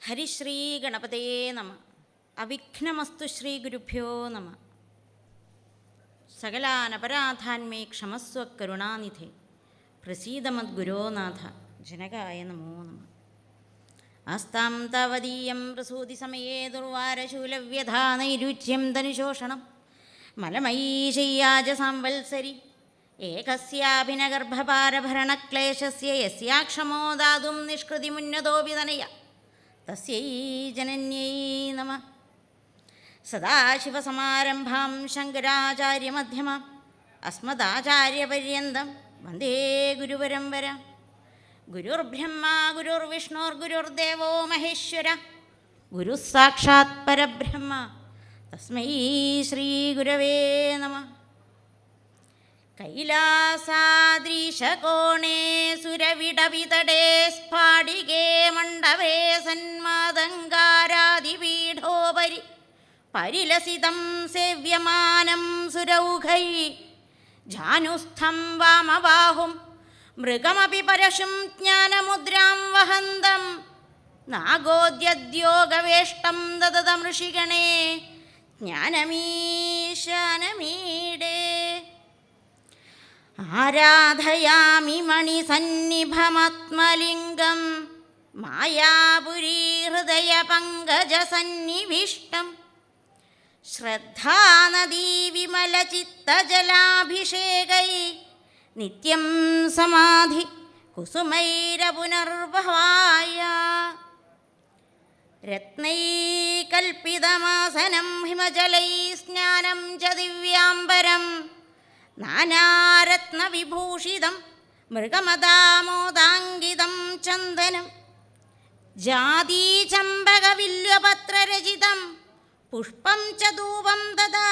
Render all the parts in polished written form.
ഹരിശ്രീ ഗണപതയേ നമ. അവിഘ്നമസ്തു ശ്രീ ഗുരുഭ്യോ നമ. സകലാനപരാധാന്മേ ക്ഷമസ്വ കരുണാനിധേ പ്രസീദമദ്ഗുരോനാഥ ജനകായ നമോ നമ. ആസ്താം താവതീയം പ്രസൂതി സമയേ ദുർവാരശൂലവ്യധാ നൈരുച്യം ധനുശോഷണം മലമയീശയ്യാജ സംവത്സരി ഏകസ്യാഭിനഗർഭപാരഭരണക്ലേശസ്യ യസ്യാക്ഷമോ ദാതും നിഷ്കൃതിമുന്നതോപി തനയ തസ്യൈ ജനന്യൈ നമഃ. സദാശിവസമാരംഭാം ശങ്കരാചാര്യമധ്യമാം അസ്മദാചാര്യപര്യന്തം വന്ദേ ഗുരുപരമ്പരാം. ഗുരുർബ്രഹ്മാ ഗുരുർവിഷ്ണുർഗുരുർദേവോ മഹേശ്വര ഗുരുഃ സാക്ഷാത് പരബ്രഹ്മ തസ്മൈ ശ്രീ ഗുരവേ നമഃ. കൈലാസാദ്രീശകോണേ സുരവിടവിതടേ സ്ഫാടികേ മണ്ഡപേ സന്മാതങ്കാരാദിപീഠോപരി പരിലസിതം സേവ്യമാനം സുരൗഘൈ ജാനുസ്ഥം വാമബാഹും മൃഗമപി പരശും ജ്ഞാനമുദ്രാം വഹന്തം നാഗോദ്യോഗവേഷ്ടം ദദതമൃഷിഗണേ ജ്ഞാനമീശാനമീഡേ. ആരാധയാമി മണിസന്നിഭമാത്മലിംഗം മായാപുരീ ഹൃദയപങ്കജസന്നിവിഷ്ടം ശ്രദ്ധാനദീ വിമലചിത്തജലാഭിഷേകൈ നിത്യം സമാധി കുസുമൈരപുനർഭവായ. രത്നൈകൽപ്പിതമാസനം ഹിമജലൈ സ്നാനം ച ദിവ്യാംബരം നാനാരത്നവിഭൂഷിതം മൃഗമദാമോദാങ്കിതം ചന്ദനം ജാതീചമ്പകവില്വപത്രരചിതം പുഷ്പം ച ധൂപം ദദാ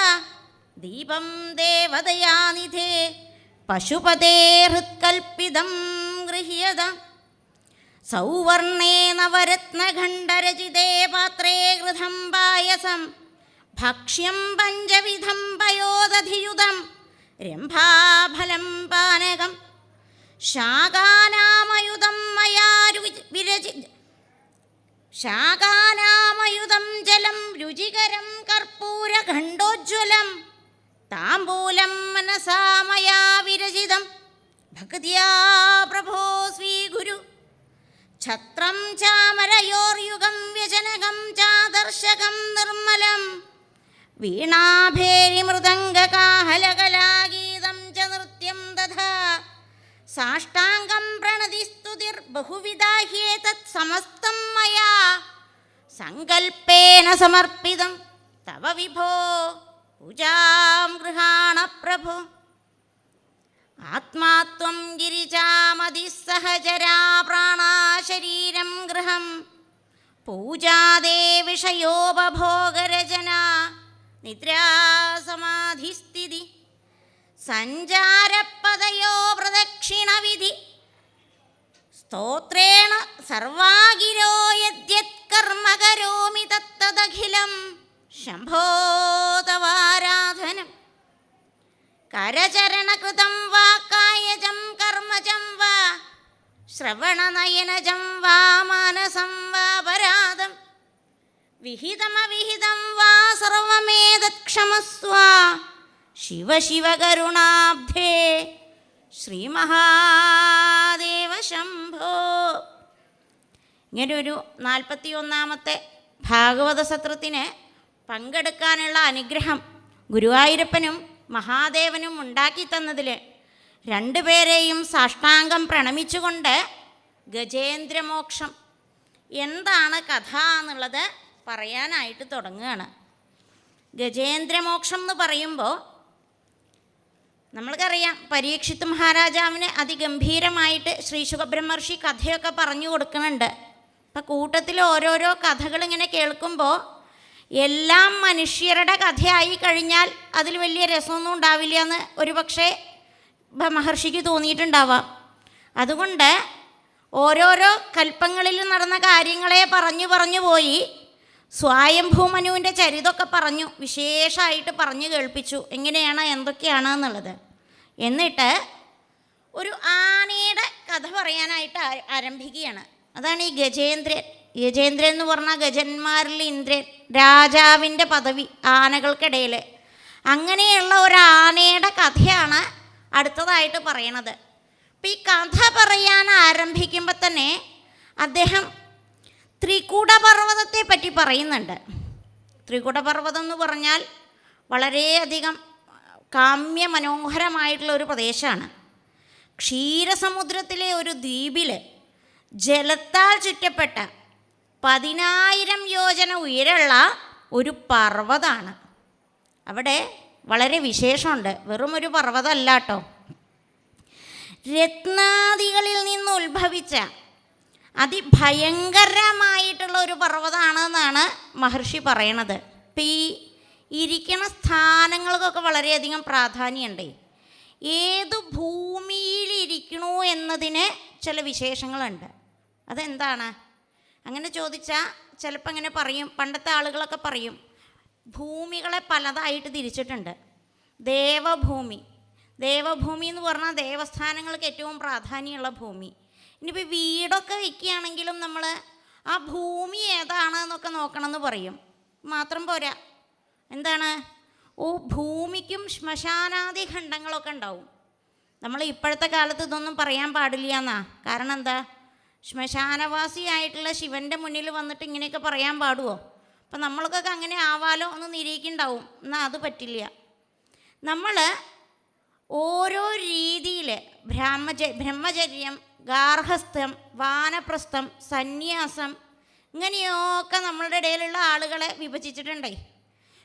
ദീപം ദേവദയാനിധേ പശുപതേ ഹൃത്കൽപ്പിതം ഗൃഹ്യത. സൗവർണേ നവരത്നഖണ്ഡരചിതേ പാത്രേ ഘൃതം പായസം ഭക്ഷ്യം പഞ്ചവിധം പയോദധിയുതം രംഭാഫലം പാനകം ശാകാനാമയുധം മയാ ശാകാനാമയുധം ജലം രുചികരം കർപ്പൂരഖണ്ഡോജ്വലം താംബൂലം മനസാ മയാ വിരചിതം ഭക്ത്യാ പ്രഭോ സ്വീഗുരു. ഛത്രം ചാമരയോർയുഗം വ്യജനകം ചാദർശകം നിർമ്മലം വീണാഭേരിമൃദംഗകാഹലകലാഗീതം ച നൃത്യം തഥാ സാഷ്ടാംഗം പ്രണതിസ്തുതിർബഹുവിധാ ഹ്യേതത് സമസ്തം മയാ സങ്കൽപ്പേന സമർപ്പിതം തവ വിഭോ പൂജാം ഗൃഹാണ പ്രഭോ. ആത്മാത്വം ഗിരിജാമതിസ്സഹചരാ പ്രാണാശരീരം ഗൃഹം പൂജാദേ വിഷയോപഭോഗരചന നിദ്രാസമാധിസ്ഥിതി സഞ്ചാരപദയോ പ്രദക്ഷിണവിധി സ്തോത്രേണ സർവാഗിരോ യദ്യത് കർമ്മ കരോമി തത്തദഖിലം ശംഭോ തവാരാധനം. കരചരണകൃതം വാ കായജം കർമ്മജം വാ ശ്രവണനയനജം വാ മാനസം വാ പരാദം വിഹിതമവിഹിതം വാ സർവമേതത് ക്ഷമസ്വ ശിവ ശിവ കരുണാബ്ധേ ശ്രീമഹാദേവ ശംഭോ. ഇങ്ങനൊരു 41-ാമത്തെ ഭാഗവത സത്രത്തിന് പങ്കെടുക്കാനുള്ള അനുഗ്രഹം ഗുരുവായൂരപ്പനും മഹാദേവനും ഉണ്ടാക്കി തന്നതിൽ രണ്ടുപേരെയും സാഷ്ടാംഗം പ്രണമിച്ചുകൊണ്ട് ഗജേന്ദ്രമോക്ഷം എന്താണ് കഥ എന്നുള്ളത് പറയാനായിട്ട് തുടങ്ങുകയാണ്. ഗജേന്ദ്രമോക്ഷം എന്ന് പറയുമ്പോൾ നമ്മൾക്കറിയാം, പരീക്ഷിത്ത് മഹാരാജാവിന് അതിഗംഭീരമായിട്ട് ശ്രീ ശുകബ്രഹ്മർഷി കഥയൊക്കെ പറഞ്ഞു കൊടുക്കുന്നുണ്ട്. അപ്പം കൂട്ടത്തിൽ ഓരോരോ കഥകൾ ഇങ്ങനെ കേൾക്കുമ്പോൾ എല്ലാം മനുഷ്യരുടെ കഥയായി കഴിഞ്ഞാൽ അതിൽ വലിയ രസമൊന്നും ഉണ്ടാവില്ല എന്ന് ഒരുപക്ഷെ മഹർഷിക്ക് തോന്നിയിട്ടുണ്ടാവാം. അതുകൊണ്ട് ഓരോരോ കൽപ്പങ്ങളിൽ നടന്ന കാര്യങ്ങളെ പറഞ്ഞു പോയി സ്വായംഭൂമനുവിൻ്റെ ചരിതമൊക്കെ പറഞ്ഞു വിശേഷമായിട്ട് പറഞ്ഞു കേൾപ്പിച്ചു എങ്ങനെയാണ് എന്തൊക്കെയാണ് എന്നുള്ളത്. എന്നിട്ട് ഒരു ആനയുടെ കഥ പറയാനായിട്ട് ആരംഭിക്കുകയാണ്. അതാണ് ഈ ഗജേന്ദ്രൻ ഗജേന്ദ്രൻ എന്ന് പറഞ്ഞാൽ ഗജന്മാരിൽ ഇന്ദ്രൻ, രാജാവിൻ്റെ പദവി ആനകൾക്കിടയിൽ. അങ്ങനെയുള്ള ഒരു ആനയുടെ കഥയാണ് അടുത്തതായിട്ട് പറയണത്. അപ്പം ഈ കഥ പറയാൻ ആരംഭിക്കുമ്പോൾ തന്നെ അദ്ദേഹം ത്രികൂടപർവ്വതത്തെ പറ്റി പറയുന്നുണ്ട്. ത്രികൂടപർവ്വതം എന്ന് പറഞ്ഞാൽ വളരെയധികം കാമ്യമനോഹരമായിട്ടുള്ള ഒരു പ്രദേശമാണ്. ക്ഷീരസമുദ്രത്തിലെ ഒരു ദ്വീപിൽ ജലത്താൽ ചുറ്റപ്പെട്ട 10,000 യോജന ഉയരമുള്ള ഒരു പർവ്വതമാണ്. അവിടെ വളരെ വിശേഷമുണ്ട്. വെറും ഒരു പർവ്വതമല്ല കേട്ടോ. രത്നാദികളിൽ നിന്ന് ഉത്ഭവിച്ച അതിഭയങ്കരമായിട്ടുള്ള ഒരു പർവ്വതമാണെന്നാണ് മഹർഷി പറയണത്. ഇപ്പം ഈ ഇരിക്കണ സ്ഥാനങ്ങൾക്കൊക്കെ വളരെയധികം പ്രാധാന്യമുണ്ട്. ഏത് ഭൂമിയിലിരിക്കണു എന്നതിന് ചില വിശേഷങ്ങളുണ്ട്. അതെന്താണ് അങ്ങനെ ചോദിച്ചാൽ ചിലപ്പോൾ അങ്ങനെ പറയും, പണ്ടത്തെ ആളുകളൊക്കെ പറയും, ഭൂമികളെ പലതായിട്ട് തിരിച്ചിട്ടുണ്ട്. ദേവഭൂമി, ദേവഭൂമി എന്ന് പറഞ്ഞാൽ ദേവസ്ഥാനങ്ങൾക്ക് ഏറ്റവും പ്രാധാന്യമുള്ള ഭൂമി. ഇനിയിപ്പോൾ വീടൊക്കെ വയ്ക്കുകയാണെങ്കിലും നമ്മൾ ആ ഭൂമി ഏതാണെന്നൊക്കെ നോക്കണമെന്ന് പറയും. മാത്രം പോരാ, എന്താണ്, ഭൂമിക്കും ശ്മശാനാദി ഖണ്ഡങ്ങളൊക്കെ ഉണ്ടാവും. നമ്മൾ ഇപ്പോഴത്തെ കാലത്ത് ഇതൊന്നും പറയാൻ പാടില്ല എന്നാ. കാരണം എന്താ, ശ്മശാനവാസിയായിട്ടുള്ള ശിവൻ്റെ മുന്നിൽ വന്നിട്ട് ഇങ്ങനെയൊക്കെ പറയാൻ പാടുമോ? അപ്പം നമ്മൾക്കൊക്കെ അങ്ങനെ ആവാലോ എന്ന് നിരീക്കുന്നുണ്ടാവും. എന്നാൽ അത് പറ്റില്ല. നമ്മൾ ഓരോ രീതിയിൽ ബ്രഹ്മചര്യം, ഗാർഹസ്ഥ്യം, വാനപ്രസ്ഥം, സന്യാസം, ഇങ്ങനെയൊക്കെ നമ്മളുടെ ഇടയിലുള്ള ആളുകളെ വിഭജിച്ചിട്ടുണ്ടേ.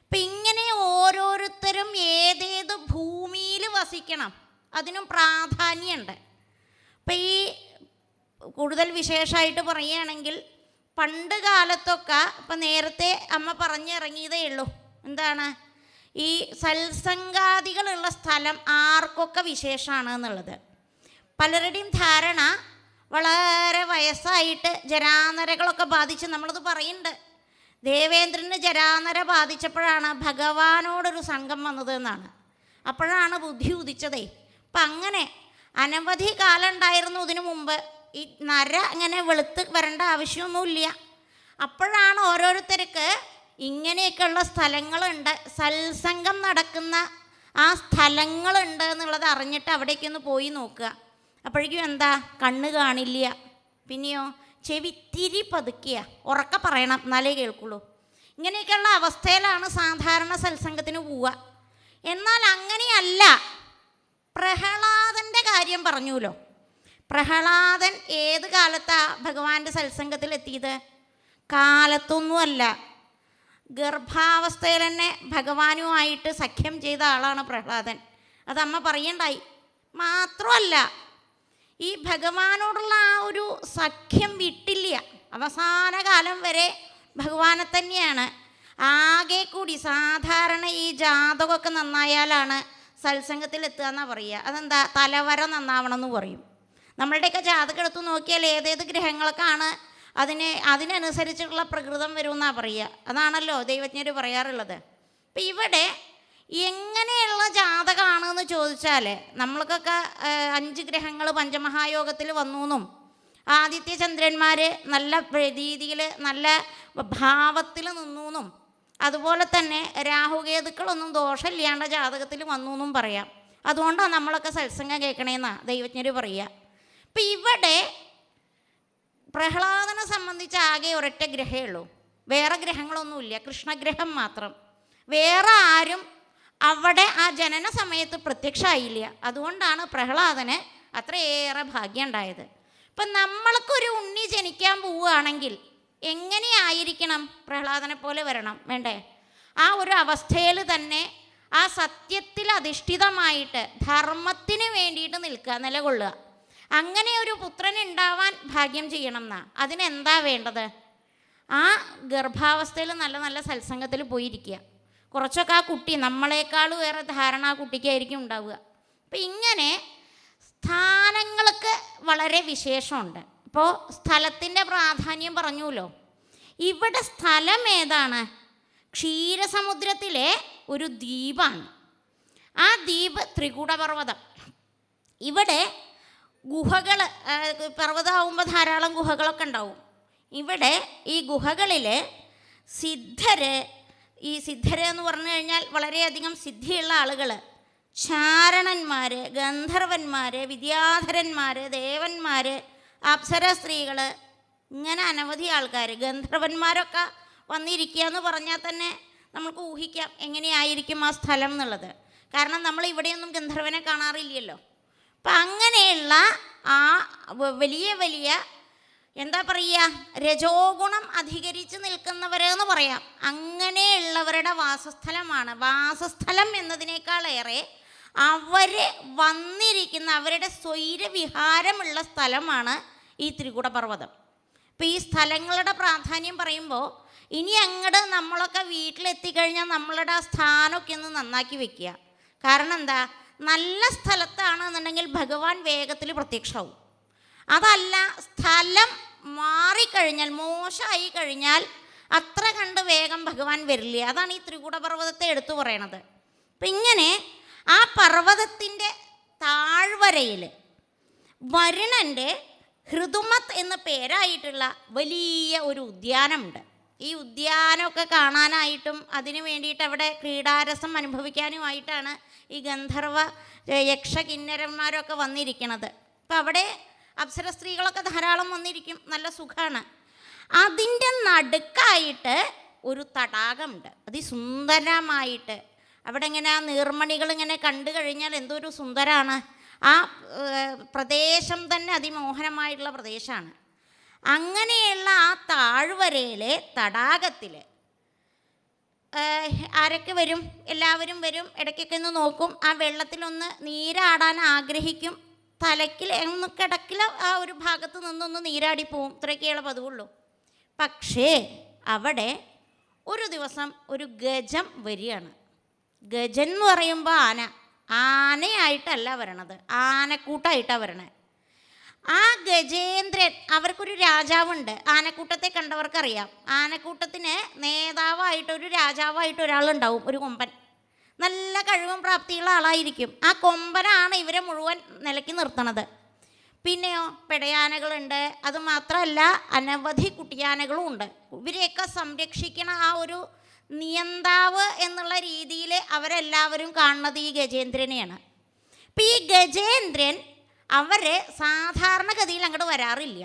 അപ്പം ഇങ്ങനെ ഓരോരുത്തരും ഏതേത് ഭൂമിയിൽ വസിക്കണം അതിനും പ്രാധാന്യമുണ്ട്. അപ്പം ഈ കൂടുതൽ വിശേഷമായിട്ട് പറയുകയാണെങ്കിൽ പണ്ട് കാലത്തൊക്കെ, ഇപ്പം നേരത്തെ അമ്മ പറഞ്ഞിറങ്ങിയതേ ഉള്ളൂ, എന്താണ്, ഈ സത്സംഗാദികളുള്ള സ്ഥലം ആർക്കൊക്കെ വിശേഷമാണ് എന്നുള്ളത്. പലരുടെയും ധാരണ വളരെ വയസ്സായിട്ട് ജരാനരകളൊക്കെ ബാധിച്ച്, നമ്മളത് പറയുന്നുണ്ട്, ദേവേന്ദ്രന് ജരാനര ബാധിച്ചപ്പോഴാണ് ഭഗവാനോടൊരു സംഘം വന്നത് എന്നാണ്. അപ്പോഴാണ് ബുദ്ധി ഉദിച്ചതേ. അപ്പം അങ്ങനെ അനവധി കാലം ഉണ്ടായിരുന്നു ഇതിനു മുമ്പ്. ഈ നര ഇങ്ങനെ വെളുത്ത് വരേണ്ട ആവശ്യമൊന്നുമില്ല. അപ്പോഴാണ് ഓരോരുത്തർക്ക് ഇങ്ങനെയൊക്കെയുള്ള സ്ഥലങ്ങളുണ്ട്, സത്സംഗം നടക്കുന്ന ആ സ്ഥലങ്ങളുണ്ട് എന്നുള്ളത് അറിഞ്ഞിട്ട് അവിടേക്കൊന്ന് പോയി നോക്കുക. അപ്പോഴേക്കും എന്താ, കണ്ണ് കാണില്ല, പിന്നെയോ ചെവിത്തിരി പതുക്കിയ ഉറക്കെ പറയണം എന്നാലേ കേൾക്കുള്ളൂ. ഇങ്ങനെയൊക്കെയുള്ള അവസ്ഥയിലാണ് സാധാരണ സത്സംഗത്തിന് പോവുക. എന്നാൽ അങ്ങനെയല്ല. പ്രഹ്ലാദൻ്റെ കാര്യം പറഞ്ഞുല്ലോ. പ്രഹ്ലാദൻ ഏത് കാലത്താണ് ഭഗവാന്റെ സത്സംഗത്തിലെത്തിയത്? കാലത്തൊന്നുമല്ല, ഗർഭാവസ്ഥയിൽ തന്നെ ഭഗവാനുമായിട്ട് സഖ്യം ചെയ്ത ആളാണ് പ്രഹ്ലാദൻ. അതമ്മ പറയണ്ടായി. മാത്രമല്ല, ഈ ഭഗവാനോടുള്ള ആ ഒരു സഖ്യം വിട്ടില്ല. അവസാന കാലം വരെ ഭഗവാനെ തന്നെയാണ്. ആകെ കൂടി സാധാരണ ഈ ജാതകമൊക്കെ നന്നായാലാണ് സത്സംഗത്തിലെത്തുക എന്നാണ് പറയുക. അതെന്താ, തലവര നന്നാവണം എന്ന് പറയും. നമ്മളുടെയൊക്കെ ജാതകം എടുത്ത് നോക്കിയാൽ ഏതേത് ഗ്രഹങ്ങൾക്കാണ് അതിനനുസരിച്ചുള്ള പ്രകൃതം വരുമെന്നാണ് പറയുക. അതാണല്ലോ ദൈവജ്ഞർ പറയാറുള്ളത്. അപ്പം ഇവിടെ എങ്ങനെയുള്ള ജാതകമാണെന്ന് ചോദിച്ചാൽ, നമ്മൾക്കൊക്കെ 5 ഗ്രഹങ്ങൾ പഞ്ചമഹായോഗത്തിൽ വന്നു എന്നും ആദിത്യ ചന്ദ്രന്മാർ നല്ല രീതിയിൽ നല്ല ഭാവത്തിൽ നിന്നു എന്നും അതുപോലെ തന്നെ രാഹുകേതുക്കളൊന്നും ദോഷമില്ലാണ്ട് ജാതകത്തിൽ വന്നു എന്നും പറയാം. അതുകൊണ്ടാണ് നമ്മളൊക്കെ സത്സംഗം കേൾക്കണേന്നാണ് ദൈവജ്ഞർ പറയുക. അപ്പം ഇവിടെ പ്രഹ്ലാദനെ സംബന്ധിച്ച് ആകെ ഒരൊറ്റ ഗ്രഹമേ ഉള്ളൂ, വേറെ ഗ്രഹങ്ങളൊന്നുമില്ല, കൃഷ്ണഗ്രഹം മാത്രം. വേറെ ആരും അവിടെ ആ ജനന സമയത്ത് പ്രത്യക്ഷമായില്ല. അതുകൊണ്ടാണ് പ്രഹ്ലാദന് അത്രയേറെ ഭാഗ്യം ഉണ്ടായത്. ഇപ്പം നമ്മൾക്കൊരു ഉണ്ണി ജനിക്കാൻ പോവുകയാണെങ്കിൽ എങ്ങനെയായിരിക്കണം? പ്രഹ്ലാദനെ പോലെ വരണം, വേണ്ടേ? ആ ഒരു അവസ്ഥയിൽ തന്നെ ആ സത്യത്തിൽ അധിഷ്ഠിതമായിട്ട് ധർമ്മത്തിന് വേണ്ടിയിട്ട് നിൽക്കുക, നിലകൊള്ളുക. അങ്ങനെ ഒരു പുത്രൻ ഉണ്ടാവാൻ ഭാഗ്യം ചെയ്യണം എന്നാ. അതിനെന്താ വേണ്ടത്? ആ ഗർഭാവസ്ഥയിൽ നല്ല നല്ല സത്സംഗത്തിൽ പോയിരിക്കുക. കുറച്ചൊക്കെ ആ കുട്ടി നമ്മളെക്കാളും ഏറെ ധാരണ ആ കുട്ടിക്കായിരിക്കും ഉണ്ടാവുക. അപ്പം ഇങ്ങനെ സ്ഥാനങ്ങൾക്ക് വളരെ വിശേഷമുണ്ട്. ഇപ്പോൾ സ്ഥലത്തിൻ്റെ പ്രാധാന്യം പറഞ്ഞുല്ലോ. ഇവിടെ സ്ഥലം ഏതാണ്? ക്ഷീരസമുദ്രത്തിലെ ഒരു ദ്വീപാണ്. ആ ദ്വീപ് ത്രികൂടപർവ്വതം. ഇവിടെ ഗുഹകൾ, പർവ്വതമാകുമ്പോൾ ധാരാളം ഗുഹകളൊക്കെ ഉണ്ടാവും. ഇവിടെ ഈ ഗുഹകളിൽ സിദ്ധര്, ഈ സിദ്ധര് എന്ന് പറഞ്ഞു കഴിഞ്ഞാൽ വളരെയധികം സിദ്ധിയുള്ള ആളുകൾ, ചാരണന്മാർ, ഗന്ധർവന്മാർ, വിദ്യാധരന്മാർ, ദേവന്മാർ, അപ്സര സ്ത്രീകൾ, ഇങ്ങനെ അനവധി ആൾക്കാർ. ഗന്ധർവന്മാരൊക്കെ വന്നിരിക്കുക എന്ന് പറഞ്ഞാൽ തന്നെ നമുക്ക് ഊഹിക്കാം എങ്ങനെയായിരിക്കും ആ സ്ഥലം എന്നുള്ളത്. കാരണം നമ്മൾ ഇവിടെയൊന്നും ഗന്ധർവനെ കാണാറില്ലല്ലോ. അപ്പം അങ്ങനെയുള്ള ആ വലിയ വലിയ എന്താ പറയുക, രജോഗുണം അധികരിച്ച് നിൽക്കുന്നവരെന്ന് പറയാം. അങ്ങനെയുള്ളവരുടെ വാസസ്ഥലമാണ്. വാസസ്ഥലം എന്നതിനേക്കാളേറെ അവർ വന്നിരിക്കുന്ന അവരുടെ സ്വൈരവിഹാരമുള്ള സ്ഥലമാണ് ഈ ത്രികുടപർവ്വതം. ഇപ്പോൾ ഈ സ്ഥലങ്ങളുടെ പ്രാധാന്യം പറയുമ്പോൾ ഇനി അങ്ങോട്ട് നമ്മളൊക്കെ വീട്ടിലെത്തിക്കഴിഞ്ഞാൽ നമ്മളുടെ ആ സ്ഥാനമൊക്കെ ഒന്ന് നന്നാക്കി വെക്കുക. കാരണം എന്താ, നല്ല സ്ഥലത്താണെന്നുണ്ടെങ്കിൽ ഭഗവാൻ വേഗത്തിൽ പ്രത്യക്ഷമാവും. അതല്ല, സ്ഥലം മാറിക്കഴിഞ്ഞാൽ, മോശമായി കഴിഞ്ഞാൽ അത്ര കണ്ട് വേഗം ഭഗവാൻ വരില്ല. അതാണ് ഈ ത്രികുടപർവ്വതത്തെ എടുത്തു പറയണത്. അപ്പം ഇങ്ങനെ ആ പർവ്വതത്തിൻ്റെ താഴ്വരയിൽ വരുണൻ്റെ ഹൃദുമത് എന്ന പേരായിട്ടുള്ള വലിയ ഒരു ഉദ്യാനമുണ്ട്. ഈ ഉദ്യാനമൊക്കെ കാണാനായിട്ടും അതിനു വേണ്ടിയിട്ട് അവിടെ ക്രീഡാരസം അനുഭവിക്കാനുമായിട്ടാണ് ഈ ഗന്ധർവ യക്ഷ കിന്നരന്മാരൊക്കെ വന്നിരിക്കുന്നത്. അപ്പം അവിടെ അപ്സര സ്ത്രീകളൊക്കെ ധാരാളം വന്നിരിക്കും, നല്ല സുഖമാണ്. അതിൻ്റെ നടുക്കായിട്ട് ഒരു തടാകമുണ്ട്, അതിസുന്ദരമായിട്ട്. അവിടെ ഇങ്ങനെ ആ നീർമണികൾ ഇങ്ങനെ കണ്ടു കഴിഞ്ഞാൽ എന്തൊരു സുന്ദരമാണ്. ആ പ്രദേശം തന്നെ അതിമോഹനമായിട്ടുള്ള പ്രദേശമാണ്. അങ്ങനെയുള്ള ആ താഴ്വരയിലെ തടാകത്തിൽ ആരൊക്കെ വരും? എല്ലാവരും വരും, ഇടയ്ക്കൊക്കെ ഒന്ന് നോക്കും, ആ വെള്ളത്തിലൊന്ന് നീരാടാൻ ആഗ്രഹിക്കും. തലയ്ക്കിൽ ഒന്ന് കിടക്കിൽ ആ ഒരു ഭാഗത്ത് നിന്നൊന്ന് നീരാടിപ്പോവും, ഇത്രയൊക്കെയുള്ള പതിവുള്ളൂ. പക്ഷേ അവിടെ ഒരു ദിവസം ഒരു ഗജം വരികയാണ്. ഗജൻ എന്ന് പറയുമ്പോൾ ആനയായിട്ടല്ല വരണത്, ആനക്കൂട്ടായിട്ടാണ് വരണേ. ആ ഗജേന്ദ്രൻ, അവർക്കൊരു രാജാവുണ്ട്. ആനക്കൂട്ടത്തെ കണ്ടവർക്കറിയാം. ആനക്കൂട്ടത്തിന് നേതാവായിട്ടൊരു രാജാവായിട്ട് ഒരാളുണ്ടാവും, ഒരു കൊമ്പൻ. നല്ല കഴിവും പ്രാപ്തിയുള്ള ആളായിരിക്കും. ആ കൊമ്പനാണ് ഇവരെ മുഴുവൻ നിലയ്ക്ക് നിർത്തണത്. പിന്നെയോ പെടയാനകളുണ്ട്. അതുമാത്രമല്ല അനവധി കുട്ടിയാനകളും ഉണ്ട്. ഇവരെയൊക്കെ സംരക്ഷിക്കണ ആ ഒരു നിയന്താവ് എന്നുള്ള രീതിയിൽ അവരെല്ലാവരും കാണുന്നത് ഈ ഗജേന്ദ്രനെയാണ്. അപ്പം ഈ ഗജേന്ദ്രൻ അവർ സാധാരണഗതിയിൽ അങ്ങോട്ട് വരാറില്ല.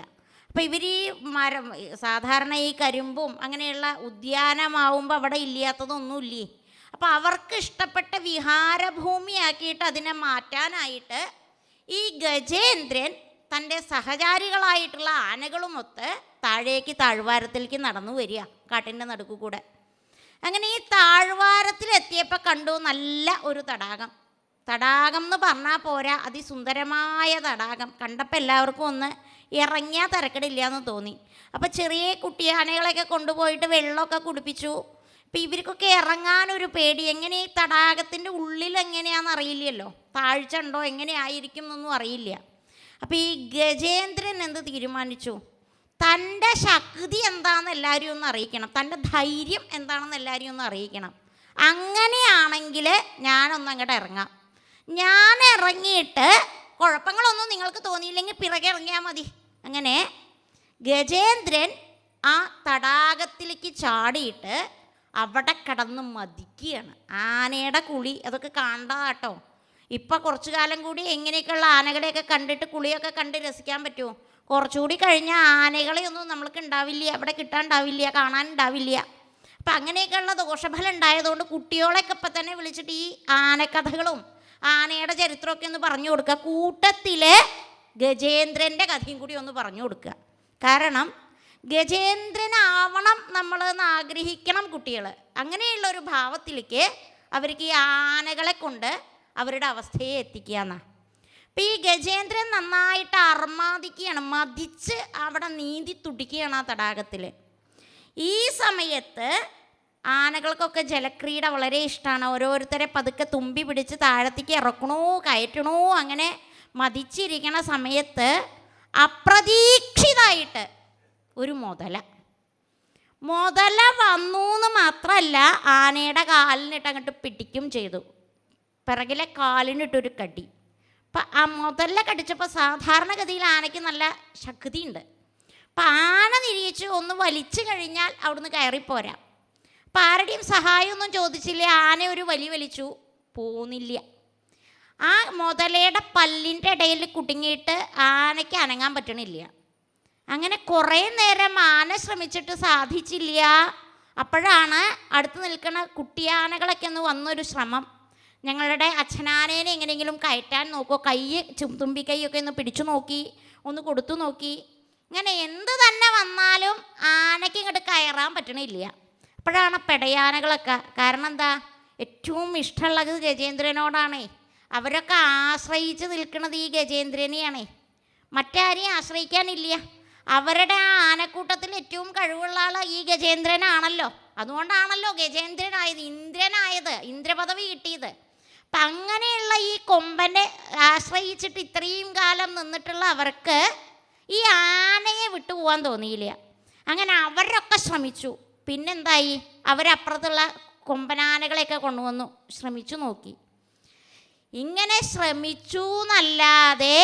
അപ്പോൾ ഇവർ ഈ മരം, സാധാരണ ഈ കരിമ്പും അങ്ങനെയുള്ള ഉദ്യാനമാവുമ്പോൾ അവിടെ ഇല്ലാത്തതൊന്നുമില്ലേ. അപ്പോൾ അവർക്ക് ഇഷ്ടപ്പെട്ട വിഹാരഭൂമിയാക്കിയിട്ട് അതിനെ മാറ്റാനായിട്ട് ഈ ഗജേന്ദ്രൻ തൻ്റെ സഹചാരികളായിട്ടുള്ള ആനകളുമൊത്ത് താഴേക്ക് താഴ്വാരത്തിലേക്ക് നടന്നു വരിക, കാട്ടിൻ്റെ നടുക്ക് കൂടെ. അങ്ങനെ ഈ താഴ്വാരത്തിലെത്തിയപ്പോൾ കണ്ടു നല്ല ഒരു തടാകം. തടാകം എന്ന് പറഞ്ഞാൽ പോരാ, അതിസുന്ദരമായ തടാകം. കണ്ടപ്പോൾ എല്ലാവർക്കും ഒന്ന് ഇറങ്ങിയാൽ തിരക്കടില്ല എന്ന് തോന്നി. അപ്പോൾ ചെറിയ കുട്ടിയാനകളെയൊക്കെ കൊണ്ടുപോയിട്ട് വെള്ളമൊക്കെ കുടിപ്പിച്ചു. ഇപ്പം ഇവർക്കൊക്കെ ഇറങ്ങാനൊരു പേടി. എങ്ങനെ ഈ തടാകത്തിൻ്റെ ഉള്ളിൽ എങ്ങനെയാണെന്ന് അറിയില്ലല്ലോ, താഴ്ച ഉണ്ടോ എങ്ങനെയായിരിക്കും എന്നൊന്നും അറിയില്ല. അപ്പോൾ ഈ ഗജേന്ദ്രൻ എന്ത് തീരുമാനിച്ചു, തൻ്റെ ശക്തി എന്താണെന്ന് എല്ലാവരും ഒന്ന് അറിയിക്കണം, തൻ്റെ ധൈര്യം എന്താണെന്ന് എല്ലാവരും ഒന്ന് അറിയിക്കണം. അങ്ങനെയാണെങ്കിൽ ഞാനൊന്ന് അങ്ങോട്ട് ഇറങ്ങാം. ഞാൻ ഇറങ്ങിയിട്ട് കുഴപ്പങ്ങളൊന്നും നിങ്ങൾക്ക് തോന്നിയില്ലെങ്കിൽ പിറകെ ഇറങ്ങിയാൽ മതി. അങ്ങനെ ഗജേന്ദ്രൻ ആ തടാകത്തിലേക്ക് ചാടിയിട്ട് അവിടെ കിടന്ന് മതിക്കുകയാണ്. ആനയുടെ കുളി അതൊക്കെ കാണാട്ടോ. ഇപ്പം കുറച്ചു കാലം കൂടി എങ്ങനെയൊക്കെയുള്ള ആനകളെയൊക്കെ കണ്ടിട്ട് കുളിയൊക്കെ കണ്ട് രസിക്കാൻ പറ്റുമോ? കുറച്ചുകൂടി കഴിഞ്ഞാൽ ആനകളെയൊന്നും നമ്മൾക്ക് ഉണ്ടാവില്ല, അവിടെ കിട്ടാനുണ്ടാവില്ല, കാണാനുണ്ടാവില്ല. അപ്പം അങ്ങനെയൊക്കെയുള്ള ദോഷഫലം ഉണ്ടായതുകൊണ്ട് കുട്ടികളെയൊക്കെ ഇപ്പം തന്നെ വിളിച്ചിട്ട് ഈ ആനക്കഥകളും ആനയുടെ ചരിത്രമൊക്കെ ഒന്ന് പറഞ്ഞു കൊടുക്കുക. കൂട്ടത്തിൽ ഗജേന്ദ്രൻ്റെ കഥയും കൂടി ഒന്ന് പറഞ്ഞു കൊടുക്കുക. കാരണം ഗജേന്ദ്രനാവണം നമ്മളെന്ന് ആഗ്രഹിക്കണം കുട്ടികൾ. അങ്ങനെയുള്ളൊരു ഭാവത്തിലേക്ക് അവർക്ക് ഈ ആനകളെ കൊണ്ട് അവരുടെ അവസ്ഥയെ എത്തിക്കുക എന്നാണ്. അപ്പം ഈ ഗജേന്ദ്രൻ നന്നായിട്ട് അർമാദിക്കുകയാണ്, മതിച്ച് അവിടെ നീന്തി തുടിക്കുകയാണ് ആ തടാകത്തിൽ. ഈ സമയത്ത് ആനകൾക്കൊക്കെ ജലക്രീഡ വളരെ ഇഷ്ടമാണ്. ഓരോരുത്തരെ പതുക്കെ തുമ്പി പിടിച്ച് താഴത്തേക്ക് ഇറക്കണോ കയറ്റണോ അങ്ങനെ മതിച്ചിരിക്കണ സമയത്ത് അപ്രതീക്ഷിതമായിട്ട് ഒരു മുതല വന്നു എന്ന് മാത്രമല്ല, ആനയുടെ കാലിനിട്ട് അങ്ങോട്ട് പിടിക്കും ചെയ്തു. പിറകിലെ കാലിനിട്ടൊരു കടി. അപ്പം ആ മുതല കടിച്ചപ്പോൾ സാധാരണഗതിയിൽ ആനയ്ക്ക് നല്ല ശക്തിയുണ്ട്. അപ്പം ആന നിരീച്ചു ഒന്ന് വലിച്ചു കഴിഞ്ഞാൽ അവിടുന്ന് കയറിപ്പോരാം. അപ്പം ആരുടെയും സഹായമൊന്നും ചോദിച്ചില്ല, ആന ഒരു വലി വലിച്ചു, പോകുന്നില്ല. ആ മുതലയുടെ പല്ലിൻ്റെ ഇടയിൽ കുടുങ്ങിയിട്ട് ആനയ്ക്ക് അനങ്ങാൻ പറ്റണില്ല. അങ്ങനെ കുറേ നേരം ആന ശ്രമിച്ചിട്ട് സാധിച്ചില്ല. അപ്പോഴാണ് അടുത്ത് നിൽക്കുന്ന കുട്ടിയാനകളൊക്കെ ഒന്ന് വന്നൊരു ശ്രമം. ഞങ്ങളുടെ അച്ഛനാനേനെ എങ്ങനെയെങ്കിലും കയറ്റാൻ നോക്കുമോ, കൈ തുമ്പിക്കൈയൊക്കെ ഒന്ന് പിടിച്ചു നോക്കി, ഒന്ന് കൊടുത്തു നോക്കി. ഇങ്ങനെ എന്ത് തന്നെ വന്നാലും ആനയ്ക്ക് ഇങ്ങോട്ട് കയറാൻ പറ്റണില്ല. അപ്പോഴാണ് പെടയാനകളൊക്കെ, കാരണം എന്താ, ഏറ്റവും ഇഷ്ടമുള്ളത് ഗജേന്ദ്രനോടാണേ. അവരൊക്കെ ആശ്രയിച്ച് നിൽക്കുന്നത് ഈ ഗജേന്ദ്രനെയാണേ, മറ്റാരെയും ആശ്രയിക്കാനില്ല. അവരുടെ ആ ആനക്കൂട്ടത്തിൽ ഏറ്റവും കഴിവുള്ള ആൾ ഈ ഗജേന്ദ്രനാണല്ലോ. അതുകൊണ്ടാണല്ലോ ഗജേന്ദ്രനായത്, ഇന്ദ്രനായത്, ഇന്ദ്രപദവി കിട്ടിയത്. അപ്പം അങ്ങനെയുള്ള ഈ കൊമ്പനെ ആശ്രയിച്ചിട്ട് ഇത്രയും കാലം നിന്നിട്ടുള്ള അവർക്ക് ഈ ആനയെ വിട്ടുപോകാൻ തോന്നിയില്ല. അങ്ങനെ അവരൊക്കെ ശ്രമിച്ചു. പിന്നെന്തായി, അവരപ്പുറത്തുള്ള കൊമ്പനാനകളെയൊക്കെ കൊണ്ടുവന്നു ശ്രമിച്ചു നോക്കി. ഇങ്ങനെ ശ്രമിച്ചു എന്നല്ലാതെ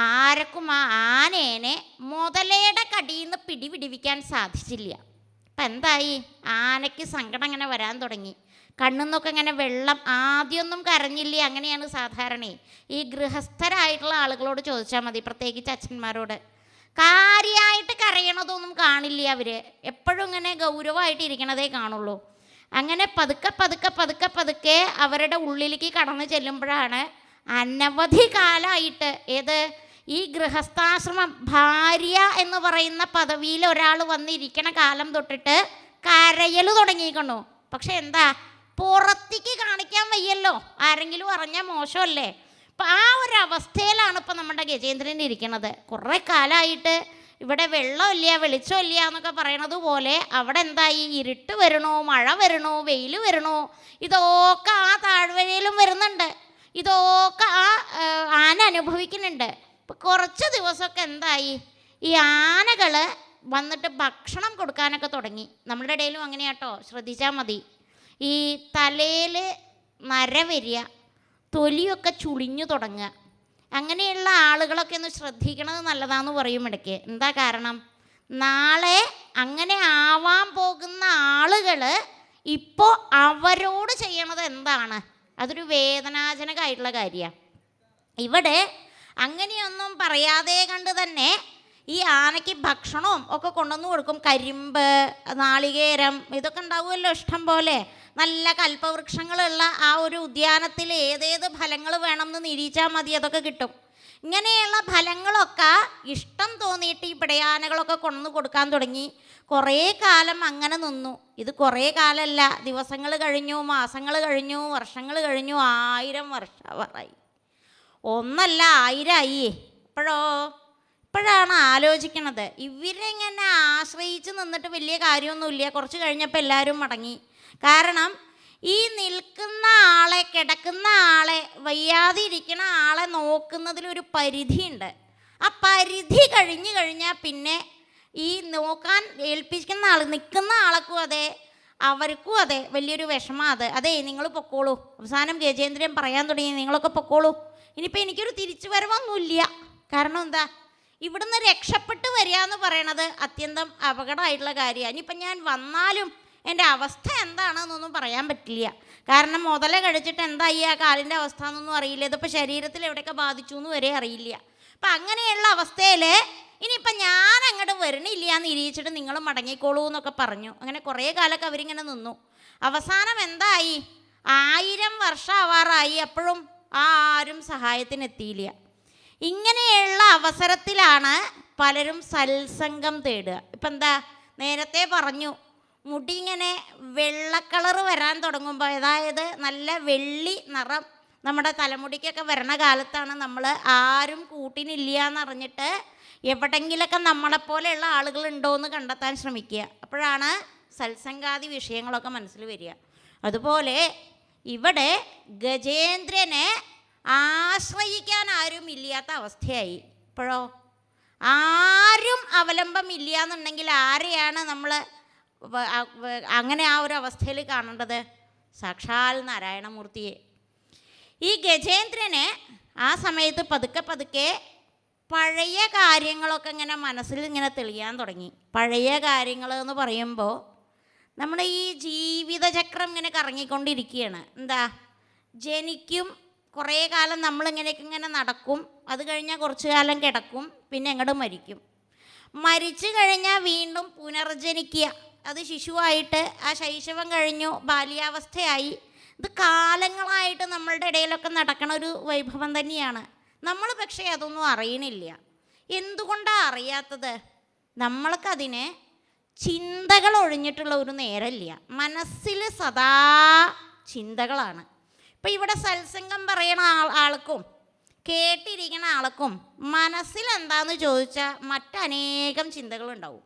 ആർക്കും ആ ആനേനെ മുതലയുടെ കടിയിൽ നിന്ന് പിടിവിടിവിക്കാൻ സാധിച്ചില്ല. അപ്പം എന്തായി, ആനയ്ക്ക് സങ്കടം അങ്ങനെ വരാൻ തുടങ്ങി. കണ്ണിന്നൊക്കെ ഇങ്ങനെ വെള്ളം, ആദ്യമൊന്നും കരഞ്ഞില്ല. അങ്ങനെയാണ് സാധാരണ. ഈ ഗൃഹസ്ഥരായിട്ടുള്ള ആളുകളോട് ചോദിച്ചാൽ മതി, പ്രത്യേകിച്ച് അച്ഛന്മാരോട്. കാര്യമായിട്ട് കരയണതൊന്നും കാണില്ല അവർ, എപ്പോഴും ഇങ്ങനെ ഗൗരവമായിട്ട് ഇരിക്കണതേ കാണുള്ളൂ. അങ്ങനെ പതുക്കെ പതുക്കെ പതുക്കെ പതുക്കെ അവരുടെ ഉള്ളിലേക്ക് കടന്നു ചെല്ലുമ്പോഴാണ് അനവധി കാലമായിട്ട്, ഏത് ഈ ഗൃഹസ്ഥാശ്രമം ഭാര്യ എന്ന് പറയുന്ന പദവിയിൽ ഒരാൾ വന്നിരിക്കണ കാലം തൊട്ടിട്ട് കരയൽ തുടങ്ങിയിരിക്കണു. പക്ഷെ എന്താ, പുറത്തേക്ക് കാണിക്കാൻ വയ്യല്ലോ, ആരെങ്കിലും അറിഞ്ഞാൽ മോശമല്ലേ. അപ്പം ആ ഒരു അവസ്ഥയിലാണ് ഇപ്പം നമ്മുടെ ഗജേന്ദ്രൻ ഇരിക്കണത്. കുറേ കാലമായിട്ട് ഇവിടെ വെള്ളമില്ല വെളിച്ചമില്ല എന്നൊക്കെ പറയണത് പോലെ അവിടെ എന്തായി, ഇരുട്ട് വരണോ, മഴ വരണോ, വെയിൽ വരണോ, ഇതൊക്കെ ആ താഴ്വരയിലും വരുന്നുണ്ട്. ഇതൊക്കെ ആ ആന അനുഭവിക്കുന്നുണ്ട്. ഇപ്പം കുറച്ച് ദിവസമൊക്കെ എന്തായി, ഈ ആനകൾ വന്നിട്ട് ഭക്ഷണം കൊടുക്കാനൊക്കെ തുടങ്ങി. നമ്മുടെ ഇടയിലും അങ്ങനെയാട്ടോ, ശ്രദ്ധിച്ചാൽ മതി. ഈ തലയിൽ നര വരിക, തൊലിയൊക്കെ ചുളിഞ്ഞു തുടങ്ങുക, അങ്ങനെയുള്ള ആളുകളൊക്കെ ഒന്ന് ശ്രദ്ധിക്കണത് നല്ലതാണെന്ന് പറയും ഇടയ്ക്ക്. എന്താ കാരണം, നാളെ അങ്ങനെ ആവാൻ പോകുന്ന ആളുകൾ ഇപ്പോൾ അവരോട് ചെയ്യണത് എന്താണ്, അതൊരു വേദനാജനകമായിട്ടുള്ള കാര്യമാണ്. ഇവിടെ അങ്ങനെയൊന്നും പറയാതെ കണ്ട് തന്നെ ഈ ആനയ്ക്ക് ഭക്ഷണവും ഒക്കെ കൊണ്ടുവന്ന് കൊടുക്കും. കരിമ്പ്, നാളികേരം, ഇതൊക്കെ ഉണ്ടാവുമല്ലോ ഇഷ്ടം പോലെ. നല്ല കൽപ്പവൃക്ഷങ്ങളുള്ള ആ ഒരു ഉദ്യാനത്തിൽ ഏതേത് ഫലങ്ങൾ വേണമെന്ന് നിരീച്ചാൽ മതി, അതൊക്കെ കിട്ടും. ഇങ്ങനെയുള്ള ഫലങ്ങളൊക്കെ ഇഷ്ടം തോന്നിയിട്ട് ഈ പിടയാനകളൊക്കെ കൊണ്ടു കൊടുക്കാൻ തുടങ്ങി. കുറേ കാലം അങ്ങനെ നിന്നു. ഇത് കുറേ കാലമല്ല, ദിവസങ്ങൾ കഴിഞ്ഞു, മാസങ്ങൾ കഴിഞ്ഞു, വർഷങ്ങൾ കഴിഞ്ഞു, 1000 വർഷമായി. ഒന്നല്ല 1000 ആയി. ഇപ്പോഴാണ് ആലോചിക്കണത്, ഇവരിങ്ങനെ ആശ്രയിച്ച് നിന്നിട്ട് വലിയ കാര്യമൊന്നുമില്ല. കുറച്ച് കഴിഞ്ഞപ്പോൾ എല്ലാവരും മടങ്ങി. കാരണം ഈ നിൽക്കുന്ന ആളെ, കിടക്കുന്ന ആളെ, വയ്യാതെ ഇരിക്കുന്ന ആളെ നോക്കുന്നതിലൊരു പരിധിയുണ്ട്. ആ പരിധി കഴിഞ്ഞു കഴിഞ്ഞാൽ പിന്നെ ഈ നോക്കാൻ ഏൽപ്പിക്കുന്ന ആൾ, നിൽക്കുന്ന ആൾക്കും അതെ, അവർക്കും അതെ, വലിയൊരു വിഷമം. അതെ നിങ്ങൾ പൊക്കോളൂ. അവസാനം ഗജേന്ദ്രൻ പറയാൻ തുടങ്ങി, നിങ്ങളൊക്കെ പൊക്കോളൂ, ഇനിയിപ്പോൾ എനിക്കൊരു തിരിച്ചു വരവൊന്നുമില്ല. കാരണം എന്താ, ഇവിടുന്ന് രക്ഷപ്പെട്ട് വരിക എന്ന് പറയണത് അത്യന്തം അപകടമായിട്ടുള്ള കാര്യമാണ്. ഇനിയിപ്പം ഞാൻ വന്നാലും എൻ്റെ അവസ്ഥ എന്താണെന്നൊന്നും പറയാൻ പറ്റില്ല. കാരണം മുതല കഴിച്ചിട്ട് എന്തായി ആ കാലിൻ്റെ അവസ്ഥ എന്നൊന്നും അറിയില്ല. ഇതിപ്പോൾ ശരീരത്തിൽ എവിടെയൊക്കെ ബാധിച്ചു എന്ന് വരെ അറിയില്ല. അപ്പം അങ്ങനെയുള്ള അവസ്ഥയിൽ ഇനിയിപ്പം ഞാൻ അങ്ങോട്ട് വരണില്ല എന്ന് ഇരിച്ചിട്ട് നിങ്ങൾ മടങ്ങിക്കോളൂ എന്നൊക്കെ പറഞ്ഞു. അങ്ങനെ കുറേ കാലമൊക്കെ അവരിങ്ങനെ നിന്നു. അവസാനം എന്തായി, 1000 വർഷം ആവാറായി. അപ്പോഴും ആരും സഹായത്തിനെത്തിയില്ല. ഇങ്ങനെയുള്ള അവസരത്തിലാണ് പലരും സത്സംഗം തേടുക. ഇപ്പം എന്താ, നേരത്തെ പറഞ്ഞു, മുടി ഇങ്ങനെ വെള്ളക്കളറ് വരാൻ തുടങ്ങുമ്പോൾ, അതായത് നല്ല വെള്ളി നിറം നമ്മുടെ തലമുടിക്കൊക്കെ വരണ കാലത്താണ് നമ്മൾ ആരും കൂട്ടിനില്ല എന്നറിഞ്ഞിട്ട് എവിടെങ്കിലൊക്കെ നമ്മളെപ്പോലെയുള്ള ആളുകളുണ്ടോ എന്ന് കണ്ടെത്താൻ ശ്രമിക്കുക. അപ്പോഴാണ് സത്സംഗാദി വിഷയങ്ങളൊക്കെ മനസ്സിൽ വരിക. അതുപോലെ ഇവിടെ ഗജേന്ദ്രനെ ആശ്രയിക്കാൻ ആരും ഇല്ലാത്ത അവസ്ഥയായി. ഇപ്പോഴോ ആരും അവലംബം ഇല്ല എന്നുണ്ടെങ്കിൽ ആരെയാണ് നമ്മൾ അങ്ങനെ ആ ഒരു അവസ്ഥയിൽ കാണേണ്ടത്? സാക്ഷാൽ നാരായണമൂർത്തിയെ. ഈ ഗജേന്ദ്രനെ ആ സമയത്ത് പതുക്കെ പതുക്കെ പഴയ കാര്യങ്ങളൊക്കെ ഇങ്ങനെ മനസ്സിൽ ഇങ്ങനെ തെളിയാൻ തുടങ്ങി. പഴയ കാര്യങ്ങൾ എന്ന് പറയുമ്പോൾ നമ്മുടെ ഈ ജീവിതചക്രം ഇങ്ങനെ കറങ്ങിക്കൊണ്ടിരിക്കുകയാണ്. എന്താ, ജനിക്കും, കുറേ കാലം നമ്മളിങ്ങനെ നടക്കും, അത് കഴിഞ്ഞാൽ കുറച്ച് കാലം കിടക്കും, പിന്നെ അങ്ങോട്ട് മരിക്കും. മരിച്ചു കഴിഞ്ഞാൽ വീണ്ടും പുനർജനിക്കുക, അത് ശിശുവായിട്ട്, ആ ശൈശവം കഴിഞ്ഞു ബാല്യാവസ്ഥയായി. ഇത് കാലങ്ങളായിട്ട് നമ്മളുടെ ഇടയിലൊക്കെ നടക്കണ ഒരു വൈഭവം തന്നെയാണ്. നമ്മൾ പക്ഷേ അതൊന്നും അറിയണില്ല. എന്തുകൊണ്ടാണ് അറിയാത്തത്? നമ്മൾക്കതിന് ചിന്തകൾ ഒഴിഞ്ഞിട്ടുള്ള ഒരു നേരമില്ല. മനസ്സിൽ സദാ ചിന്തകളാണ്. ഇപ്പം ഇവിടെ സത്സംഗം പറയണ ആൾക്കും കേട്ടിരിക്കുന്ന ആൾക്കും മനസ്സിൽ എന്താണെന്ന് ചോദിച്ചാൽ മറ്റനേകം ചിന്തകളുണ്ടാവും.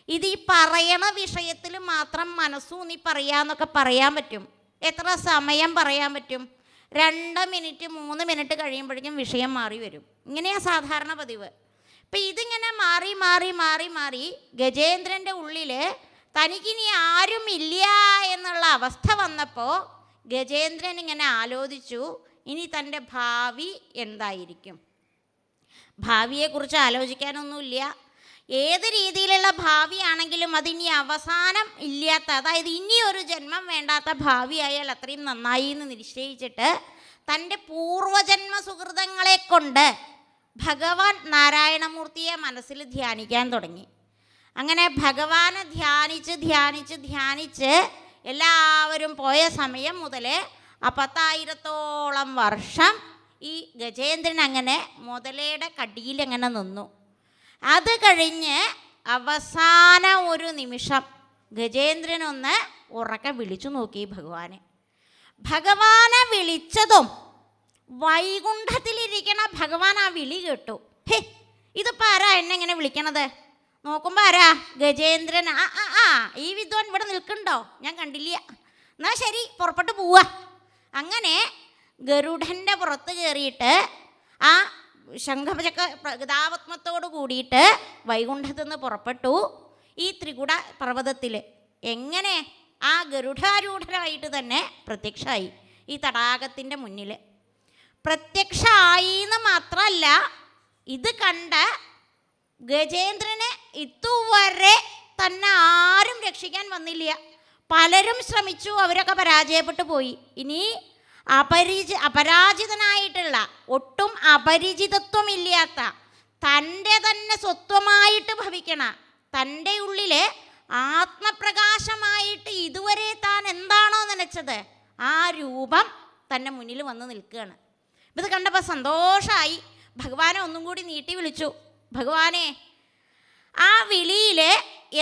ഇത് ഈ പറയണ വിഷയത്തിൽ മാത്രം മനസ്സൂന്നി പറയാന്നൊക്കെ പറയാൻ പറ്റും. എത്ര സമയം പറയാൻ പറ്റും? 2 മിനിറ്റ് 3 മിനിറ്റ് കഴിയുമ്പോഴേക്കും വിഷയം മാറി വരും. ഇങ്ങനെയാണ് സാധാരണ പതിവ്. ഇപ്പം ഇതിങ്ങനെ മാറി മാറി മാറി മാറി ഗജേന്ദ്രൻ്റെ ഉള്ളിൽ തനിക്കിനി ആരും ഇല്ല എന്നുള്ള അവസ്ഥ വന്നപ്പോൾ ഗജേന്ദ്രൻ ഇങ്ങനെ ആലോചിച്ചു, ഇനി തൻ്റെ ഭാവി എന്തായിരിക്കും. ഭാവിയെക്കുറിച്ച് ആലോചിക്കാനൊന്നുമില്ല. ഏത് രീതിയിലുള്ള ഭാവിയാണെങ്കിലും അതിനി അവസാനം ഇല്ലാത്ത, അതായത് ഇനിയൊരു ജന്മം വേണ്ടാത്ത ഭാവിയായാൽ അത്രയും നന്നായി എന്ന് നിശ്ചയിച്ചിട്ട് തൻ്റെ പൂർവജന്മ സുഹൃതങ്ങളെ കൊണ്ട് ഭഗവാൻ നാരായണമൂർത്തിയെ മനസ്സിൽ ധ്യാനിക്കാൻ തുടങ്ങി. അങ്ങനെ ഭഗവാനെ ധ്യാനിച്ച് ധ്യാനിച്ച് ധ്യാനിച്ച് എല്ലാവരും പോയ സമയം മുതൽ 10,000-ഓളം വർഷം ഈ ഗജേന്ദ്രൻ അങ്ങനെ മുതലയുടെ കടിയിൽ അങ്ങനെ നിന്നു. അത് കഴിഞ്ഞ് അവസാന ഒരു നിമിഷം ഗജേന്ദ്രനൊന്ന് ഉറക്കെ വിളിച്ചു നോക്കി ഭഗവാനെ. ഭഗവാനെ വിളിച്ചതും വൈകുണ്ഠത്തിലിരിക്കണ ഭഗവാൻ ആ വിളി കേട്ടു. ഹേ, ഇതിപ്പോൾ ആരാ എന്നെ ഇങ്ങനെ വിളിക്കണത്? നോക്കുമ്പോൾ ആരാ? ഗജേന്ദ്രൻ. ഈ വിദ്വാൻ ഇവിടെ നിൽക്കണ്ടോ? ഞാൻ കണ്ടില്ല. എന്നാൽ ശരി, പുറപ്പെട്ട് പോവുക. അങ്ങനെ ഗരുഡൻ്റെ പുറത്ത് കയറിയിട്ട് ആ ശംഖചക്ര ഗദാപത്മത്തോട് കൂടിയിട്ട് വൈകുണ്ഠത്തു നിന്ന് പുറപ്പെട്ടു ഈ ത്രികുട പർവ്വതത്തിൽ. എങ്ങനെ? ആ ഗരുഡാരൂഢരായിട്ട് തന്നെ പ്രത്യക്ഷമായി ഈ തടാകത്തിൻ്റെ മുന്നിൽ. പ്രത്യക്ഷമായി എന്ന് മാത്രമല്ല, ഇത് കണ്ട ഗജേന്ദ്രനെ ഇതുവരെ തന്നെ ആരും രക്ഷിക്കാൻ വന്നില്ല. പലരും ശ്രമിച്ചു, അവരൊക്കെ പരാജയപ്പെട്ടു പോയി. ഇനി അപരാജിതനായിട്ടുള്ള, ഒട്ടും അപരിചിതത്വമില്ലാത്ത, തൻ്റെ തന്നെ സ്വത്വമായിട്ട് ഭവിക്കണ, തൻ്റെ ഉള്ളിലെ ആത്മപ്രകാശമായിട്ട് ഇതുവരെ താൻ എന്താണോ നനച്ചത് ആ രൂപം തൻ്റെ മുന്നിൽ വന്ന് നിൽക്കുകയാണ്. ഇത് കണ്ടപ്പോൾ സന്തോഷമായി. ഭഗവാനെ ഒന്നും കൂടി നീട്ടി വിളിച്ചു. ഭഗവാനെ, ആ വിളിയിൽ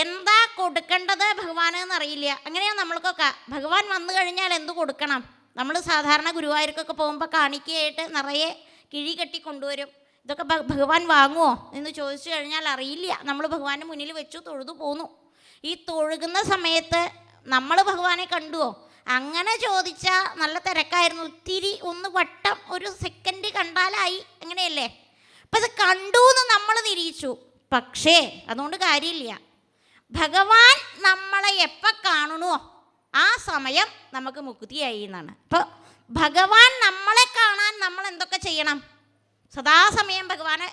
എന്താ കൊടുക്കേണ്ടത് ഭഗവാനെന്നറിയില്ല. അങ്ങനെയാണ് നമ്മൾക്കൊക്കെ. ഭഗവാൻ വന്നു കഴിഞ്ഞാൽ എന്ത് കൊടുക്കണം? നമ്മൾ സാധാരണ ഗുരുവായൂർക്കൊക്കെ പോകുമ്പോൾ കാണിക്കയായിട്ട് നിറയെ കിഴി കെട്ടി കൊണ്ടുവരും. ഇതൊക്കെ ഭഗവാൻ വാങ്ങുമോ എന്ന് ചോദിച്ചു കഴിഞ്ഞാൽ അറിയില്ല. നമ്മൾ ഭഗവാന്റെ മുന്നിൽ വെച്ചു തൊഴുതു പോന്നു. ഈ തൊഴുകുന്ന സമയത്ത് നമ്മൾ ഭഗവാനെ കണ്ടുവോ? അങ്ങനെ ചോദിച്ചാൽ നല്ല തിരക്കായിരുന്നു. ഒത്തിരി ഒന്ന് വട്ടം ഒരു സെക്കൻഡ് കണ്ടാലായി, അങ്ങനെയല്ലേ? അപ്പം അത് കണ്ടു എന്ന് നമ്മൾ നിരീക്ഷിച്ചു. പക്ഷേ അതുകൊണ്ട് കാര്യമില്ല. ഭഗവാൻ നമ്മളെ എപ്പോൾ കാണണോ ആ സമയം നമുക്ക് മുക്തിയായി എന്നാണ്. അപ്പോൾ ഭഗവാൻ നമ്മളെ കാണാൻ നമ്മൾ എന്തൊക്കെ ചെയ്യണം? സദാസമയം ഭഗവാനെ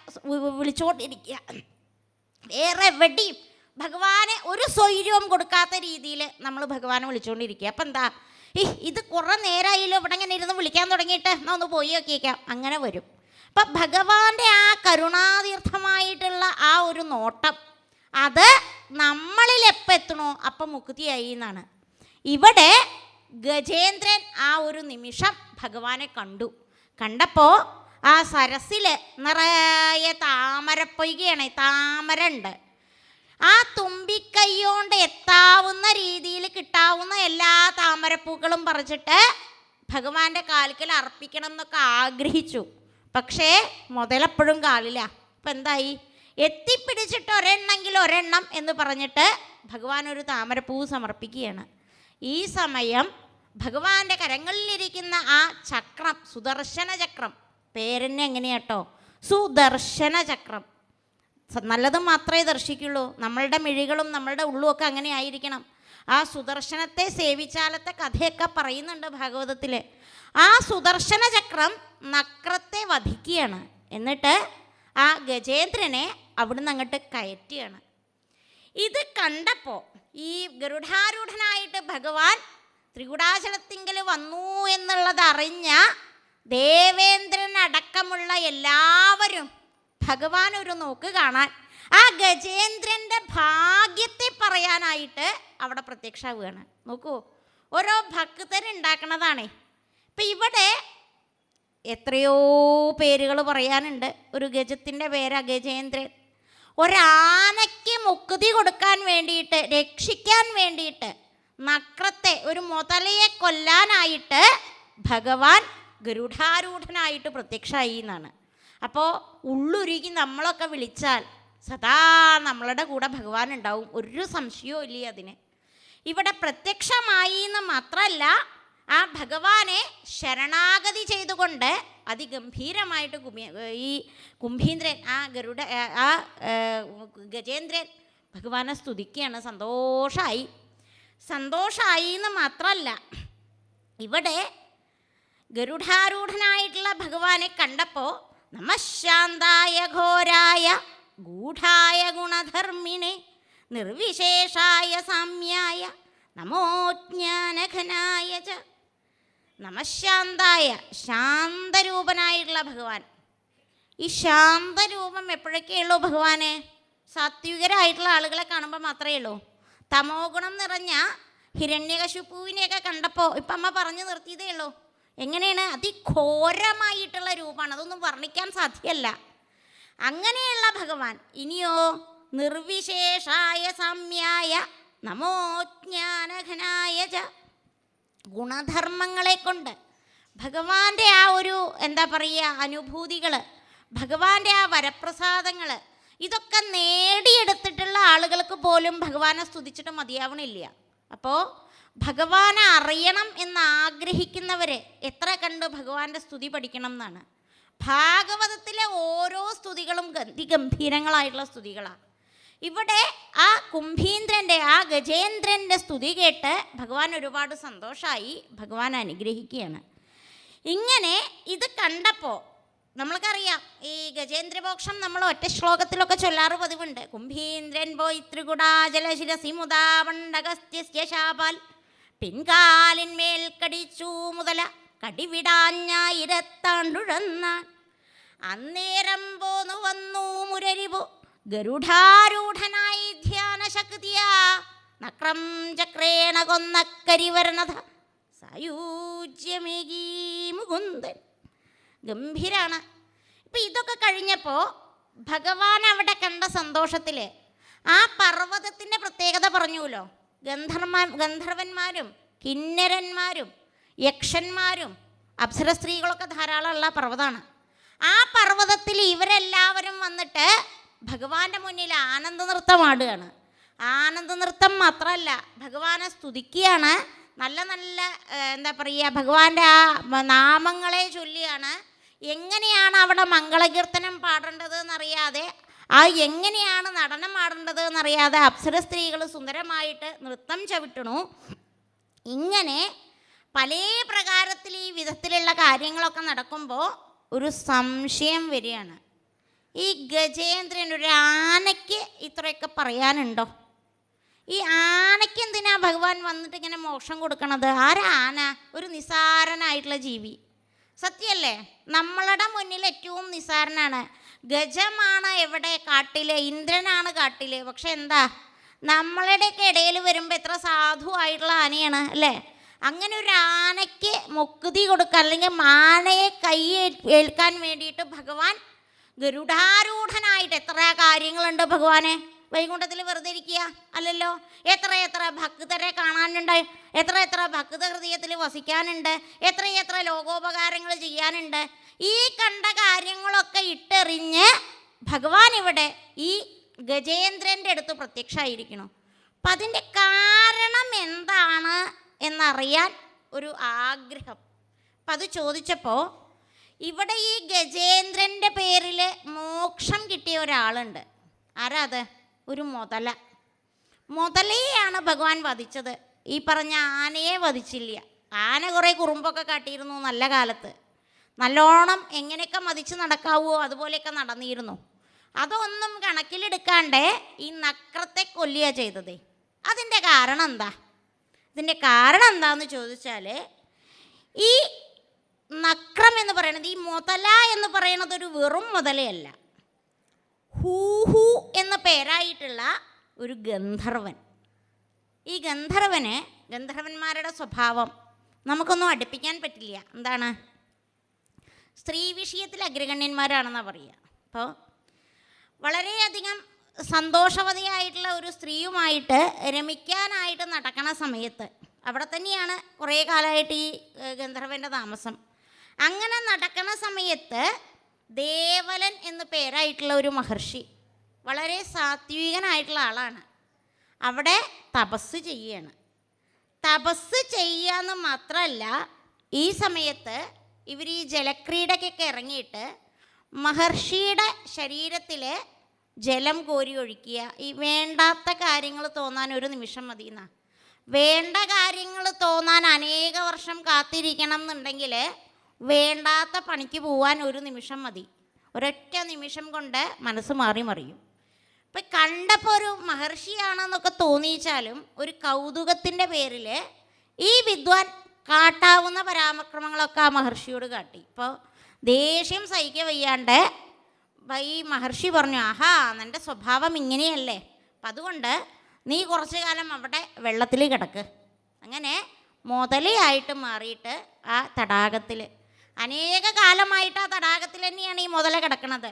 വിളിച്ചുകൊണ്ടിരിക്കുക. വേറെ എവിടെയും ഭഗവാനെ ഒരു സ്വൈര്യവും കൊടുക്കാത്ത രീതിയിൽ നമ്മൾ ഭഗവാനെ വിളിച്ചുകൊണ്ടിരിക്കുക. അപ്പം എന്താ, ഇത് കുറേ നേരമായില്ലോ ഇവിടെ ഇങ്ങനെ ഇരുന്ന് വിളിക്കാൻ തുടങ്ങിയിട്ട്, എന്നാൽ ഒന്ന് പോയി നോക്കിയേക്കാം, അങ്ങനെ വരും. അപ്പം ഭഗവാന്റെ ആ കരുണാതീർത്ഥമായിട്ടുള്ള ആ ഒരു നോട്ടം, അത് നമ്മളിൽ എപ്പോൾ എത്തണോ അപ്പം മുക്തിയായി എന്നാണ്. ഇവിടെ ഗജേന്ദ്രൻ ആ ഒരു നിമിഷം ഭഗവാനെ കണ്ടു. കണ്ടപ്പോൾ ആ സരസിൽ നിറയെ താമരപ്പൊയ്കയാണ്, താമര ഉണ്ട്. ആ തുമ്പിക്കൈയോണ്ട് എത്താവുന്ന രീതിയിൽ കിട്ടാവുന്ന എല്ലാ താമരപ്പൂക്കളും പറിച്ചിട്ട് ഭഗവാന്റെ കാൽക്കൽ അർപ്പിക്കണം എന്നൊക്കെ ആഗ്രഹിച്ചു. പക്ഷേ മുതലെപ്പോഴും കാലില്ല. അപ്പം എന്തായി? എത്തിപ്പിടിച്ചിട്ട് ഒരെണ്ണമെങ്കിൽ ഒരെണ്ണം എന്ന് പറഞ്ഞിട്ട് ഭഗവാൻ ഒരു താമരപ്പൂ സമർപ്പിക്കുകയാണ്. ഈ സമയം ഭഗവാന്റെ കരങ്ങളിലിരിക്കുന്ന ആ ചക്രം, സുദർശന ചക്രം, പേരെന്നെ എങ്ങനെയാട്ടോ, സുദർശന ചക്രം. നല്ലത് മാത്രമേ ദർശിക്കുള്ളൂ. നമ്മളുടെ മിഴികളും നമ്മളുടെ ഉള്ളുമൊക്കെ അങ്ങനെ ആയിരിക്കണം. ആ സുദർശനത്തെ സേവിച്ചാലത്തെ കഥയൊക്കെ പറയുന്നുണ്ട് ഭാഗവതത്തിൽ. ആ സുദർശന ചക്രം നക്രത്തെ വധിക്കുകയാണ്. എന്നിട്ട് ആ ഗജേന്ദ്രനെ അവിടുന്ന് അങ്ങോട്ട് കയറ്റുകയാണ്. ഇത് കണ്ടപ്പോൾ ഈ ഗരുഡാരൂഢനായിട്ട് ഭഗവാൻ ത്രികുടാചലത്തിങ്കൽ വന്നു എന്നുള്ളത് അറിഞ്ഞ ദേവേന്ദ്രൻ അടക്കമുള്ള എല്ലാവരും ഭഗവാൻ ഒരു നോക്ക് കാണാൻ, ആ ഗജേന്ദ്രൻ്റെ ഭാഗ്യത്തെ പറയാനായിട്ട് അവിടെ പ്രത്യക്ഷമാവുകയാണ്. നോക്കൂ, ഓരോ ഭക്തരുണ്ടാക്കണതാണേ. ഇപ്പം ഇവിടെ എത്രയോ പേരുകൾ പറയാനുണ്ട്. ഒരു ഗജത്തിൻ്റെ പേരാ ഗജേന്ദ്രൻ. ഒരാനയ്ക്ക് മുക്തി കൊടുക്കാൻ വേണ്ടിയിട്ട്, രക്ഷിക്കാൻ വേണ്ടിയിട്ട്, നക്രത്തെ ഒരു മുതലയെ കൊല്ലാനായിട്ട് ഭഗവാൻ ഗരുഡാരൂഢനായിട്ട് പ്രത്യക്ഷമായി എന്നാണ്. അപ്പോൾ ഉള്ളുരുകി നമ്മളൊക്കെ വിളിച്ചാൽ സദാ നമ്മളുടെ കൂടെ ഭഗവാൻ ഉണ്ടാവും, ഒരു സംശയവും ഇല്ല അതിന്. ഇവിടെ പ്രത്യക്ഷമായി എന്ന് മാത്രമല്ല, ആ ഭഗവാനെ ശരണാഗതി ചെയ്തുകൊണ്ട് അതിഗംഭീരമായിട്ട് ഈ കുംഭീന്ദ്രൻ, ആ ഗജേന്ദ്രൻ ഭഗവാനെ സ്തുതിക്കുകയാണ്. സന്തോഷമായി എന്ന് മാത്രമല്ല, ഇവിടെ ഗരുഡാരൂഢനായിട്ടുള്ള ഭഗവാനെ കണ്ടപ്പോൾ നമഃശാന്തായ ഘോരായ ഗൂഢായ ഗുണധർമ്മിണേ നിർവിശേഷായ സാമ്യായ നമോ ജ്ഞാനഘനായ ച. നമഃശാന്തായ, ശാന്തരൂപനായിട്ടുള്ള ഭഗവാൻ. ഈ ശാന്തരൂപം എപ്പോഴൊക്കെ ഉള്ളൂ ഭഗവാനെ? സാത്വികരായിട്ടുള്ള ആളുകളെ കാണുമ്പോൾ മാത്രമേ ഉള്ളൂ. തമോ ഗുണം നിറഞ്ഞ ഹിരണ്യകശിപുവിനെയൊക്കെ കണ്ടപ്പോൾ ഇപ്പം അമ്മ പറഞ്ഞു നിർത്തിയതേ ഉള്ളൂ. എങ്ങനെയാണ്? അതിഘോരമായിട്ടുള്ള രൂപമാണ്, അതൊന്നും വർണ്ണിക്കാൻ സാധ്യമല്ല. അങ്ങനെയുള്ള ഭഗവാൻ. ഇനിയോ നിർവിശേഷായ സാമ്യായ നമോ ജ്ഞാനഘനായ ച. ഗുണധർമ്മങ്ങളെ കൊണ്ട് ഭഗവാന്റെ ആ ഒരു എന്താ പറയുക അനുഭൂതികൾ, ഭഗവാന്റെ ആ വരപ്രസാദങ്ങൾ, ഇതൊക്കെ നേടിയെടുത്തിട്ടുള്ള ആളുകൾക്ക് പോലും ഭഗവാനെ സ്തുതിച്ചിട്ട് മതിയാവണില്ല. അപ്പോൾ ഭഗവാനെ അറിയണം എന്നാഗ്രഹിക്കുന്നവരെ എത്ര കണ്ട് ഭഗവാന്റെ സ്തുതി പഠിക്കണം എന്നാണ്. ഭാഗവതത്തിലെ ഓരോ സ്തുതികളും ഗംഭീരങ്ങളായിട്ടുള്ള സ്തുതികളാണ്. ഇവിടെ ആ കുംഭീന്ദ്രൻ്റെ, ആ ഗജേന്ദ്രൻ്റെ സ്തുതി കേട്ട് ഭഗവാൻ ഒരുപാട് സന്തോഷമായി, ഭഗവാൻ അനുഗ്രഹിക്കുകയാണ്. ഇങ്ങനെ ഇത് കണ്ടപ്പോൾ നമ്മൾക്കറിയാം, ഈ ഗജേന്ദ്രമോക്ഷം നമ്മൾ ഒറ്റ ശ്ലോകത്തിലൊക്കെ ചൊല്ലാറ് പതിവുണ്ട്. കുംഭീന്ദ്രൻ പോയി ത്രികുടാചലശിരസി മുതാവണ്ടകസ്ത്യശാപാൽ പിൻകാലിന്മേൽ കടിച്ചു മുതല കടിവിടാഞ്ഞായിരത്താണ്ടുഴന്നാൻ അന്നേരം പോന്നു വന്നു മുരരിപു ഗരുഡാരൂഢനായി ധ്യാനശക്തിയാ നക്രം ചക്രേണ കൊന്നക്കരിവരണത സായൂജ്യമേകീ മുകുന്ദൻ. ഗംഭീരാണ്. ഇപ്പം ഇതൊക്കെ കഴിഞ്ഞപ്പോൾ ഭഗവാൻ അവിടെ കണ്ട സന്തോഷത്തിൽ ആ പർവ്വതത്തിൻ്റെ പ്രത്യേകത പറഞ്ഞുല്ലോ. ഗന്ധർവന്മാരും കിന്നരന്മാരും യക്ഷന്മാരും അപ്സര സ്ത്രീകളൊക്കെ ധാരാളമുള്ള പർവ്വതമാണ്. ആ പർവ്വതത്തിൽ ഇവരെല്ലാവരും വന്നിട്ട് ഭഗവാന്റെ മുന്നിൽ ആനന്ദ നൃത്തം ആടുകയാണ്. ആനന്ദ നൃത്തം മാത്രമല്ല, ഭഗവാനെ സ്തുതിക്കുകയാണ്. നല്ല നല്ല എന്താ പറയുക, ഭഗവാന്റെ ആ നാമങ്ങളെ ചൊല്ലിയാണ്. എങ്ങനെയാണ് അവിടെ മംഗളകീർത്തനം പാടേണ്ടത് എന്നറിയാതെ, ആ എങ്ങനെയാണ് നടനം ആടേണ്ടത് എന്നറിയാതെ അപ്സര സ്ത്രീകൾ സുന്ദരമായിട്ട് നൃത്തം ചവിട്ടണു. ഇങ്ങനെ പല പ്രകാരത്തിൽ ഈ വിധത്തിലുള്ള കാര്യങ്ങളൊക്കെ നടക്കുമ്പോൾ ഒരു സംശയം വരികയാണ്. ഈ ഗജേന്ദ്രൻ ഒരു ആനയ്ക്ക് ഇത്രയൊക്കെ പറയാനുണ്ടോ? ഈ ആനയ്ക്ക് എന്തിനാ ഭഗവാൻ വന്നിട്ട് ഇങ്ങനെ മോക്ഷം കൊടുക്കണത്? ആന ഒരു നിസാരനായിട്ടുള്ള ജീവി, സത്യമല്ലേ? നമ്മളുടെ മുന്നിൽ ഏറ്റവും നിസാരനാണ്. ഗജമാണ് എവിടെ? കാട്ടില്. ഇന്ദ്രനാണ് കാട്ടില്. പക്ഷെ എന്താ, നമ്മളുടെയൊക്കെ ഇടയിൽ വരുമ്പോൾ എത്ര സാധുവായിട്ടുള്ള ആനയാണ് അല്ലേ? അങ്ങനെ ഒരു ആനയ്ക്ക് മുക്തി കൊടുക്കാൻ, അല്ലെങ്കിൽ ആനയെ കൈ ഏൽക്കാൻ വേണ്ടിയിട്ട് ഭഗവാൻ ഗരുഡാരൂഢനായിട്ട് എത്ര കാര്യങ്ങളുണ്ട് ഭഗവാനെ. വൈകുണ്ഠത്തിൽ വെറുതെ ഇരിക്കുക അല്ലല്ലോ. എത്ര ഭക്തരെ കാണാനുണ്ട്, എത്ര ഭക്ത ഹൃദയത്തിൽ വസിക്കാനുണ്ട്, എത്ര ലോകോപകാരങ്ങൾ ചെയ്യാനുണ്ട്. ഈ കണ്ട കാര്യങ്ങളൊക്കെ ഇട്ടെറിഞ്ഞ് ഭഗവാൻ ഇവിടെ ഈ ഗജേന്ദ്രൻ്റെ അടുത്ത് പ്രത്യക്ഷമായിരിക്കണം. അപ്പം അതിൻ്റെ കാരണം എന്താണ് എന്നറിയാൻ ഒരു ആഗ്രഹം. അപ്പം അത് ചോദിച്ചപ്പോൾ ഇവിടെ ഈ ഗജേന്ദ്രൻ്റെ പേരിൽ മോക്ഷം കിട്ടിയ ഒരാളുണ്ട്. ആരാ അത്? ഒരു മുതലയെയാണ് ഭഗവാൻ വധിച്ചത്. ഈ പറഞ്ഞ ആനയെ വധിച്ചില്ല. ആന കുറേ കുറുമ്പൊക്കെ കാട്ടിയിരുന്നു നല്ല കാലത്ത്. നല്ലോണം എങ്ങനെയൊക്കെ മതിച്ച് നടക്കാവോ അതുപോലെയൊക്കെ നടന്നിരുന്നു. അതൊന്നും കണക്കിലെടുക്കാണ്ട് ഈ നക്രത്തെ കൊല്ലുക ചെയ്തത്. അതിൻ്റെ കാരണം എന്താ? ഇതിൻ്റെ കാരണം എന്താണെന്ന് ചോദിച്ചാൽ, ഈ നക്രം എന്ന് പറയുന്നത്, ഈ മുതല എന്ന് പറയുന്നത് ഒരു വെറും മുതലയല്ല. ഹൂഹു എന്ന പേരായിട്ടുള്ള ഒരു ഗന്ധർവൻ. ഈ ഗന്ധർവന്മാരുടെ സ്വഭാവം നമുക്കൊന്നും അടുപ്പിക്കാൻ പറ്റില്ല. എന്താണ്? സ്ത്രീ വിഷയത്തിൽ അഗ്രഗണ്യന്മാരാണെന്നാണ് പറയുക. അപ്പോൾ വളരെയധികം സന്തോഷവതിയായിട്ടുള്ള ഒരു സ്ത്രീയുമായിട്ട് രമിക്കാനായിട്ട് നടക്കണ സമയത്ത്, അവിടെ തന്നെയാണ് കുറേ കാലമായിട്ട് ഈ ഗന്ധർവൻ്റെ താമസം. അങ്ങനെ നടക്കണ സമയത്ത് ദേവലൻ എന്ന് പേരായിട്ടുള്ള ഒരു മഹർഷി, വളരെ സാത്വികനായിട്ടുള്ള ആളാണ്, അവിടെ തപസ് ചെയ്യുകയാണ്. തപസ് ചെയ്യാന്ന് മാത്രമല്ല, ഈ സമയത്ത് ഇവർ ഈ ജലക്രീഡയ്ക്കൊക്കെ ഇറങ്ങിയിട്ട് മഹർഷിയുടെ ശരീരത്തിൽ ജലം കോരി ഒഴിക്കുക. ഈ വേണ്ടാത്ത കാര്യങ്ങൾ തോന്നാൻ ഒരു നിമിഷം മതി എന്നാ. വേണ്ട കാര്യങ്ങൾ തോന്നാൻ അനേക വർഷം കാത്തിരിക്കണം എന്നുണ്ടെങ്കിൽ വേണ്ടാത്ത പണിക്ക് പോവാൻ ഒരു നിമിഷം മതി. ഒരൊറ്റ നിമിഷം കൊണ്ട് മനസ്സ് മാറി മറിയും. ഇപ്പം കണ്ടപ്പോൾ ഒരു മഹർഷിയാണെന്നൊക്കെ തോന്നിച്ചാലും ഒരു കൗതുകത്തിൻ്റെ പേരിൽ ഈ വിദ്വാൻ കാട്ടാവുന്ന പരാക്രമങ്ങളൊക്കെ ആ മഹർഷിയോട് കാട്ടി. ഇപ്പോൾ ദേഷ്യം സഹിക്കുക വയ്യാണ്ട് ഈ മഹർഷി പറഞ്ഞു, ആഹാ നിൻ്റെ സ്വഭാവം ഇങ്ങനെയല്ലേ, അപ്പം അതുകൊണ്ട് നീ കുറച്ചു കാലം അവിടെ വെള്ളത്തിൽ കിടക്ക്. അങ്ങനെ മുതലയായിട്ട് മാറിയിട്ട് ആ തടാകത്തിൽ അനേക കാലമായിട്ട് ആ തടാകത്തിൽ തന്നെയാണ് ഈ മുതല കിടക്കുന്നത്.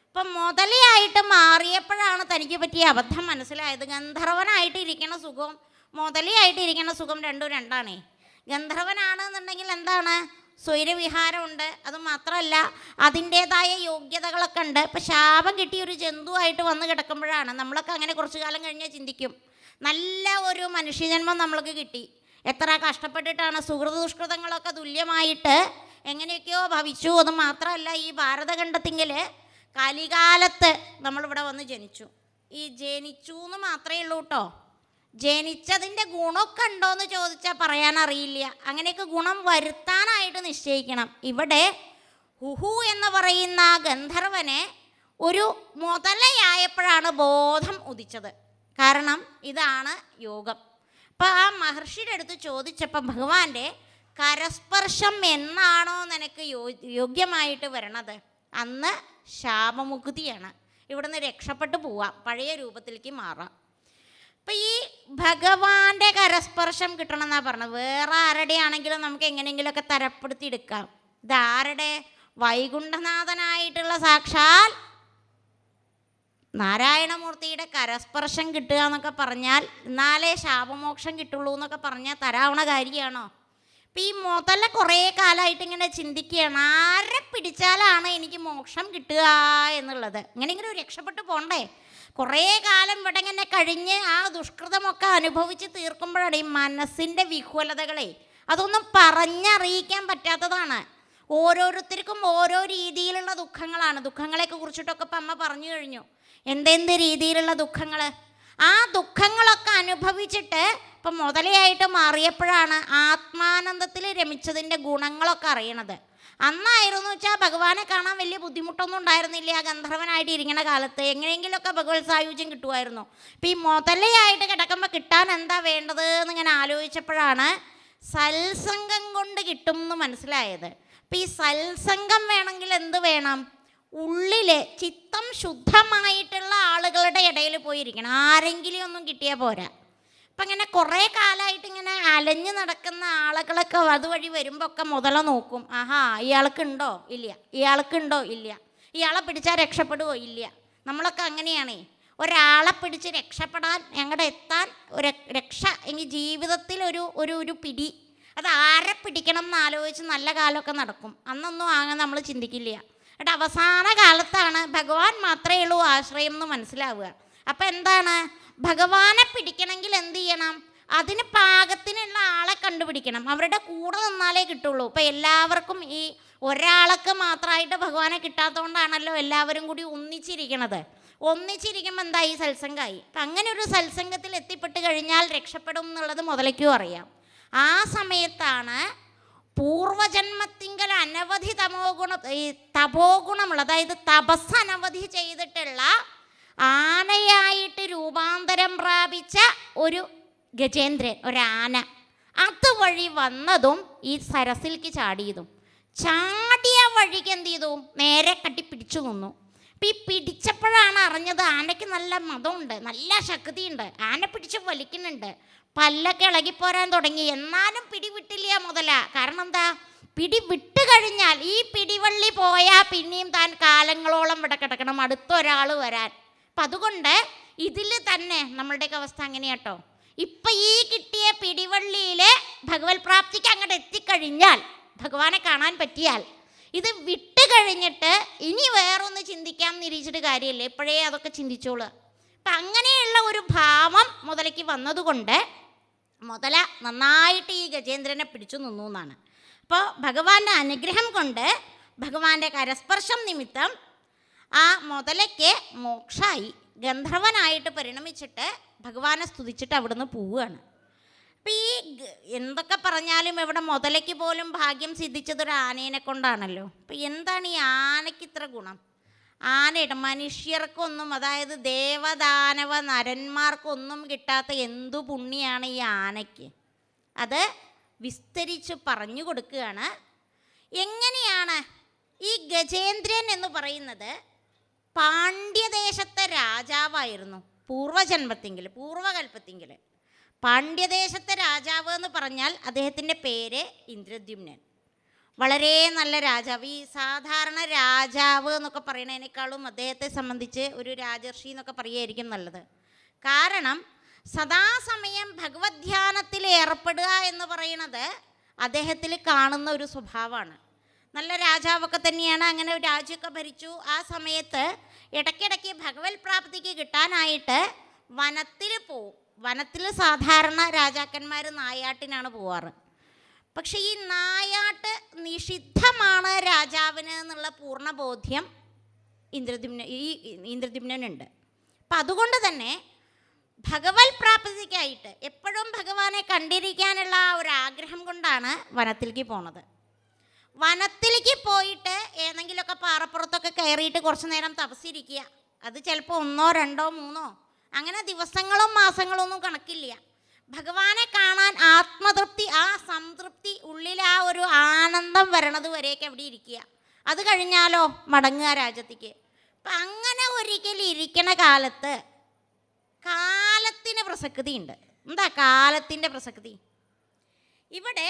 അപ്പം മുതലയായിട്ട് മാറിയപ്പോഴാണ് തനിക്ക് പറ്റിയ അബദ്ധം മനസ്സിലായത്. ഗന്ധർവനായിട്ട് ഇരിക്കുന്ന സുഖവും മുതലയായിട്ട് ഇരിക്കുന്ന സുഖം രണ്ടും രണ്ടാണേ. ഗന്ധർവനാണെന്നുണ്ടെങ്കിൽ എന്താണ്? സ്വൈരവിഹാരമുണ്ട്. അതുമാത്രമല്ല അതിൻ്റേതായ യോഗ്യതകളൊക്കെ ഉണ്ട്. ഇപ്പം ശാപം കിട്ടിയൊരു ജന്തുവായിട്ട് വന്ന് കിടക്കുമ്പോഴാണ് നമ്മളൊക്കെ അങ്ങനെ കുറച്ചു കാലം കഴിഞ്ഞാൽ ചിന്തിക്കും, നല്ല ഒരു മനുഷ്യജന്മം നമ്മൾക്ക് കിട്ടി, എത്ര കഷ്ടപ്പെട്ടിട്ടാണ്, സുഹൃത ദുഷ്കൃതങ്ങളൊക്കെ തുല്യമായിട്ട് എങ്ങനെയൊക്കെയോ ഭവിച്ചു. അത് മാത്രമല്ല ഈ ഭാരതഖണ്ഡത്തിങ്കിൽ കലികാലത്ത് നമ്മളിവിടെ വന്ന് ജനിച്ചു. ഈ ജനിച്ചു എന്ന് മാത്രമേ ഉള്ളൂ കേട്ടോ. ജനിച്ചതിൻ്റെ ഗുണമൊക്കെ ഉണ്ടോയെന്ന് ചോദിച്ചാൽ പറയാനറിയില്ല. അങ്ങനെയൊക്കെ ഗുണം വരുത്താനായിട്ട് നിശ്ചയിക്കണം. ഇവിടെ ഹുഹു എന്ന് പറയുന്ന ഗന്ധർവനെ ഒരു മുതലയായപ്പോഴാണ് ബോധം ഉദിച്ചത്. കാരണം ഇതാണ് യോഗം. അപ്പോൾ ആ മഹർഷിയുടെ അടുത്ത് ചോദിച്ചപ്പോൾ ഭഗവാന്റെ കരസ്പർശം എന്നാണോ നിനക്ക് യോഗ്യമായിട്ട് വരണത്, അന്ന് ശാപമുക്തിയാണ്, ഇവിടുന്ന് രക്ഷപ്പെട്ടു പോവാം, പഴയ രൂപത്തിലേക്ക് മാറാം. അപ്പം ഈ ഭഗവാന്റെ കരസ്പർശം കിട്ടണമെന്നാണ് പറഞ്ഞത്. വേറെ ആരുടെ ആണെങ്കിലും നമുക്ക് എങ്ങനെയെങ്കിലുമൊക്കെ തരപ്പെടുത്തി എടുക്കാം. ഇതാരുടെ? വൈകുണ്ഠനാഥനായിട്ടുള്ള സാക്ഷാൽ നാരായണമൂർത്തിയുടെ കരസ്പർശം കിട്ടുക എന്നൊക്കെ പറഞ്ഞാൽ, എന്നാലേ ശാപമോക്ഷം കിട്ടുള്ളൂ എന്നൊക്കെ പറഞ്ഞാൽ തരാവണ കാര്യമാണോ? ഇപ്പം ഈ മുതല കുറേ കാലമായിട്ട് ഇങ്ങനെ ചിന്തിക്കുകയാണ്, ആരെ പിടിച്ചാലാണ് എനിക്ക് മോക്ഷം കിട്ടുക എന്നുള്ളത്. ഇങ്ങനെയെങ്കിലും രക്ഷപ്പെട്ടു പോണ്ടേ. കുറേ കാലം ഇവിടെ ഇങ്ങനെ കഴിഞ്ഞ് ആ ദുഷ്കൃതമൊക്കെ അനുഭവിച്ച് തീർക്കുമ്പോഴാണ് ഈ മനസ്സിൻ്റെ വിഹ്വലതകളെ, അതൊന്നും പറഞ്ഞറിയിക്കാൻ പറ്റാത്തതാണ്. ഓരോരുത്തർക്കും ഓരോ രീതിയിലുള്ള ദുഃഖങ്ങളാണ്. ദുഃഖങ്ങളെയൊക്കെ കുറിച്ചിട്ടൊക്കെ ഇപ്പം അമ്മ പറഞ്ഞു കഴിഞ്ഞു. എന്തെന്ത് രീതിയിലുള്ള ദുഃഖങ്ങൾ? ആ ദുഃഖങ്ങളൊക്കെ അനുഭവിച്ചിട്ട് ഇപ്പം മുതലയായിട്ട് മാറിയപ്പോഴാണ് ആത്മാനന്ദത്തിൽ രമിച്ചതിൻ്റെ ഗുണങ്ങളൊക്കെ അറിയണത്. അന്നായിരുന്നു വെച്ചാൽ ഭഗവാനെ കാണാൻ വലിയ ബുദ്ധിമുട്ടൊന്നും ഉണ്ടായിരുന്നില്ല. ആ ഗന്ധർവനായിട്ട് ഇരിക്കുന്ന കാലത്ത് എങ്ങനെയെങ്കിലുമൊക്കെ ഭഗവത് സായുജ്യം കിട്ടുമായിരുന്നു. ഇപ്പം ഈ മുതലയായിട്ട് കിടക്കുമ്പോൾ കിട്ടാൻ എന്താ വേണ്ടത് എന്നിങ്ങനെ ആലോചിച്ചപ്പോഴാണ് സത്സംഗം കൊണ്ട് കിട്ടും എന്ന് മനസ്സിലായത്. അപ്പം ഈ സത്സംഗം വേണമെങ്കിൽ എന്ത് വേണം? ഉള്ളിൽ ചിത്തം ശുദ്ധമായിട്ടുള്ള ആളുകളുടെ ഇടയിൽ പോയിരിക്കണം. ആരെങ്കിലും ഒന്നും കിട്ടിയാൽ പോരാ. അപ്പം ഇങ്ങനെ കുറേ കാലമായിട്ട് ഇങ്ങനെ അലഞ്ഞു നടക്കുന്ന ആളുകളൊക്കെ അതുവഴി വരുമ്പോൾ ഒക്കെ മുതല നോക്കും. ആഹാ ഇയാൾക്കുണ്ടോ? ഇല്ല. ഇയാൾക്കുണ്ടോ? ഇല്ല. ഇയാളെ പിടിച്ചാൽ രക്ഷപ്പെടുവോ? ഇല്ല. നമ്മളൊക്കെ അങ്ങനെയാണേ. ഒരാളെ പിടിച്ച് രക്ഷപ്പെടാൻ ഞങ്ങളുടെ എത്താൻ ഒരു രക്ഷ ഇനി ജീവിതത്തിൽ ഒരു പിടി, അത് ആരെ പിടിക്കണം എന്ന് ആലോചിച്ച് നല്ല കാലമൊക്കെ നടക്കും. അന്നൊന്നും അങ്ങനെ നമ്മൾ ചിന്തിക്കില്ല. എന്നിട്ട് അവസാന കാലത്താണ് ഭഗവാൻ മാത്രമേ ഉള്ളൂ ആശ്രയം എന്ന് മനസ്സിലാവുക. അപ്പം എന്താണ്? ഭഗവാനെ പിടിക്കണമെങ്കിൽ എന്ത് ചെയ്യണം? അതിന് പാകത്തിനുള്ള ആളെ കണ്ടുപിടിക്കണം. അവരുടെ കൂടെ നിന്നാലേ കിട്ടുള്ളൂ. ഇപ്പം എല്ലാവർക്കും ഈ ഒരാൾക്ക് മാത്രമായിട്ട് ഭഗവാനെ കിട്ടാത്തതുകൊണ്ടാണല്ലോ എല്ലാവരും കൂടി ഒന്നിച്ചിരിക്കണത്. ഒന്നിച്ചിരിക്കുമ്പോൾ എന്തായി? സത്സംഗമായി. അപ്പം അങ്ങനെ ഒരു സത്സംഗത്തിൽ എത്തിപ്പെട്ട് കഴിഞ്ഞാൽ രക്ഷപ്പെടും എന്നുള്ളത് മുതലയ്ക്കും അറിയാം. ആ സമയത്താണ് പൂർവജന്മത്തിങ്കൽ അനവധി തപോ ഗുണമുള്ള, അതായത് തപസ് അനവധി ചെയ്തിട്ടുള്ള ആനയായിട്ട് രൂപാന്തരം പ്രാപിച്ച ഒരു ഗജേന്ദ്രൻ, ഒരാന, അതുവഴി വന്നതും ഈ സരസിലേക്ക് ചാടിയതും, ചാടിയ വഴിക്ക് എന്ത് ചെയ്തു, നേരെ കട്ടി പിടിച്ചു നിന്നു. അപ്പം ഈ പിടിച്ചപ്പോഴാണ് അറിഞ്ഞത് ആനയ്ക്ക് നല്ല മതമുണ്ട്, നല്ല ശക്തിയുണ്ട്, ആന പിടിച്ച് വലിക്കുന്നുണ്ട്. പല്ലൊക്കെ ഇളകിപ്പോരാൻ തുടങ്ങി. എന്നാലും പിടിവിട്ടില്ല മുതല. കാരണം എന്താ, പിടി വിട്ട് കഴിഞ്ഞാൽ, ഈ പിടിവള്ളി പോയാൽ പിന്നെയും താൻ കാലങ്ങളോളം ഇവിടെ കിടക്കണം അടുത്തൊരാൾ വരാൻ. അപ്പം അതുകൊണ്ട് ഇതിൽ തന്നെ നമ്മളുടെയൊക്കെ അവസ്ഥ അങ്ങനെയാട്ടോ. ഇപ്പം ഈ കിട്ടിയ പിടിവള്ളിയിൽ ഭഗവത് പ്രാപ്തിക്ക് അങ്ങോട്ട് എത്തിക്കഴിഞ്ഞാൽ, ഭഗവാനെ കാണാൻ പറ്റിയാൽ, ഇത് വിട്ട് കഴിഞ്ഞിട്ട് ഇനി വേറൊന്ന് ചിന്തിക്കാൻ നിരീക്ഷിച്ചിട്ട് കാര്യമില്ല, എപ്പോഴേ അതൊക്കെ ചിന്തിച്ചോളുക. അപ്പം അങ്ങനെയുള്ള ഒരു ഭാവം മുതലയ്ക്ക് വന്നതുകൊണ്ട് മുതല നന്നായിട്ട് ഈ ഗജേന്ദ്രനെ പിടിച്ചു നിന്നു എന്നാണ്. അപ്പോൾ ഭഗവാന്റെ അനുഗ്രഹം കൊണ്ട്, ഭഗവാന്റെ കരസ്പർശം നിമിത്തം ആ മുതലയ്ക്ക് മോക്ഷമായി, ഗന്ധർവനായിട്ട് പരിണമിച്ചിട്ട് ഭഗവാനെ സ്തുതിച്ചിട്ട് അവിടുന്ന് പോവുകയാണ്. അപ്പം ഈ എന്തൊക്കെ പറഞ്ഞാലും ഇവിടെ മുതലയ്ക്ക് പോലും ഭാഗ്യം സിദ്ധിച്ചതൊരു ആനേനെ കൊണ്ടാണല്ലോ. അപ്പം എന്താണ് ഈ ആനയ്ക്ക് ഇത്ര ഗുണം? ആനയുടെ മനുഷ്യർക്കൊന്നും, അതായത് ദേവദാനവ നരന്മാർക്കൊന്നും കിട്ടാത്ത എന്തു പുണ്യാണ് ഈ ആനയ്ക്ക്. അത് വിസ്തരിച്ച് പറഞ്ഞു കൊടുക്കുകയാണ്. എങ്ങനെയാണ് ഈ ഗജേന്ദ്രൻ എന്ന് പറയുന്നത് പാണ്ഡ്യദേശത്തെ രാജാവായിരുന്നു പൂർവകൽപ്പത്തിങ്കിൽ. പാണ്ഡ്യദേശത്തെ രാജാവ് എന്ന് പറഞ്ഞാൽ അദ്ദേഹത്തിൻ്റെ പേര് ഇന്ദ്രദ്യുമ്നൻ. വളരെ നല്ല രാജാവ്. ഈ സാധാരണ രാജാവ് എന്നൊക്കെ പറയുന്നതിനേക്കാളും അദ്ദേഹത്തെ സംബന്ധിച്ച് ഒരു രാജർഷി എന്നൊക്കെ പറയുമായിരിക്കും നല്ലത്. കാരണം സദാസമയം ഭഗവത് ധ്യാനത്തിൽ ഏർപ്പെടുക എന്ന് പറയുന്നത് അദ്ദേഹത്തിൽ കാണുന്ന ഒരു സ്വഭാവമാണ്. നല്ല രാജാവൊക്കെ തന്നെയാണ്, അങ്ങനെ രാജ്യമൊക്കെ ഭരിച്ചു. ആ സമയത്ത് ഇടയ്ക്കിടയ്ക്ക് ഭഗവത് പ്രാപ്തിക്ക് കിട്ടാനായിട്ട് വനത്തിൽ പോവും. വനത്തിൽ സാധാരണ രാജാക്കന്മാർ നായാട്ടിനാണ് പോവാറ്. പക്ഷെ ഈ നായാട്ട് നിഷിദ്ധമാണ് രാജാവിന് എന്നുള്ള പൂർണ്ണ ബോധ്യം ഇന്ദ്രദ്യുമ്നനുണ്ട്. അപ്പം അതുകൊണ്ട് തന്നെ ഭഗവത് പ്രാപ്തിക്കായിട്ട് എപ്പോഴും ഭഗവാനെ കണ്ടിരിക്കാനുള്ള ആ ഒരു ആഗ്രഹം കൊണ്ടാണ് വനത്തിലേക്ക് പോണത്. വനത്തിലേക്ക് പോയിട്ട് ഏതെങ്കിലുമൊക്കെ പാറപ്പുറത്തൊക്കെ കയറിയിട്ട് കുറച്ച് നേരം തപസ്സിരിക്കുക. അത് ചിലപ്പോൾ 1, 2, 3 അങ്ങനെ ദിവസങ്ങളും മാസങ്ങളും ഒന്നും കണക്കില്ല. ഭഗവാനെ കാണാൻ ആത്മതൃപ്തി, ആ സംതൃപ്തി, ഉള്ളിൽ ആ ഒരു ആനന്ദം വരണത് വരെയൊക്കെ അവിടെ ഇരിക്കുക. അത് കഴിഞ്ഞാലോ മടങ്ങുക രാജ്യത്തേക്ക്. അപ്പം അങ്ങനെ ഒരിക്കലും ഇരിക്കണ കാലത്ത് കാലത്തിന് പ്രസക്തിയുണ്ട്. എന്താ കാലത്തിൻ്റെ പ്രസക്തി? ഇവിടെ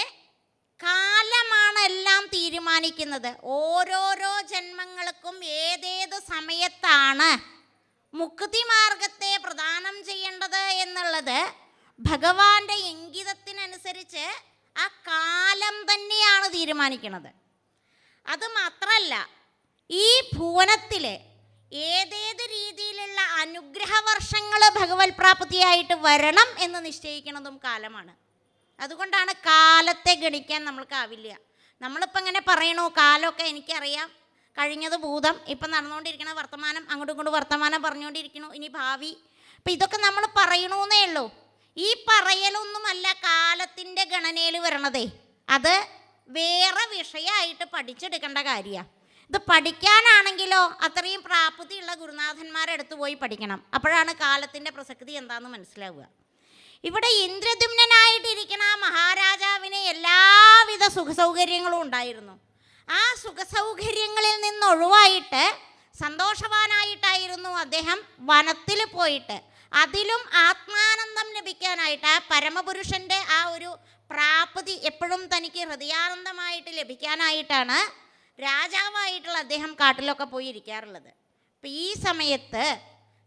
കാലമാണ് എല്ലാം തീരുമാനിക്കുന്നത്. ഓരോരോ ജന്മങ്ങൾക്കും ഏതേത് സമയത്താണ് മുക്തി മാർഗത്തെ പ്രദാനം ചെയ്യേണ്ടത് എന്നുള്ളത് ഭഗവാന്റെ ഇംഗിതത്തിനനുസരിച്ച് ആ കാലം തന്നെയാണ് തീരുമാനിക്കുന്നത്. അതുമാത്രമല്ല, ഈ ഭുവനത്തിൽ ഏതേത് രീതിയിലുള്ള അനുഗ്രഹവർഷങ്ങൾ ഭഗവത് പ്രാപ്തിയായിട്ട് വരണം എന്ന് നിശ്ചയിക്കുന്നതും കാലമാണ്. അതുകൊണ്ടാണ് കാലത്തെ ഗണിക്കാൻ നമ്മൾക്കാവില്ല. നമ്മളിപ്പോൾ ഇങ്ങനെ പറയണു, കാലമൊക്കെ എനിക്കറിയാം, കഴിഞ്ഞത് ഭൂതം, ഇപ്പം നടന്നുകൊണ്ടിരിക്കണ വർത്തമാനം, അങ്ങോട്ടും ഇങ്ങോട്ടും വർത്തമാനം പറഞ്ഞുകൊണ്ടിരിക്കണു, ഇനി ഭാവി. അപ്പം ഇതൊക്കെ നമ്മൾ പറയണമെന്നേ ഉള്ളൂ. ഈ പറയലൊന്നുമല്ല കാലത്തിൻ്റെ ഗണനയിൽ വരണതേ. അത് വേറെ വിഷയമായിട്ട് പഠിച്ചെടുക്കേണ്ട കാര്യമാണ്. ഇത് പഠിക്കാനാണെങ്കിലോ അത്രയും പ്രാപ്തിയുള്ള ഗുരുനാഥന്മാരെടുത്ത് പോയി പഠിക്കണം. അപ്പോഴാണ് കാലത്തിൻ്റെ പ്രസക്തി എന്താണെന്ന് മനസ്സിലാവുക. ഇവിടെ ഇന്ദ്രദ്യുമ്നനായിട്ടിരിക്കുന്ന ആ മഹാരാജാവിന് എല്ലാവിധ സുഖസൗകര്യങ്ങളും ഉണ്ടായിരുന്നു. ആ സുഖസൗകര്യങ്ങളിൽ നിന്നൊഴിവായിട്ട് സന്തോഷവാനായിട്ടായിരുന്നു അദ്ദേഹം വനത്തിൽ പോയിട്ട്, അതിലും ആത്മാനന്ദം ലഭിക്കാനായിട്ട്, ആ പരമപുരുഷൻ്റെ ആ ഒരു പ്രാപ്തി എപ്പോഴും തനിക്ക് ഹൃദയാനന്ദമായിട്ട് ലഭിക്കാനായിട്ടാണ് രാജാവായിട്ടുള്ള അദ്ദേഹം കാട്ടിലൊക്കെ പോയി ഇരിക്കാറുള്ളത്. അപ്പം ഈ സമയത്ത്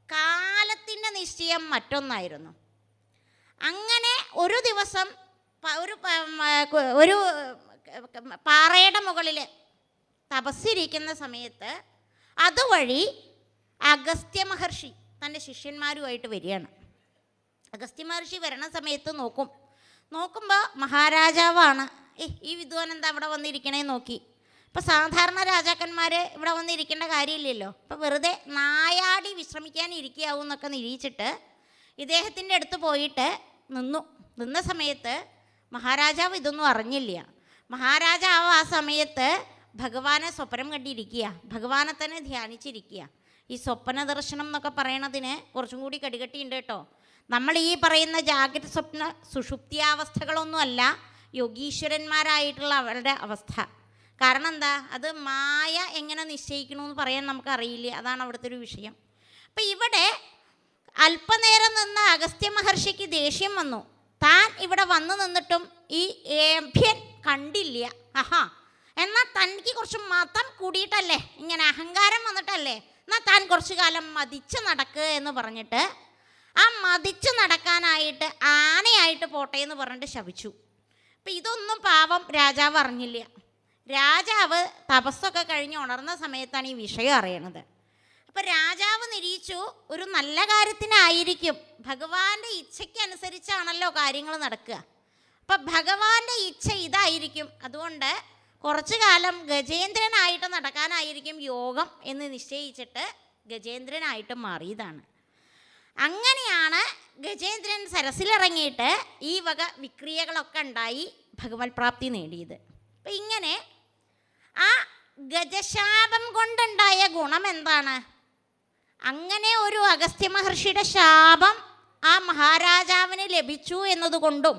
കാലത്തിൻ്റെ നിശ്ചയം മറ്റൊന്നായിരുന്നു. അങ്ങനെ ഒരു ദിവസം ഒരു പാറയുടെ മുകളിൽ തപസ്സിരിക്കുന്ന സമയത്ത് അതുവഴി അഗസ്ത്യ മഹർഷി തൻ്റെ ശിഷ്യന്മാരുമായിട്ട് വരികയാണ്. അഗസ്ത്യ മഹർഷി വരണ സമയത്ത് നോക്കുമ്പോൾ മഹാരാജാവാണ്. ഈ വിദ്വാൻ എന്താ ഇവിടെ വന്നിരിക്കണേ നോക്കി. ഇപ്പോൾ സാധാരണ രാജാക്കന്മാർ ഇവിടെ വന്നിരിക്കേണ്ട കാര്യമില്ലല്ലോ. അപ്പോൾ വെറുതെ നായാടി വിശ്രമിക്കാൻ ഇരിക്കാവും എന്നൊക്കെ നിരീക്ഷിച്ചിട്ട് ഇദ്ദേഹത്തിൻ്റെ അടുത്ത് പോയിട്ട് നിന്ന സമയത്ത് മഹാരാജാവ് ഇതൊന്നും അറിഞ്ഞില്ല. മഹാരാജാവ് ആ സമയത്ത് ഭഗവാനെ സ്വപ്നം കണ്ടിരിക്കുക, ഭഗവാനെ തന്നെ ധ്യാനിച്ചിരിക്കുക. ഈ സ്വപ്ന ദർശനം എന്നൊക്കെ പറയണതിന് കുറച്ചും കൂടി കടികട്ടിയുണ്ട് കേട്ടോ. നമ്മൾ ഈ പറയുന്ന ജാഗ്രത സ്വപ്ന സുഷുപ്തിയാവസ്ഥകളൊന്നുമല്ല യോഗീശ്വരന്മാരായിട്ടുള്ള അവരുടെ അവസ്ഥ. കാരണം എന്താ, അത് മായ എങ്ങനെ നിശ്ചയിക്കണമെന്ന് പറയാൻ നമുക്കറിയില്ല. അതാണ് അവിടുത്തെ ഒരു വിഷയം. അപ്പം ഇവിടെ അല്പനേരം നിന്ന അഗസ്ത്യ മഹർഷിക്ക് ദേഷ്യം വന്നു. താൻ ഇവിടെ വന്നു നിന്നിട്ടും ഈ ഏഭ്യൻ കണ്ടില്ല. എന്നാൽ തനിക്ക് കുറച്ച് മതം കൂടിയിട്ടല്ലേ, ഇങ്ങനെ അഹങ്കാരം വന്നിട്ടല്ലേ, എന്നാൽ താൻ കുറച്ചു കാലം മതിച്ച് നടക്കുക എന്ന് പറഞ്ഞിട്ട് ആ മതിച്ച് നടക്കാനായിട്ട് ആനയായിട്ട് പോട്ടെ എന്ന് പറഞ്ഞിട്ട് ശപിച്ചു. അപ്പം ഇതൊന്നും പാവം രാജാവ് അറിഞ്ഞില്ല. രാജാവ് തപസ്സൊക്കെ കഴിഞ്ഞ് ഉണർന്ന സമയത്താണ് ഈ വിഷയം അറിയണത്. അപ്പം രാജാവ് നിരീച്ചു, ഒരു നല്ല കാര്യത്തിനായിരിക്കും, ഭഗവാന്റെ ഇച്ഛയ്ക്കനുസരിച്ചാണല്ലോ കാര്യങ്ങൾ നടക്കുക. അപ്പം ഭഗവാന്റെ ഇച്ഛ ഇതായിരിക്കും, അതുകൊണ്ട് കുറച്ചു കാലം ഗജേന്ദ്രനായിട്ട് നടക്കാനായിരിക്കും യോഗം എന്ന് നിശ്ചയിച്ചിട്ട് ഗജേന്ദ്രനായിട്ട് മാറിയതാണ്. അങ്ങനെയാണ് ഗജേന്ദ്രൻ സരസിലിറങ്ങിയിട്ട് ഈ വക വിക്രിയകളൊക്കെ ഉണ്ടായി ഭഗവത് പ്രാപ്തി നേടിയത്. അപ്പം ഇങ്ങനെ ആ ഗജശാപം കൊണ്ടുണ്ടായ ഗുണം എന്താണ്? അങ്ങനെ ഒരു അഗസ്ത്യ മഹർഷിയുടെ ശാപം ആ മഹാരാജാവിന് ലഭിച്ചു എന്നതുകൊണ്ടും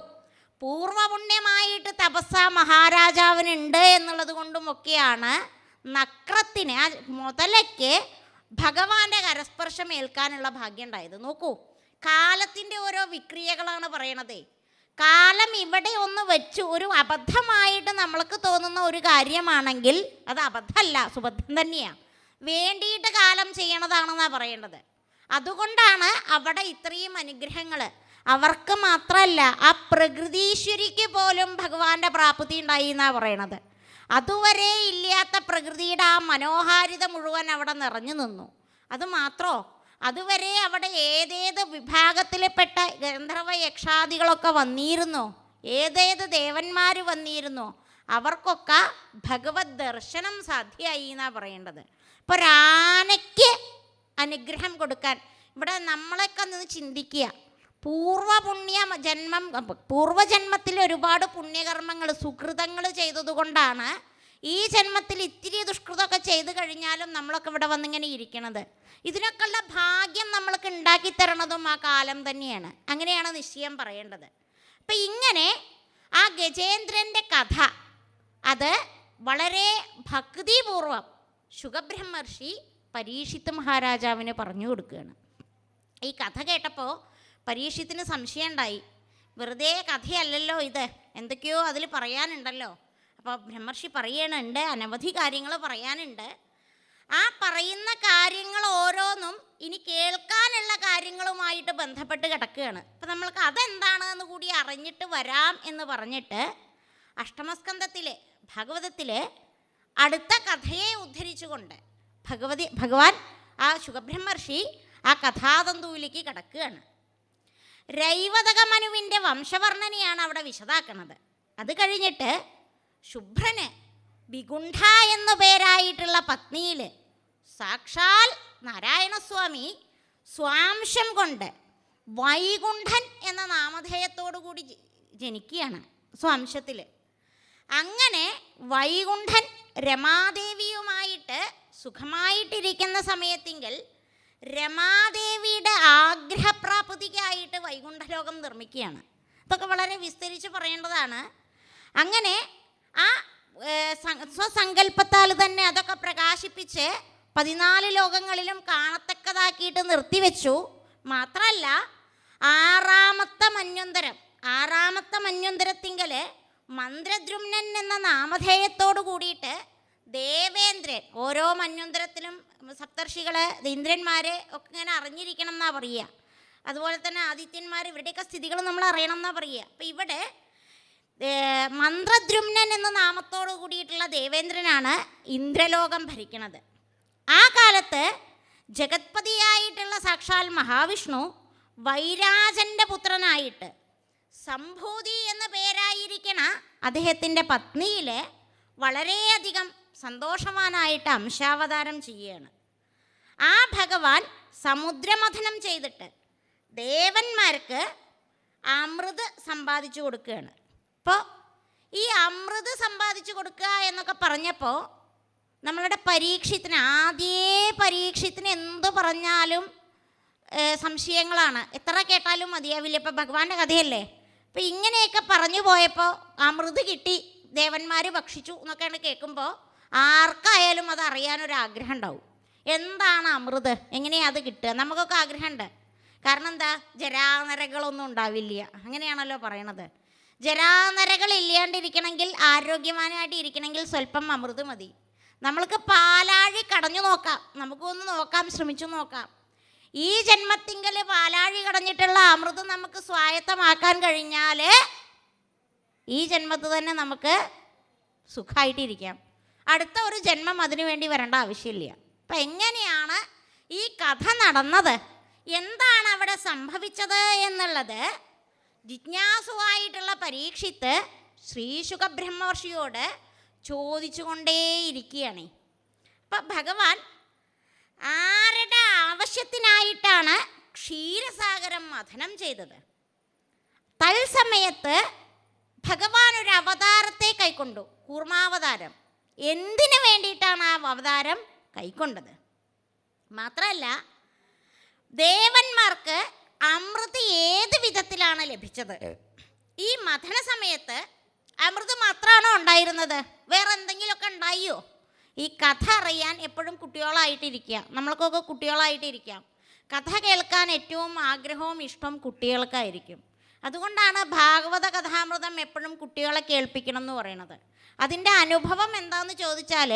പൂർവപുണ്യമായിട്ട് തപസ്സ മഹാരാജാവിനുണ്ട് എന്നുള്ളത് കൊണ്ടുമൊക്കെയാണ് നക്രത്തിന്, ആ മുതലയ്ക്ക് ഭഗവാന്റെ കരസ്പർശം ഏൽക്കാനുള്ള ഭാഗ്യം ഉണ്ടായത്. നോക്കൂ, കാലത്തിൻ്റെ ഓരോ വിക്രിയകളാണ് പറയണത്. കാലം ഇവിടെ ഒന്ന് വെച്ച് ഒരു അബദ്ധമായിട്ട് നമ്മൾക്ക് തോന്നുന്ന ഒരു കാര്യമാണെങ്കിൽ അത് അബദ്ധമല്ല, സുബദ്ധം തന്നെയാണ്. വേണ്ടിയിട്ട് കാലം ചെയ്യണതാണെന്നാണ് പറയേണ്ടത്. അതുകൊണ്ടാണ് അവിടെ ഇത്രയും അനുഗ്രഹങ്ങൾ. അവർക്ക് മാത്രമല്ല, ആ പ്രകൃതീശ്വരിക്ക് പോലും ഭഗവാന്റെ പ്രാപ്തി ഉണ്ടായി എന്നാണ് പറയണത്. അതുവരെ ഇല്ലാത്ത പ്രകൃതിയുടെ ആ മനോഹാരിത മുഴുവൻ അവിടെ നിറഞ്ഞു നിന്നു. അതുമാത്രോ, അതുവരെ അവിടെ ഏതേത് വിഭാഗത്തിൽപ്പെട്ട ഗന്ധർവ യക്ഷാദികളൊക്കെ വന്നിരുന്നോ, ഏതേത് ദേവന്മാർ വന്നിരുന്നോ, അവർക്കൊക്കെ ഭഗവത് ദർശനം സാധ്യമായി എന്നാണ് പറയേണ്ടത്. ഇപ്പോൾ ഒരാനയ്ക്ക് അനുഗ്രഹം കൊടുക്കാൻ ഇവിടെ നമ്മളൊക്കെ ഒന്ന് ചിന്തിക്കുക. പൂർവജന്മത്തിൽ ഒരുപാട് പുണ്യകർമ്മങ്ങൾ സുകൃതങ്ങൾ ചെയ്തതുകൊണ്ടാണ് ഈ ജന്മത്തിൽ ഇത്തിരി ദുഷ്കൃതമൊക്കെ ചെയ്തു കഴിഞ്ഞാലും നമ്മളൊക്കെ ഇവിടെ വന്നിങ്ങനെ ഇരിക്കണത്. ഇതിനൊക്കെയുള്ള ഭാഗ്യം നമ്മൾക്ക് ഉണ്ടാക്കി തരണതും ആ കാലം തന്നെയാണ്. അങ്ങനെയാണ് നിശ്ചയം പറയേണ്ടത്. അപ്പം ഇങ്ങനെ ആ ഗജേന്ദ്രൻ്റെ കഥ അത് വളരെ ഭക്തിപൂർവം ശുകബ്രഹ്മർഷി പരീക്ഷിത്ത് മഹാരാജാവിന് പറഞ്ഞു കൊടുക്കുകയാണ്. ഈ കഥ കേട്ടപ്പോൾ പരീക്ഷത്തിന് സംശയം ഉണ്ടായി. വെറുതെ കഥയല്ലല്ലോ ഇത്, എന്തൊക്കെയോ അതിൽ പറയാനുണ്ടല്ലോ. അപ്പോൾ ബ്രഹ്മർഷി പറയുന്നുണ്ട്, അനവധി കാര്യങ്ങൾ പറയാനുണ്ട്. ആ പറയുന്ന കാര്യങ്ങൾ ഓരോന്നും ഇനി കേൾക്കാനുള്ള കാര്യങ്ങളുമായിട്ട് ബന്ധപ്പെട്ട് കിടക്കുകയാണ്. അപ്പം നമ്മൾക്ക് അതെന്താണെന്ന് കൂടി അറിഞ്ഞിട്ട് വരാം എന്ന് പറഞ്ഞിട്ട് അഷ്ടമസ്കന്ധത്തിലെ ഭാഗവതത്തിലെ അടുത്ത കഥയെ ഉദ്ധരിച്ചുകൊണ്ട് ഭഗവാൻ ആ ശുകബ്രഹ്മർഷി ആ കഥാതന്തുവിലേക്ക് കിടക്കുകയാണ്. രൈവതകമനുവിൻ്റെ വംശവർണ്ണനയാണ് അവിടെ വിശദാക്കുന്നത്. അത് കഴിഞ്ഞിട്ട് ശുഭ്രന് വികുണ്ഠ എന്നു പേരായിട്ടുള്ള പത്നിയിൽ സാക്ഷാൽ നാരായണസ്വാമി സ്വാംശം കൊണ്ട് വൈകുണ്ഠൻ എന്ന നാമധേയത്തോടു കൂടി ജനിക്കുകയാണ് സ്വാംശത്തിൽ. അങ്ങനെ വൈകുണ്ഠൻ രമാദേവിയുമായിട്ട് സുഖമായിട്ടിരിക്കുന്ന സമയത്തെങ്കിൽ രമാദേവിയുടെ ആഗ്രഹപ്രാപ്തിക്കായിട്ട് വൈകുണ്ഠലോകം നിർമ്മിക്കുകയാണ്. ഇതൊക്കെ വളരെ വിസ്തരിച്ച് പറയേണ്ടതാണ്. അങ്ങനെ ആ സ്വസങ്കല്പത്താൽ തന്നെ അതൊക്കെ പ്രകാശിപ്പിച്ച് 14 ലോകങ്ങളിലും കാണത്തക്കതാക്കിയിട്ട് നിർത്തിവെച്ചു. മാത്രമല്ല ആറാമത്തെ മന്വന്തരത്തിങ്കൽ മന്ത്രദ്രുമ്നൻ എന്ന നാമധേയത്തോടു കൂടിയിട്ട് ദേവേന്ദ്രൻ, ഓരോ മന്വന്തരത്തിലും സപ്തർഷികൾ ഇന്ദ്രന്മാരെ ഒക്കെ ഇങ്ങനെ അറിഞ്ഞിരിക്കണം എന്നാണ് പറയുക. അതുപോലെ തന്നെ ആദിത്യന്മാർ, ഇവരുടെയൊക്കെ സ്ഥിതികൾ നമ്മൾ അറിയണം എന്നാണ് പറയുക. അപ്പം ഇവിടെ മന്ത്രദ്രുമ്നൻ എന്ന നാമത്തോടു കൂടിയിട്ടുള്ള ദേവേന്ദ്രനാണ് ഇന്ദ്രലോകം ഭരിക്കുന്നത്. ആ കാലത്ത് ജഗത്പതിയായിട്ടുള്ള സാക്ഷാൽ മഹാവിഷ്ണു വൈരാജൻ്റെ പുത്രനായിട്ട് സംഭൂതി എന്ന പേരായിരിക്കണ അദ്ദേഹത്തിൻ്റെ പത്നിയിൽ വളരെയധികം സന്തോഷവാനായിട്ട് അംശാവതാരം ചെയ്യുകയാണ്. ആ ഭഗവാൻ സമുദ്രമഥനം ചെയ്തിട്ട് ദേവന്മാർക്ക് അമൃത് സമ്പാദിച്ചു കൊടുക്കുകയാണ്. അപ്പോൾ ഈ അമൃത് സമ്പാദിച്ചു കൊടുക്കുക എന്നൊക്കെ പറഞ്ഞപ്പോൾ നമ്മളുടെ പരീക്ഷത്തിന് എന്ത് പറഞ്ഞാലും സംശയങ്ങളാണ്. എത്ര കേട്ടാലും മതിയാവില്ല. ഇപ്പം ഭഗവാന്റെ കഥയല്ലേ. അപ്പം ഇങ്ങനെയൊക്കെ പറഞ്ഞു പോയപ്പോൾ അമൃത് കിട്ടി, ദേവന്മാർ ഭക്ഷിച്ചു എന്നൊക്കെയാണ് കേൾക്കുമ്പോൾ ആർക്കായാലും അത് അറിയാനൊരാഗ്രഹം ഉണ്ടാവും. എന്താണ് അമൃത്, എങ്ങനെയാണ് അത് കിട്ടുക? നമുക്കൊക്കെ ആഗ്രഹമുണ്ട്. കാരണം എന്താ, ജരാനരകളൊന്നും ഉണ്ടാവില്ല, അങ്ങനെയാണല്ലോ പറയണത്. ജരാനരകൾ ഇല്ലാണ്ടിരിക്കണമെങ്കിൽ, ആരോഗ്യവാനായിട്ട് ഇരിക്കണമെങ്കിൽ സ്വല്പം അമൃത് മതി. നമ്മൾക്ക് പാലാഴി കടഞ്ഞു നോക്കാം, നമുക്കൊന്ന് നോക്കാം, ശ്രമിച്ചു നോക്കാം. ഈ ജന്മത്തിങ്കൽ പാലാഴി കടഞ്ഞിട്ടുള്ള അമൃത് നമുക്ക് സ്വായത്തമാക്കാൻ കഴിഞ്ഞാൽ ഈ ജന്മത്ത് തന്നെ നമുക്ക് സുഖമായിട്ടിരിക്കാം. അടുത്ത ഒരു ജന്മം അതിനു വേണ്ടി വരേണ്ട ആവശ്യമില്ല. അപ്പം എങ്ങനെയാണ് ഈ കഥ നടന്നത്, എന്താണ് അവിടെ സംഭവിച്ചത് എന്നുള്ളത് ജിജ്ഞാസുവായിട്ടുള്ള പരീക്ഷിത്ത് ശ്രീ ശുകബ്രഹ്മർഷിയോട് ചോദിച്ചുകൊണ്ടേയിരിക്കുകയാണ്. അപ്പം ഭഗവാൻ ആരുടെ ആവശ്യത്തിനായിട്ടാണ് ക്ഷീരസാഗരം മഥനം ചെയ്തത്? തത്സമയത്ത് ഭഗവാൻ ഒരു അവതാരത്തെ കൈക്കൊണ്ടു, കൂർമാവതാരം. എന്തിനു വേണ്ടിയിട്ടാണ് ആ അവതാരം കൈക്കൊണ്ടത്? മാത്രമല്ല, ദേവന്മാർക്ക് അമൃത് ഏത് വിധത്തിലാണ് ലഭിച്ചത്? ഈ മഥന സമയത്ത് അമൃത് മാത്രമാണോ ഉണ്ടായിരുന്നത്? വേറെ എന്തെങ്കിലുമൊക്കെ ഉണ്ടായോ? ഈ കഥ അറിയാൻ എപ്പോഴും കുട്ടികളായിട്ടിരിക്കുക, നമ്മൾക്കൊക്കെ കുട്ടികളായിട്ടിരിക്കാം. കഥ കേൾക്കാൻ ഏറ്റവും ആഗ്രഹവും ഇഷ്ടവും കുട്ടികൾക്കായിരിക്കും. അതുകൊണ്ടാണ് ഭാഗവത കഥാമൃതം എപ്പോഴും കുട്ടികളെ കേൾപ്പിക്കണം എന്ന് പറയുന്നത്. അതിൻ്റെ അനുഭവം എന്താണെന്ന് ചോദിച്ചാൽ,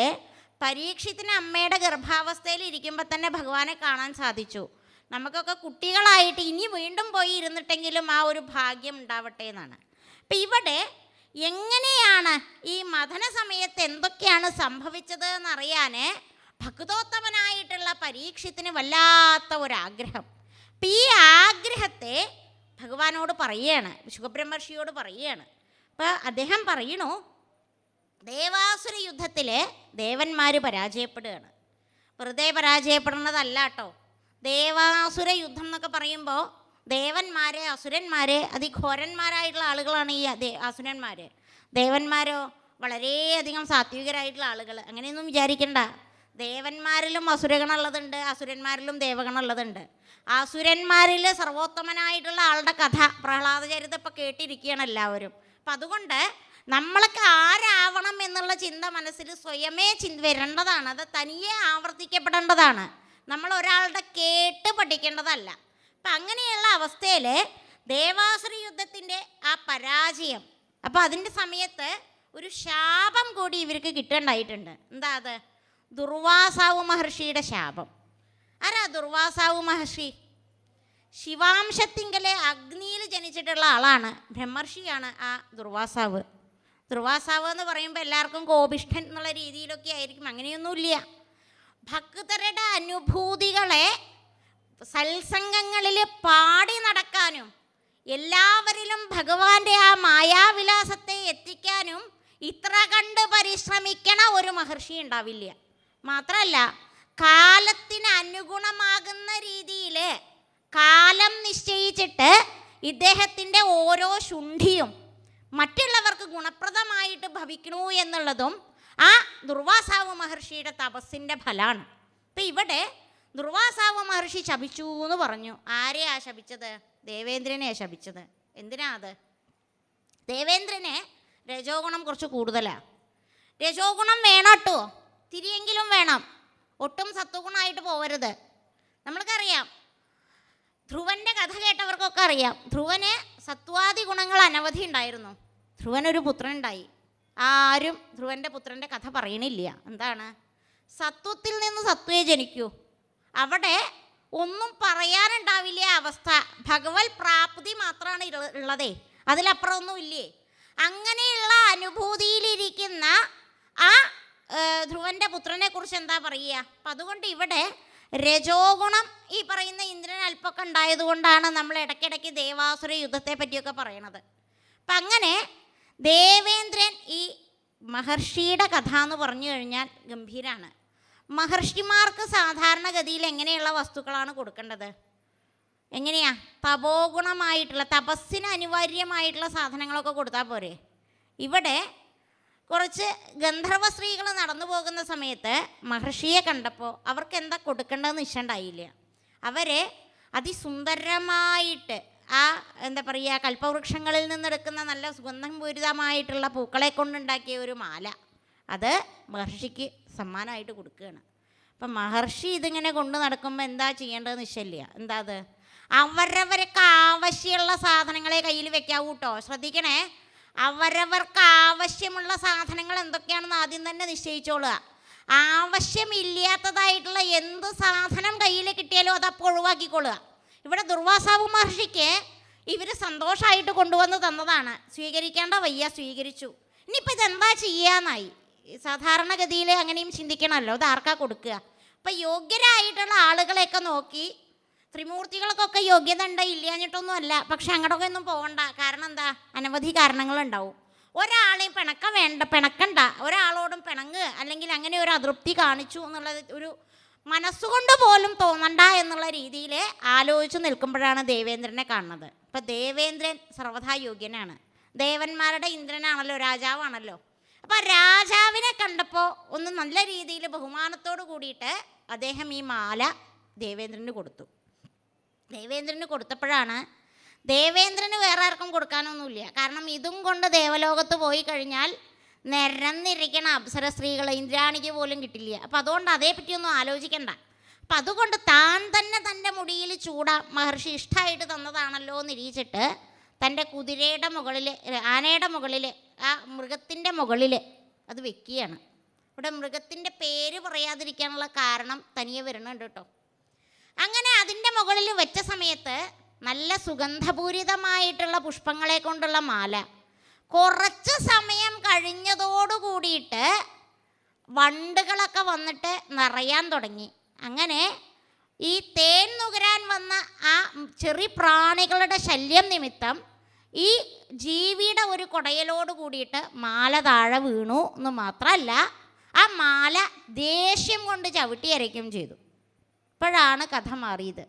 പരീക്ഷത്തിന് അമ്മയുടെ ഗർഭാവസ്ഥയിൽ ഇരിക്കുമ്പോൾ തന്നെ ഭഗവാനെ കാണാൻ സാധിച്ചു. നമുക്കൊക്കെ കുട്ടികളായിട്ട് ഇനി വീണ്ടും പോയി ഇരുന്നിട്ടെങ്കിലും ആ ഒരു ഭാഗ്യം ഉണ്ടാവട്ടെ എന്നാണ്. അപ്പം ഇവിടെ എങ്ങനെയാണ് ഈ മഥന സമയത്ത് എന്തൊക്കെയാണ് സംഭവിച്ചത് എന്നറിയാൻ ഭക്തോത്തമനായിട്ടുള്ള പരീക്ഷത്തിന് വല്ലാത്ത ഒരാഗ്രഹം. അപ്പം ഈ ആഗ്രഹത്തെ ഭഗവാനോട് പറയുകയാണ്, ശുകബ്രഹ്മർഷിയോട് പറയുകയാണ്. അപ്പോൾ അദ്ദേഹം പറയണു, ദേവാസുര യുദ്ധത്തിൽ ദേവന്മാർ പരാജയപ്പെടുകയാണ്. വെറുതെ പരാജയപ്പെടുന്നതല്ല കേട്ടോ. ദേവാസുര യുദ്ധം എന്നൊക്കെ പറയുമ്പോൾ ദേവന്മാർ, അസുരന്മാർ, അതിഘോരന്മാരായിട്ടുള്ള ആളുകളാണ് ഈ അസുരന്മാർ. ദേവന്മാരോ വളരെയധികം സാത്വികരായിട്ടുള്ള ആളുകൾ. അങ്ങനെയൊന്നും വിചാരിക്കണ്ട. ദേവന്മാരിലും അസുരഗണുള്ളതുണ്ട്, അസുരന്മാരിലും ദേവഗണുള്ളതുണ്ട്. അസുരന്മാരിൽ സർവോത്തമനായിട്ടുള്ള ആളുടെ കഥ പ്രഹ്ലാദ ചരിതം ഇപ്പോൾ കേട്ടിരിക്കുകയാണ് എല്ലാവരും. അപ്പം അതുകൊണ്ട് നമ്മൾക്ക് ആരാവണം എന്നുള്ള ചിന്ത മനസ്സിൽ സ്വയമേ വരേണ്ടതാണ്. അത് തനിയെ ആവർത്തിക്കപ്പെടേണ്ടതാണ്. നമ്മൾ ഒരാളുടെ കേട്ട് പഠിക്കേണ്ടതല്ല. അപ്പം അങ്ങനെയുള്ള അവസ്ഥയിൽ ദേവാസുര യുദ്ധത്തിൻ്റെ ആ പരാജയം, അപ്പോൾ അതിൻ്റെ സമയത്ത് ഒരു ശാപം കൂടി ഇവർക്ക് കിട്ടേണ്ടായിട്ടുണ്ട്. എന്താ അത്? ദുർവാസാവു മഹർഷിയുടെ ശാപം. ആരാ ദുർവാസാവു മഹർഷി? ശിവാംശത്തിങ്കലെ അഗ്നിയിൽ ജനിച്ചിട്ടുള്ള ആളാണ്, ബ്രഹ്മർഷിയാണ് ആ ദുർവാസാവ്. ദുർവാസാവ് എന്ന് പറയുമ്പോൾ എല്ലാവർക്കും കോപിഷ്ഠൻ എന്നുള്ള രീതിയിലൊക്കെ ആയിരിക്കും. അങ്ങനെയൊന്നുമില്ല. ഭക്തരുടെ അനുഭൂതികളെ സത്സംഗങ്ങളിൽ പാടി നടക്കാനും എല്ലാവരിലും ഭഗവാന്റെ ആ മായാവിലാസത്തെ എത്തിക്കാനും ഇത്ര കണ്ട് പരിശ്രമിക്കണ ഒരു മഹർഷി ഉണ്ടാവില്ല. മാത്രമല്ല, കാലത്തിന് അനുഗുണമാകുന്ന രീതിയിൽ കാലം നിശ്ചയിച്ചിട്ട് ഇദ്ദേഹത്തിൻ്റെ ഓരോ ശുണ്ഠിയും മറ്റുള്ളവർക്ക് ഗുണപ്രദമായിട്ട് ഭവിക്കണു എന്നുള്ളതും ആ ദുർവാസാവ് മഹർഷിയുടെ തപസ്സിൻ്റെ ഫലമാണ്. അപ്പം ഇവിടെ ദുർവാസാവ് മഹർഷി ശപിച്ചു എന്ന് പറഞ്ഞു. ആരെയാ ശപിച്ചത്? ദേവേന്ദ്രനെയാണ് ശപിച്ചത്. എന്തിനാ അത്? ദേവേന്ദ്രന് രജോ ഗുണം കുറച്ച് കൂടുതലാണ്. രജോ ഗുണം വേണം കേട്ടോ, തിരിയെങ്കിലും വേണം. ഒട്ടും സത്വഗുണമായിട്ട് പോകരുത്. നമ്മൾക്കറിയാം, ധ്രുവൻ്റെ കഥ കേട്ടവർക്കൊക്കെ അറിയാം. ധ്രുവന് സത്വാദി ഗുണങ്ങൾ അനവധി ഉണ്ടായിരുന്നു. ധ്രുവനൊരു പുത്രനുണ്ടായി. ആരും ധ്രുവൻ്റെ പുത്രൻ്റെ കഥ പറയണില്ല. എന്താണ്? സത്വത്തിൽ നിന്ന് സത്വേ ജനിക്കൂ. അവിടെ ഒന്നും പറയാനുണ്ടാവില്ല അവസ്ഥ. ഭഗവത് പ്രാപ്തി മാത്രമാണ് ഉള്ളതേ, അതിലപ്പുറം ഒന്നും ഇല്ലേ. അങ്ങനെയുള്ള അനുഭൂതിയിലിരിക്കുന്ന ആ ധ്രുവൻ്റെ പുത്രനെ കുറിച്ച് എന്താ പറയുക? അപ്പം അതുകൊണ്ട് ഇവിടെ രജോ ഗുണം ഈ പറയുന്ന ഇന്ദ്രൻ അല്പമൊക്കെ ഉണ്ടായതുകൊണ്ടാണ് നമ്മൾ ഇടയ്ക്കിടയ്ക്ക് ദേവാസുര യുദ്ധത്തെ പറ്റിയൊക്കെ പറയണത്. അപ്പം അങ്ങനെ ദേവേന്ദ്രൻ ഈ മഹർഷിയുടെ കഥ എന്ന് പറഞ്ഞു കഴിഞ്ഞാൽ ഗംഭീരമാണ്. മഹർഷിമാർക്ക് സാധാരണഗതിയിൽ എങ്ങനെയുള്ള വസ്തുക്കളാണ് കൊടുക്കേണ്ടത്? എങ്ങനെയാ? തപോഗുണമായിട്ടുള്ള, തപസ്സിന് അനിവാര്യമായിട്ടുള്ള സാധനങ്ങളൊക്കെ കൊടുത്താൽ പോരെ? ഇവിടെ കുറച്ച് ഗന്ധർവ സ്ത്രീകൾ നടന്നു പോകുന്ന സമയത്ത് മഹർഷിയെ കണ്ടപ്പോൾ അവർക്ക് എന്താ കൊടുക്കേണ്ടതെന്ന് നിശ്ചയമുണ്ടായില്ല. അവരെ അതിസുന്ദരമായിട്ട് എന്താ പറയുക, കൽപ്പവൃക്ഷങ്ങളിൽ നിന്നെടുക്കുന്ന നല്ല സുഗന്ധം പൂരിതമായിട്ടുള്ള പൂക്കളെ കൊണ്ടുണ്ടാക്കിയ ഒരു മാല അത് മഹർഷിക്ക് സമ്മാനമായിട്ട് കൊടുക്കുകയാണ്. അപ്പം മഹർഷി ഇതിങ്ങനെ കൊണ്ട് നടക്കുമ്പോൾ എന്താ ചെയ്യേണ്ടതെന്ന് നിശ്ചയമില്ല. എന്താ അത്, അവരവർക്ക് ആവശ്യമുള്ള സാധനങ്ങളെ കയ്യിൽ വെക്കാവൂ കേട്ടോ. ശ്രദ്ധിക്കണേ, അവരവർക്ക് ആവശ്യമുള്ള സാധനങ്ങൾ എന്തൊക്കെയാണെന്ന് ആദ്യം തന്നെ നിശ്ചയിച്ചോളുക. ആവശ്യമില്ലാത്തതായിട്ടുള്ള എന്ത് സാധനം കയ്യിൽ കിട്ടിയാലും അതപ്പോൾ ഒഴിവാക്കിക്കൊള്ളുക. ഇവിടെ ദുർവാസാവ് മഹർഷിക്ക് ഇവർ സന്തോഷമായിട്ട് കൊണ്ടുവന്ന് തന്നതാണ്. സ്വീകരിക്കേണ്ട വയ്യ, സ്വീകരിച്ചു. ഇനിയിപ്പോൾ ഇതെന്താ ചെയ്യാന്നായി. സാധാരണഗതിയിൽ അങ്ങനെയും ചിന്തിക്കണമല്ലോ, ഇത് ആർക്കാ കൊടുക്കുക. അപ്പം യോഗ്യരായിട്ടുള്ള ആളുകളെയൊക്കെ നോക്കി, ത്രിമൂർത്തികൾക്കൊക്കെ യോഗ്യത ഉണ്ടോ ഇല്ലാഞ്ഞിട്ടൊന്നും അല്ല, പക്ഷെ അങ്ങോട്ടൊക്കെ ഒന്നും പോകണ്ട. കാരണം എന്താ, അനവധി കാരണങ്ങളുണ്ടാവും. ഒരാളെയും പിണക്കണ്ട, ഒരാളോടും പിണങ്ങ് അല്ലെങ്കിൽ അങ്ങനെ ഒരു അതൃപ്തി കാണിച്ചു എന്നുള്ളത് ഒരു മനസ്സുകൊണ്ട് പോലും തോന്നണ്ട എന്നുള്ള രീതിയിൽ ആലോചിച്ച് നിൽക്കുമ്പോഴാണ് ദേവേന്ദ്രനെ കാണുന്നത്. അപ്പം ദേവേന്ദ്രൻ സർവ്വഥാ യോഗ്യനാണ്. ദേവന്മാരുടെ ഇന്ദ്രനാണല്ലോ, രാജാവാണല്ലോ. അപ്പം രാജാവിനെ കണ്ടപ്പോൾ ഒന്ന് നല്ല രീതിയിൽ ബഹുമാനത്തോട് കൂടിയിട്ട് അദ്ദേഹം ഈ മാല ദേവേന്ദ്രന് കൊടുത്തു. ദേവേന്ദ്രന് കൊടുത്തപ്പോഴാണ്, ദേവേന്ദ്രന് വേറെ ആർക്കും കൊടുക്കാനൊന്നുമില്ല. കാരണം ഇതും കൊണ്ട് ദേവലോകത്ത് പോയി കഴിഞ്ഞാൽ നിരന്നിരിക്കണ അപ്സര സ്ത്രീകൾ ഇന്ദ്രാണിക്ക് പോലും കിട്ടില്ല. അപ്പം അതുകൊണ്ട് അതേപ്പറ്റിയൊന്നും ആലോചിക്കണ്ട. അപ്പം അതുകൊണ്ട് താൻ തന്നെ തൻ്റെ മുടിയിൽ മഹർഷി ഇഷ്ടമായിട്ട് തന്നതാണല്ലോ എന്ന് ഇരിച്ചിട്ട് തൻ്റെ കുതിരയുടെ മുകളിൽ, ആനയുടെ മുകളിൽ, ആ മൃഗത്തിൻ്റെ മുകളിൽ അത് വെക്കുകയാണ്. ഇവിടെ മൃഗത്തിൻ്റെ പേര് പറയാതിരിക്കാനുള്ള കാരണം തനിയെ വരുന്നുണ്ട് കേട്ടോ. അങ്ങനെ അതിൻ്റെ മുകളിൽ വെച്ച സമയത്ത് നല്ല സുഗന്ധപൂരിതമായിട്ടുള്ള പുഷ്പങ്ങളെ കൊണ്ടുള്ള മാല. കുറച്ച് സമയം കഴിഞ്ഞതോടുകൂടിയിട്ട് വണ്ടുകളൊക്കെ വന്നിട്ട് നിറയാൻ തുടങ്ങി. അങ്ങനെ ഈ തേൻ നുകരാൻ വന്ന ആ ചെറിയ പ്രാണികളുടെ ശല്യം നിമിത്തം ഈ ജീവിയുടെ ഒരു കുടയലോട് കൂടിയിട്ട് മാല താഴെ വീണു എന്ന് മാത്രമല്ല, ആ മാല ദേഷ്യം കൊണ്ട് ചവിട്ടി അരയ്ക്കുകയും ചെയ്തു. ഇപ്പോഴാണ് കഥ മാറിയത്.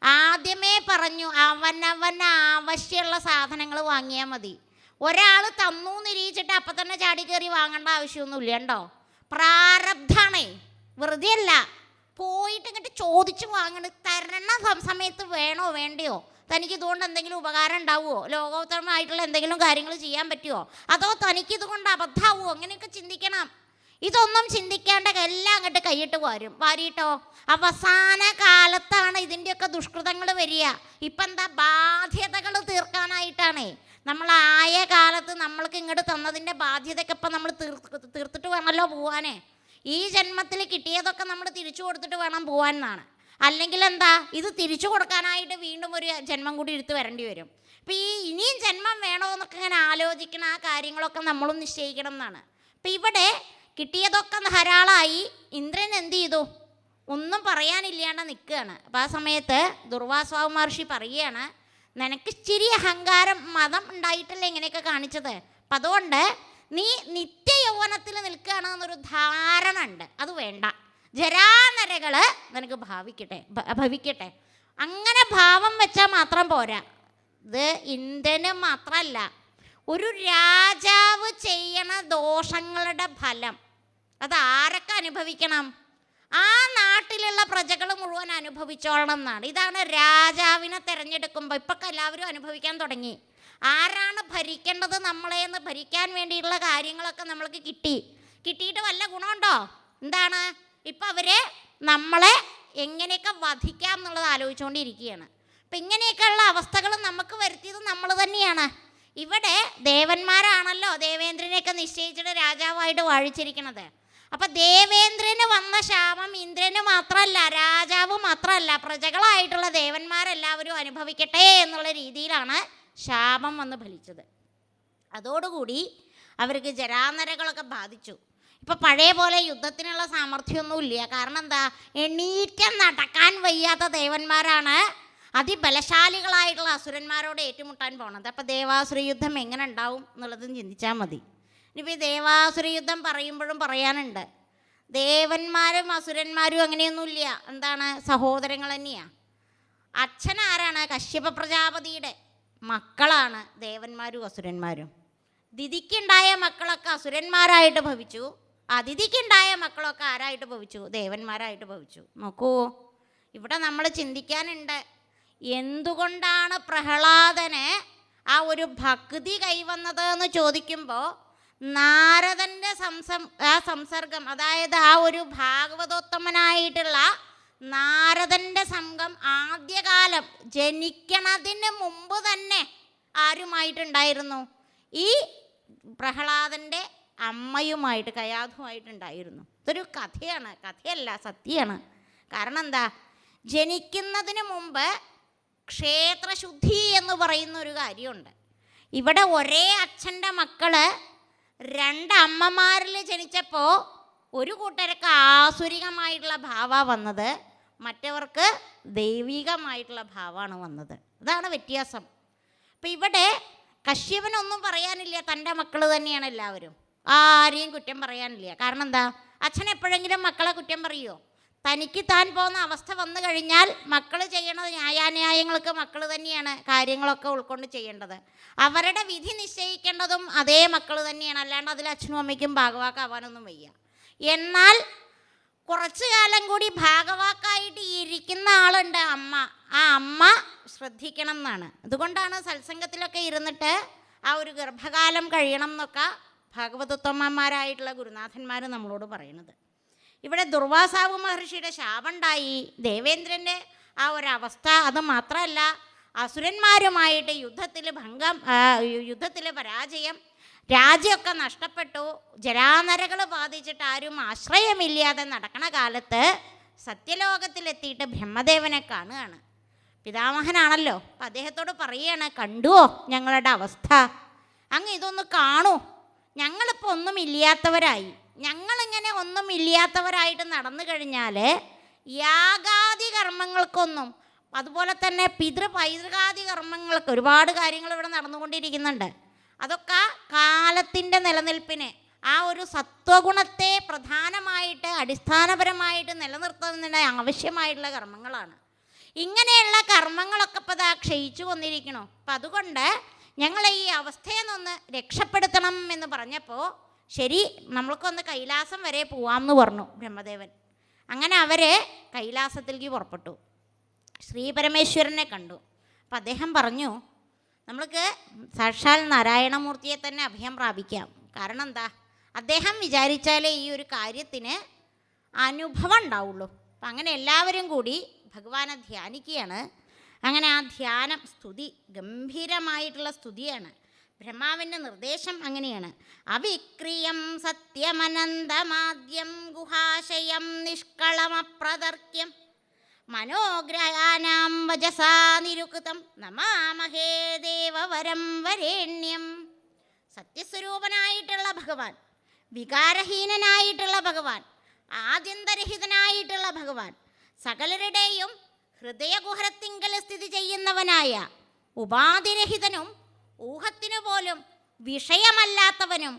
ആദ്യമേ പറഞ്ഞു അവനവന് ആവശ്യമുള്ള സാധനങ്ങൾ വാങ്ങിയാൽ മതി. ഒരാൾ തന്നു നിരീച്ചിട്ട് അപ്പം തന്നെ ചാടി കയറി വാങ്ങേണ്ട ആവശ്യമൊന്നുമില്ല കേട്ടോ. പ്രാരബ്ധാണേ, വെറുതെ അല്ല. പോയിട്ട് ഇങ്ങോട്ട് ചോദിച്ച് വാങ്ങണം. തരണ സമയത്ത് വേണോ വേണ്ടയോ, തനിക്ക് ഇതുകൊണ്ട് എന്തെങ്കിലും ഉപകാരം ഉണ്ടാവുമോ, ലോകോത്തരമായിട്ടുള്ള എന്തെങ്കിലും കാര്യങ്ങൾ ചെയ്യാൻ പറ്റുമോ, അതോ തനിക്കിതുകൊണ്ട് അബദ്ധമാവുമോ, അങ്ങനെയൊക്കെ ചിന്തിക്കണം. ഇതൊന്നും ചിന്തിക്കേണ്ട എല്ലാം അങ്ങോട്ട് കൈയിട്ട് വാരിയിട്ടോ അവസാന കാലത്താണ് ഇതിൻ്റെയൊക്കെ ദുഷ്കൃതങ്ങൾ വരിക. ഇപ്പം എന്താ, ബാധ്യതകൾ തീർക്കാനായിട്ടാണേ. നമ്മളായ കാലത്ത് നമ്മൾക്ക് ഇങ്ങോട്ട് തന്നതിൻ്റെ ബാധ്യതയൊക്കെ ഇപ്പം നമ്മൾ തീർത്തിട്ട് വേണമല്ലോ പോവാനേ. ഈ ജന്മത്തിൽ കിട്ടിയതൊക്കെ നമ്മൾ തിരിച്ചു കൊടുത്തിട്ട് വേണം പോകാൻ എന്നാണ്. അല്ലെങ്കിൽ എന്താ, ഇത് തിരിച്ചു കൊടുക്കാനായിട്ട് വീണ്ടും ഒരു ജന്മം കൂടി എടുത്ത് വരേണ്ടി വരും. അപ്പം ഇനിയും ജന്മം വേണോ എന്നൊക്കെ ഇങ്ങനെ ആലോചിക്കണം. ആ കാര്യങ്ങളൊക്കെ നമ്മളും നിശ്ചയിക്കണം എന്നാണ്. അപ്പം ഇവിടെ കിട്ടിയതൊക്കെ ധാരാളമായി. ഇന്ദ്രൻ എന്ത് ചെയ്തു, ഒന്നും പറയാനില്ലാണ്ട് നിൽക്കുകയാണ്. അപ്പം ആ സമയത്ത് ദുർവാസാവ് മഹർഷി പറയുകയാണ്, നിനക്ക് ഇച്ചിരി അഹങ്കാരം മതം ഉണ്ടായിട്ടല്ലേ ഇങ്ങനെയൊക്കെ കാണിച്ചത്. അപ്പം അതുകൊണ്ട് നീ നിത്യയൗവനത്തിൽ നിൽക്കുകയാണ് എന്നൊരു ധാരണ ഉണ്ട്, അത് വേണ്ട. ജരാനരകൾ നിനക്ക് ഭവിക്കട്ടെ. അങ്ങനെ ഭാവം വെച്ചാൽ മാത്രം പോരാ. ഇത് ഇന്ദ്രന് മാത്രമല്ല, ഒരു രാജാവ് ചെയ്യണ ദോഷങ്ങളുടെ ഫലം അത് ആരൊക്കെ അനുഭവിക്കണം, ആ നാട്ടിലുള്ള പ്രജകൾ മുഴുവൻ അനുഭവിച്ചോളണം എന്നാണ്. ഇതാണ് രാജാവിനെ തിരഞ്ഞെടുക്കുമ്പോൾ ഇപ്പൊക്കെ എല്ലാവരും അനുഭവിക്കാൻ തുടങ്ങി. ആരാണ് ഭരിക്കേണ്ടത് നമ്മളെന്ന് ഭരിക്കാൻ വേണ്ടിയിട്ടുള്ള കാര്യങ്ങളൊക്കെ നമ്മൾക്ക് കിട്ടിയിട്ട് വല്ല ഗുണമുണ്ടോ? എന്താണ്, ഇപ്പം അവർ നമ്മളെ എങ്ങനെയൊക്കെ വധിക്കാം എന്നുള്ളത് ആലോചിച്ചുകൊണ്ടിരിക്കുകയാണ്. അപ്പം ഇങ്ങനെയൊക്കെയുള്ള അവസ്ഥകൾ നമുക്ക് വരുത്തിയത് നമ്മൾ തന്നെയാണ്. ഇവിടെ ദേവന്മാരാണല്ലോ ദേവേന്ദ്രനെയൊക്കെ നിശ്ചയിച്ചിട്ട് രാജാവായിട്ട് വാഴിച്ചിരിക്കുന്നത്. അപ്പം ദേവേന്ദ്രന് വന്ന ശാപം ഇന്ദ്രന് മാത്രമല്ല, രാജാവ് മാത്രമല്ല, പ്രജകളായിട്ടുള്ള ദേവന്മാരെല്ലാവരും അനുഭവിക്കട്ടെ എന്നുള്ള രീതിയിലാണ് ശാപം വന്ന് ഫലിച്ചത്. അതോടുകൂടി അവർക്ക് ജരാനരകളൊക്കെ ബാധിച്ചു. ഇപ്പം പഴയ പോലെ യുദ്ധത്തിനുള്ള സാമർഥ്യമൊന്നുമില്ല. കാരണം എന്താ, എണീറ്റ് നടക്കാൻ വയ്യാത്ത ദേവന്മാരാണ് അതിബലശാലികളായിട്ടുള്ള അസുരന്മാരോട് ഏറ്റുമുട്ടാൻ പോണത്. അപ്പം ദേവാസുര യുദ്ധം എങ്ങനെ ഉണ്ടാവും എന്നുള്ളതും ചിന്തിച്ചാൽ മതി. ഇനിയിപ്പോൾ ദേവാസുര യുദ്ധം പറയുമ്പോഴും പറയാനുണ്ട്, ദേവന്മാരും അസുരന്മാരും അങ്ങനെയൊന്നുമില്ല. എന്താണ്, സഹോദരങ്ങൾ തന്നെയാണ്. അച്ഛൻ ആരാണ്, കശ്യപ പ്രജാപതിയുടെ മക്കളാണ് ദേവന്മാരും അസുരന്മാരും. ദിതിക്കുണ്ടായ മക്കളൊക്കെ അസുരന്മാരായിട്ട് ഭവിച്ചു, അതിഥിക്കുണ്ടായ മക്കളൊക്കെ ആരായിട്ട് ഭവിച്ചു? ദേവന്മാരായിട്ട് ഭവിച്ചു. നോക്കൂ, ഇവിടെ നമ്മൾ ചിന്തിക്കാനുണ്ട്, എന്തുകൊണ്ടാണ് പ്രഹ്ലാദന് ആ ഒരു ഭക്തി കൈവന്നത് എന്ന് ചോദിക്കുമ്പോൾ നാരദൻ്റെ സംസർഗം, അതായത് ആ ഒരു ഭാഗവതോത്തമനായിട്ടുള്ള നാരദൻ്റെ സംഘം ആദ്യകാലം ജനിക്കണതിന് മുമ്പ് തന്നെ ആരുമായിട്ടുണ്ടായിരുന്നു? ഈ പ്രഹ്ലാദൻ്റെ അമ്മയുമായിട്ട്, കയാധുമായിട്ടുണ്ടായിരുന്നു. ഇതൊരു കഥയാണ്, കഥയല്ല, സത്യമാണ്. കാരണം എന്താ? ജനിക്കുന്നതിന് മുമ്പ് ക്ഷേത്രശുദ്ധി എന്ന് പറയുന്ന ഒരു കാര്യമുണ്ട്. ഇവിടെ ഒരേ അച്ഛൻ്റെ മക്കള് രണ്ടമ്മമാരിൽ ജനിച്ചപ്പോൾ ഒരു കൂട്ടർക്ക് ആസുരികമായിട്ടുള്ള ഭാവമാണ് വന്നത്, മറ്റവർക്ക് ദൈവികമായിട്ടുള്ള ഭാവമാണ് വന്നത്. അതാണ് വ്യത്യാസം. അപ്പം ഇവിടെ കശ്യപനൊന്നും പറയാനില്ല, തൻ്റെ മക്കൾ തന്നെയാണ് എല്ലാവരും, ആരെയും കുറ്റം പറയാനില്ല. കാരണം എന്താ? അച്ഛൻ എപ്പോഴെങ്കിലും മക്കളെ കുറ്റം പറയുമോ? തനിക്ക് താൻ പോകുന്ന അവസ്ഥ വന്നു കഴിഞ്ഞാൽ മക്കൾ ചെയ്യണത് ന്യായാന്യായങ്ങൾക്ക് മക്കൾ തന്നെയാണ് കാര്യങ്ങളൊക്കെ ഉൾക്കൊണ്ട് ചെയ്യേണ്ടത്. അവരുടെ വിധി നിശ്ചയിക്കേണ്ടതും അതേ മക്കൾ തന്നെയാണ്. അല്ലാണ്ട് അതിൽ അച്ഛനും അമ്മയ്ക്കും ഭാഗവാക്കാവാനൊന്നും വയ്യ. എന്നാൽ കുറച്ചു കാലം കൂടി ഭാഗവാക്കായിട്ട് ഇരിക്കുന്ന ആളുണ്ട്, അമ്മ. ആ അമ്മ ശ്രദ്ധിക്കണം എന്നാണ്. അതുകൊണ്ടാണ് സത്സംഗത്തിലൊക്കെ ഇരുന്നിട്ട് ആ ഒരു ഗർഭകാലം കഴിയണം എന്നൊക്കെ ഭാഗവതോത്തമന്മാരായിട്ടുള്ള ഗുരുനാഥന്മാർ നമ്മളോട് പറയുന്നത്. ഇവിടെ ദുർവാസാവ് മഹർഷിയുടെ ശാപമുണ്ടായി, ദേവേന്ദ്രൻ്റെ ആ ഒരവസ്ഥ. അത് മാത്രമല്ല, അസുരന്മാരുമായിട്ട് യുദ്ധത്തിൽ പരാജയം, രാജ്യമൊക്കെ നഷ്ടപ്പെട്ടു, ജരാനരകൾ ബാധിച്ചിട്ട് ആരും ആശ്രയമില്ലാതെ നടക്കണ കാലത്ത് സത്യലോകത്തിലെത്തിയിട്ട് ബ്രഹ്മദേവനെ കാണുകയാണ്. പിതാമഹനാണല്ലോ. അപ്പം അദ്ദേഹത്തോട് പറയുകയാണ്, കണ്ടുവോ ഞങ്ങളുടെ അവസ്ഥ? അങ്ങ് ഇതൊന്ന് കാണൂ, ഞങ്ങളിപ്പോൾ ഒന്നുമില്ലാത്തവരായി. ഞങ്ങളിങ്ങനെ ഒന്നുമില്ലാത്തവരായിട്ട് നടന്നു കഴിഞ്ഞാൽ യാഗാദി കർമ്മങ്ങൾക്കൊന്നും, അതുപോലെ തന്നെ പൈതൃകാദി കർമ്മങ്ങൾക്ക് ഒരുപാട് കാര്യങ്ങൾ ഇവിടെ നടന്നുകൊണ്ടിരിക്കുന്നുണ്ട്. അതൊക്കെ കാലത്തിൻ്റെ നിലനിൽപ്പിന്, ആ ഒരു സത്വഗുണത്തെ പ്രധാനമായിട്ട് അടിസ്ഥാനപരമായിട്ട് നിലനിർത്തുന്നതിന് ആവശ്യമായിട്ടുള്ള കർമ്മങ്ങളാണ്. ഇങ്ങനെയുള്ള കർമ്മങ്ങളൊക്കെ ഇപ്പോൾ ഇതാ ക്ഷയിച്ചു വന്നിരിക്കണു. അപ്പം അതുകൊണ്ട് ഞങ്ങളെ ഈ അവസ്ഥയിൽ നിന്നൊന്ന് രക്ഷപ്പെടുത്തണം എന്ന് പറഞ്ഞപ്പോൾ, ശരി, നമ്മൾക്കൊന്ന് കൈലാസം വരെ പോവാമെന്ന് പറഞ്ഞു ബ്രഹ്മദേവൻ. അങ്ങനെ അവർ കൈലാസത്തിലേക്ക് പുറപ്പെട്ടു. ശ്രീപരമേശ്വരനെ കണ്ടു. അപ്പം അദ്ദേഹം പറഞ്ഞു, നമ്മൾക്ക് സാക്ഷാൽ നാരായണമൂർത്തിയെ തന്നെ അഭയം പ്രാപിക്കാം. കാരണം എന്താ? അദ്ദേഹം വിചാരിച്ചാലേ ഈ ഒരു കാര്യത്തിന് അനുഭവം ഉണ്ടാവുള്ളൂ. അപ്പം അങ്ങനെ എല്ലാവരും കൂടി ഭഗവാനെ ധ്യാനിക്കുകയാണ്. അങ്ങനെ ആ ധ്യാനം, സ്തുതി, ഗംഭീരമായിട്ടുള്ള സ്തുതിയാണ്. ബ്രഹ്മാവിൻ്റെ നിർദ്ദേശം അങ്ങനെയാണ്: അവിക്രിയം സത്യമനന്തമാദ്യം ഗുഹാശയം നിഷ്കളമപ്രതർക്യം മനോഗ്രഹാനാം വജസാ നിരുക്തം നമാമഹേ ദേവവരം വരേണ്യം. സത്യസ്വരൂപനായിട്ടുള്ള ഭഗവാൻ, വികാരഹീനനായിട്ടുള്ള ഭഗവാൻ, ആദ്യന്തരഹിതനായിട്ടുള്ള ഭഗവാൻ, സകലരുടെയും ഹൃദയകുഹരത്തിങ്കൽ സ്ഥിതി ചെയ്യുന്നവനായ, ഉപാധിരഹിതനും ഊഹത്തിനു പോലും വിഷയമല്ലാത്തവനും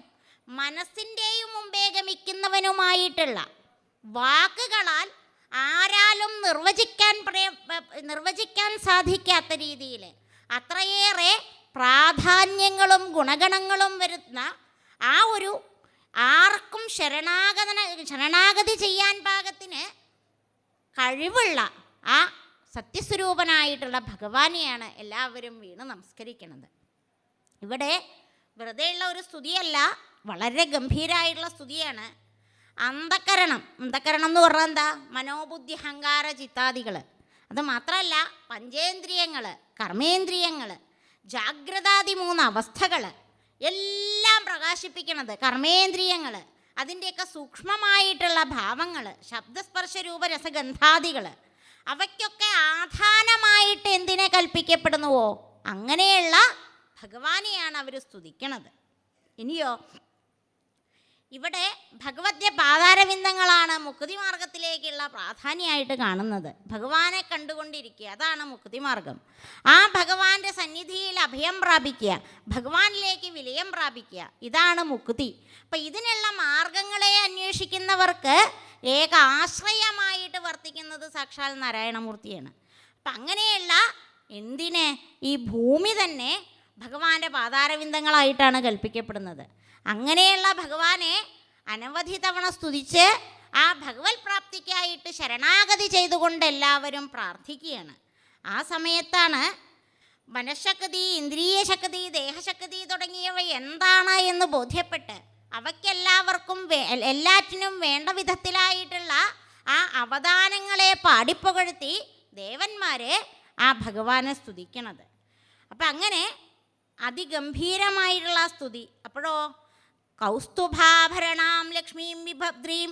മനസ്സിൻ്റെയും മുമ്പേ ഗമിക്കുന്നവനുമായിട്ടുള്ള, വാക്കുകളാൽ ആരാലും നിർവചിക്കാൻ സാധിക്കാത്ത രീതിയിൽ അത്രയേറെ പ്രാധാന്യങ്ങളും ഗുണഗണങ്ങളും വരുന്ന ആ ഒരു ആർക്കും ശരണാഗതി ചെയ്യാൻ പാകത്തിന് കഴിവുള്ള ആ സത്യസ്വരൂപനായിട്ടുള്ള ഭഗവാനെയാണ് എല്ലാവരും വീണ് നമസ്കരിക്കുന്നത്. ഇവിടെ വെറുതെയുള്ള ഒരു സ്തുതിയല്ല, വളരെ ഗംഭീരമായിട്ടുള്ള സ്തുതിയാണ്. അന്ധകരണം എന്ന് പറഞ്ഞാൽ എന്താ? മനോബുദ്ധി അഹങ്കാര ചിത്താദികൾ. അത് മാത്രമല്ല, പഞ്ചേന്ദ്രിയങ്ങൾ, കർമ്മേന്ദ്രിയങ്ങൾ, ജാഗ്രതാദി 3 അവസ്ഥകൾ എല്ലാം പ്രകാശിപ്പിക്കുന്നത് കർമ്മേന്ദ്രിയങ്ങൾ. അതിൻ്റെയൊക്കെ സൂക്ഷ്മമായിട്ടുള്ള ഭാവങ്ങൾ, ശബ്ദസ്പർശ രൂപ രസഗന്ധാദികൾ, അവയ്ക്കൊക്കെ ആധാനമായിട്ട് എന്തിനെ കൽപ്പിക്കപ്പെടുന്നുവോ അങ്ങനെയുള്ള ഭഗവാനെയാണ് അവർ സ്തുതിക്കണത്. ഇനിയോ, ഇവിടെ ഭഗവദ്യ പാതാരവിന്ദങ്ങളാണ് മുക്തിമാർഗത്തിലേക്കുള്ള പ്രാധാന്യമായിട്ട് കാണുന്നത്. ഭഗവാനെ കണ്ടുകൊണ്ടിരിക്കുക, അതാണ് മുക്തിമാർഗം. ആ ഭഗവാന്റെ സന്നിധിയിൽ അഭയം പ്രാപിക്കുക, ഭഗവാനിലേക്ക് വിലയം പ്രാപിക്കുക, ഇതാണ് മുക്തി. അപ്പം ഇതിനുള്ള മാർഗങ്ങളെ അന്വേഷിക്കുന്നവർക്ക് ഏക ആശ്രയമായിട്ട് വർത്തിക്കുന്നത് സാക്ഷാൽ നാരായണമൂർത്തിയാണ്. അപ്പം അങ്ങനെയുള്ള ഈ ഭൂമി തന്നെ ഭഗവാന്റെ പാതാരവിന്ദങ്ങളായിട്ടാണ് കൽപ്പിക്കപ്പെടുന്നത്. അങ്ങനെയുള്ള ഭഗവാനെ അനവധി തവണ സ്തുതിച്ച് ആ ഭഗവത് പ്രാപ്തിക്കായിട്ട് ശരണാഗതി ചെയ്തുകൊണ്ട് എല്ലാവരും പ്രാർത്ഥിക്കുകയാണ്. ആ സമയത്താണ് മനഃശക്തി, ഇന്ദ്രിയശക്തി, ദേഹശക്തി തുടങ്ങിയവ എന്താണ് എന്ന് ബോധ്യപ്പെട്ട് അവയ്ക്കെല്ലാവർക്കും എല്ലാറ്റിനും വേണ്ട വിധത്തിലായിട്ടുള്ള ആ അവദാനങ്ങളെ പാടിപ്പുകഴ്ത്തി ദേവന്മാരെ ആ ഭഗവാനെ സ്തുതിക്കണത്. അപ്പം അങ്ങനെ അതിഗംഭീരമായിട്ടുള്ള സ്തുതി. അപ്പോഴോ കൗസ്തുഭാഭരണാം ലക്ഷ്മീം വിഭദ്രീം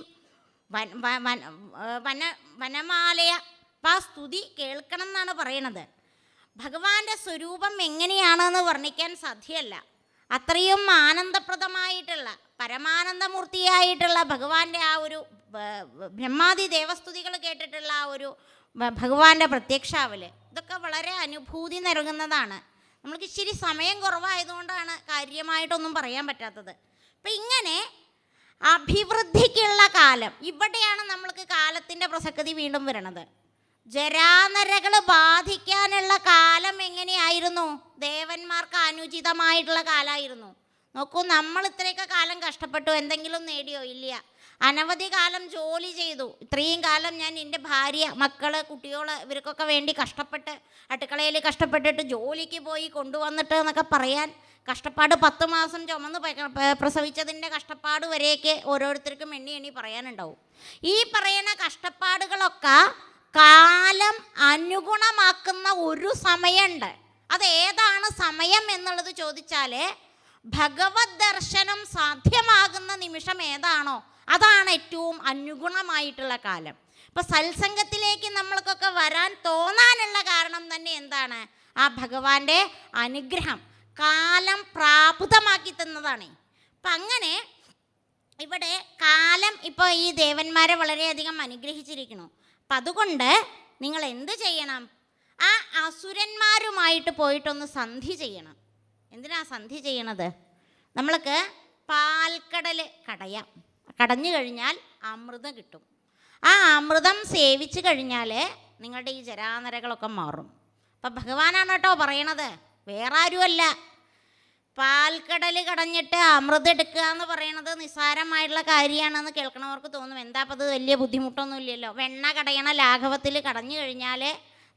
വനമാലയ. അപ്പം ആ സ്തുതി കേൾക്കണം എന്നാണ് പറയണത്. ഭഗവാന്റെ സ്വരൂപം എങ്ങനെയാണെന്ന് വർണ്ണിക്കാൻ സാധ്യമല്ല. അത്രയും ആനന്ദപ്രദമായിട്ടുള്ള പരമാനന്ദമൂർത്തിയായിട്ടുള്ള ഭഗവാന്റെ ആ ഒരു ബ്രഹ്മാദി ദേവസ്തുതികൾ കേട്ടിട്ടുള്ള ആ ഒരു ഭഗവാന്റെ പ്രത്യക്ഷാവല് ഇതൊക്കെ വളരെ അനുഭൂതി നൽകുന്നതാണ്. നമ്മൾക്ക് ഇച്ചിരി സമയം കുറവായതുകൊണ്ടാണ് കാര്യമായിട്ടൊന്നും പറയാൻ പറ്റാത്തത്. അപ്പം ഇങ്ങനെ അഭിവൃദ്ധിക്കുള്ള കാലം, ഇവിടെയാണ് നമ്മൾക്ക് കാലത്തിൻ്റെ പ്രസക്തി വീണ്ടും വരണത്. ജരാനരകൾ ബാധിക്കാനുള്ള കാലം എങ്ങനെയായിരുന്നു? ദേവന്മാർക്ക് അനുചിതമായിട്ടുള്ള കാലമായിരുന്നു. നോക്കൂ, നമ്മൾ ഇത്രയൊക്കെ കാലം കഷ്ടപ്പെട്ടു, എന്തെങ്കിലും നേടിയോ? ഇല്ല. അനവധി കാലം ജോലി ചെയ്തു. ഇത്രയും കാലം ഞാൻ എൻ്റെ ഭാര്യ, മക്കൾ, കുട്ടികൾ ഇവർക്കൊക്കെ വേണ്ടി കഷ്ടപ്പെട്ട് അടുക്കളയിൽ കഷ്ടപ്പെട്ടിട്ട് ജോലിക്ക് പോയി കൊണ്ടുവന്നിട്ട് എന്നൊക്കെ പറയാൻ കഷ്ടപ്പാട് 10 മാസം ചുമന്ന് പ്രസവിച്ചതിൻ്റെ കഷ്ടപ്പാട് വരെയൊക്കെ ഓരോരുത്തർക്കും എണ്ണി പറയാനുണ്ടാവും. ഈ പറയുന്ന കഷ്ടപ്പാടുകളൊക്കെ കാലം അനുഗുണമാക്കുന്ന ഒരു സമയമുണ്ട്. അതേതാണ് സമയം എന്നുള്ളത് ചോദിച്ചാൽ ഭഗവത് ദർശനം സാധ്യമാകുന്ന നിമിഷം ഏതാണോ അതാണ് ഏറ്റവും അനുഗുണമായിട്ടുള്ള കാലം. ഇപ്പം സത്സംഗത്തിലേക്ക് നമ്മൾക്കൊക്കെ വരാൻ തോന്നാനുള്ള കാരണം തന്നെ എന്താണ്? ആ ഭഗവാന്റെ അനുഗ്രഹം കാലം പ്രാപ്തമാക്കി തന്നതാണ്. അപ്പം അങ്ങനെ ഇവിടെ കാലം ഇപ്പോൾ ഈ ദേവന്മാരെ വളരെയധികം അനുഗ്രഹിച്ചിരിക്കുന്നു. അപ്പം അതുകൊണ്ട് നിങ്ങൾ എന്ത് ചെയ്യണം? ആ അസുരന്മാരുമായിട്ട് പോയിട്ടൊന്ന് സന്ധി ചെയ്യണം. എന്തിനാ സന്ധി ചെയ്യണത്? നമ്മൾക്ക് പാൽക്കടൽ കടഞ്ഞു കഴിഞ്ഞാൽ അമൃതം കിട്ടും. ആ അമൃതം സേവിച്ച് കഴിഞ്ഞാൽ നിങ്ങളുടെ ഈ ജരാനരകളൊക്കെ മാറും. അപ്പം ഭഗവാനാണ് കേട്ടോ പറയണത്, വേറെ ആരുമല്ല. പാൽക്കടൽ കടഞ്ഞിട്ട് അമൃതം എടുക്കുക എന്ന് പറയണത് നിസ്സാരമായിട്ടുള്ള കാര്യമാണെന്ന് കേൾക്കണവർക്ക് തോന്നും. എന്താ അപ്പം അത് വലിയ ബുദ്ധിമുട്ടൊന്നും ഇല്ലല്ലോ. വെണ്ണ കടയണ ലാഘവത്തിൽ കടഞ്ഞു കഴിഞ്ഞാൽ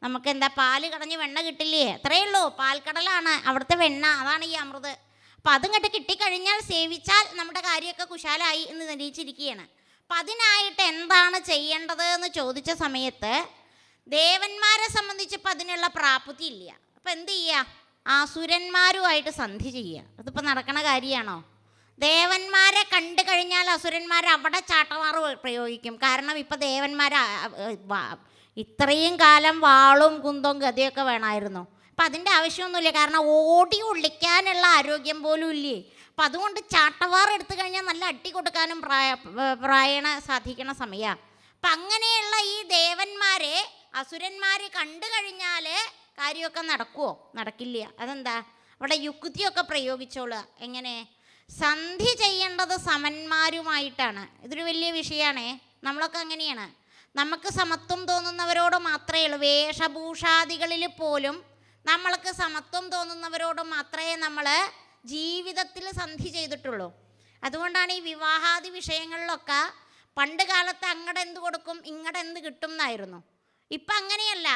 നമുക്ക് എന്താ പാല് കടഞ്ഞ് വെണ്ണ കിട്ടില്ലേ? അത്രയേ ഉള്ളൂ. പാൽക്കടലാണ് അവിടുത്തെ വെണ്ണ, അതാണ് ഈ അമൃത്. അപ്പം അതും കണ്ട് കിട്ടിക്കഴിഞ്ഞാൽ സേവിച്ചാൽ നമ്മുടെ കാര്യമൊക്കെ കുശാലായി എന്ന് നിരീക്ഷിച്ചിരിക്കുകയാണ്. അപ്പം അതിനായിട്ട് എന്താണ് ചെയ്യേണ്ടത് എന്ന് ചോദിച്ച സമയത്ത് ദേവന്മാരെ സംബന്ധിച്ചിപ്പോൾ അതിനുള്ള പ്രാപ്തി ഇല്ല. അപ്പം എന്ത് ചെയ്യുക? അസുരന്മാരുമായിട്ട് സന്ധി ചെയ്യുക. അതിപ്പോൾ നടക്കണ കാര്യമാണോ? ദേവന്മാരെ കണ്ടു കഴിഞ്ഞാൽ അസുരന്മാർ അവിടെ ചാട്ടവാറ് പ്രയോഗിക്കും. കാരണം ഇപ്പം ദേവന്മാർ ഇത്രയും കാലം വാളും കുന്തവും ഗതയൊക്കെ വേണമായിരുന്നു. അപ്പം അതിൻ്റെ ആവശ്യമൊന്നുമില്ല. കാരണം ഓടി ഒളിക്കാനുള്ള ആരോഗ്യം പോലും ഇല്ലേ. അപ്പം അതുകൊണ്ട് ചാട്ടവാറ് എടുത്തു കഴിഞ്ഞാൽ നല്ല അട്ടി കൊടുക്കാനും പ്രായണ സാധിക്കണ സമയമാണ്. അപ്പം അങ്ങനെയുള്ള ഈ ദേവന്മാരെ അസുരന്മാർ കണ്ടു കഴിഞ്ഞാൽ കാര്യമൊക്കെ നടക്കുമോ? നടക്കില്ല. അതെന്താ? അവിടെ യുക്തിയൊക്കെ പ്രയോഗിച്ചോളുക. എങ്ങനെ? സന്ധി ചെയ്യേണ്ടത് സമന്മാരുമായിട്ടാണ്. ഇതൊരു വലിയ വിഷയമാണേ. നമ്മളൊക്കെ അങ്ങനെയാണ്. നമുക്ക് സമത്വം തോന്നുന്നവരോട് മാത്രമേ ഉള്ളൂ. വേഷഭൂഷാദികളിൽ പോലും നമ്മൾക്ക് സമത്വം തോന്നുന്നവരോട് മാത്രമേ നമ്മൾ ജീവിതത്തിൽ സന്ധി ചെയ്തിട്ടുള്ളൂ. അതുകൊണ്ടാണ് ഈ വിവാഹാദി വിഷയങ്ങളിലൊക്കെ പണ്ട് കാലത്ത് അങ്ങടെ എന്ത് കൊടുക്കും ഇങ്ങടെ എന്ത് കിട്ടും എന്നായിരുന്നു. ഇപ്പം അങ്ങനെയല്ല.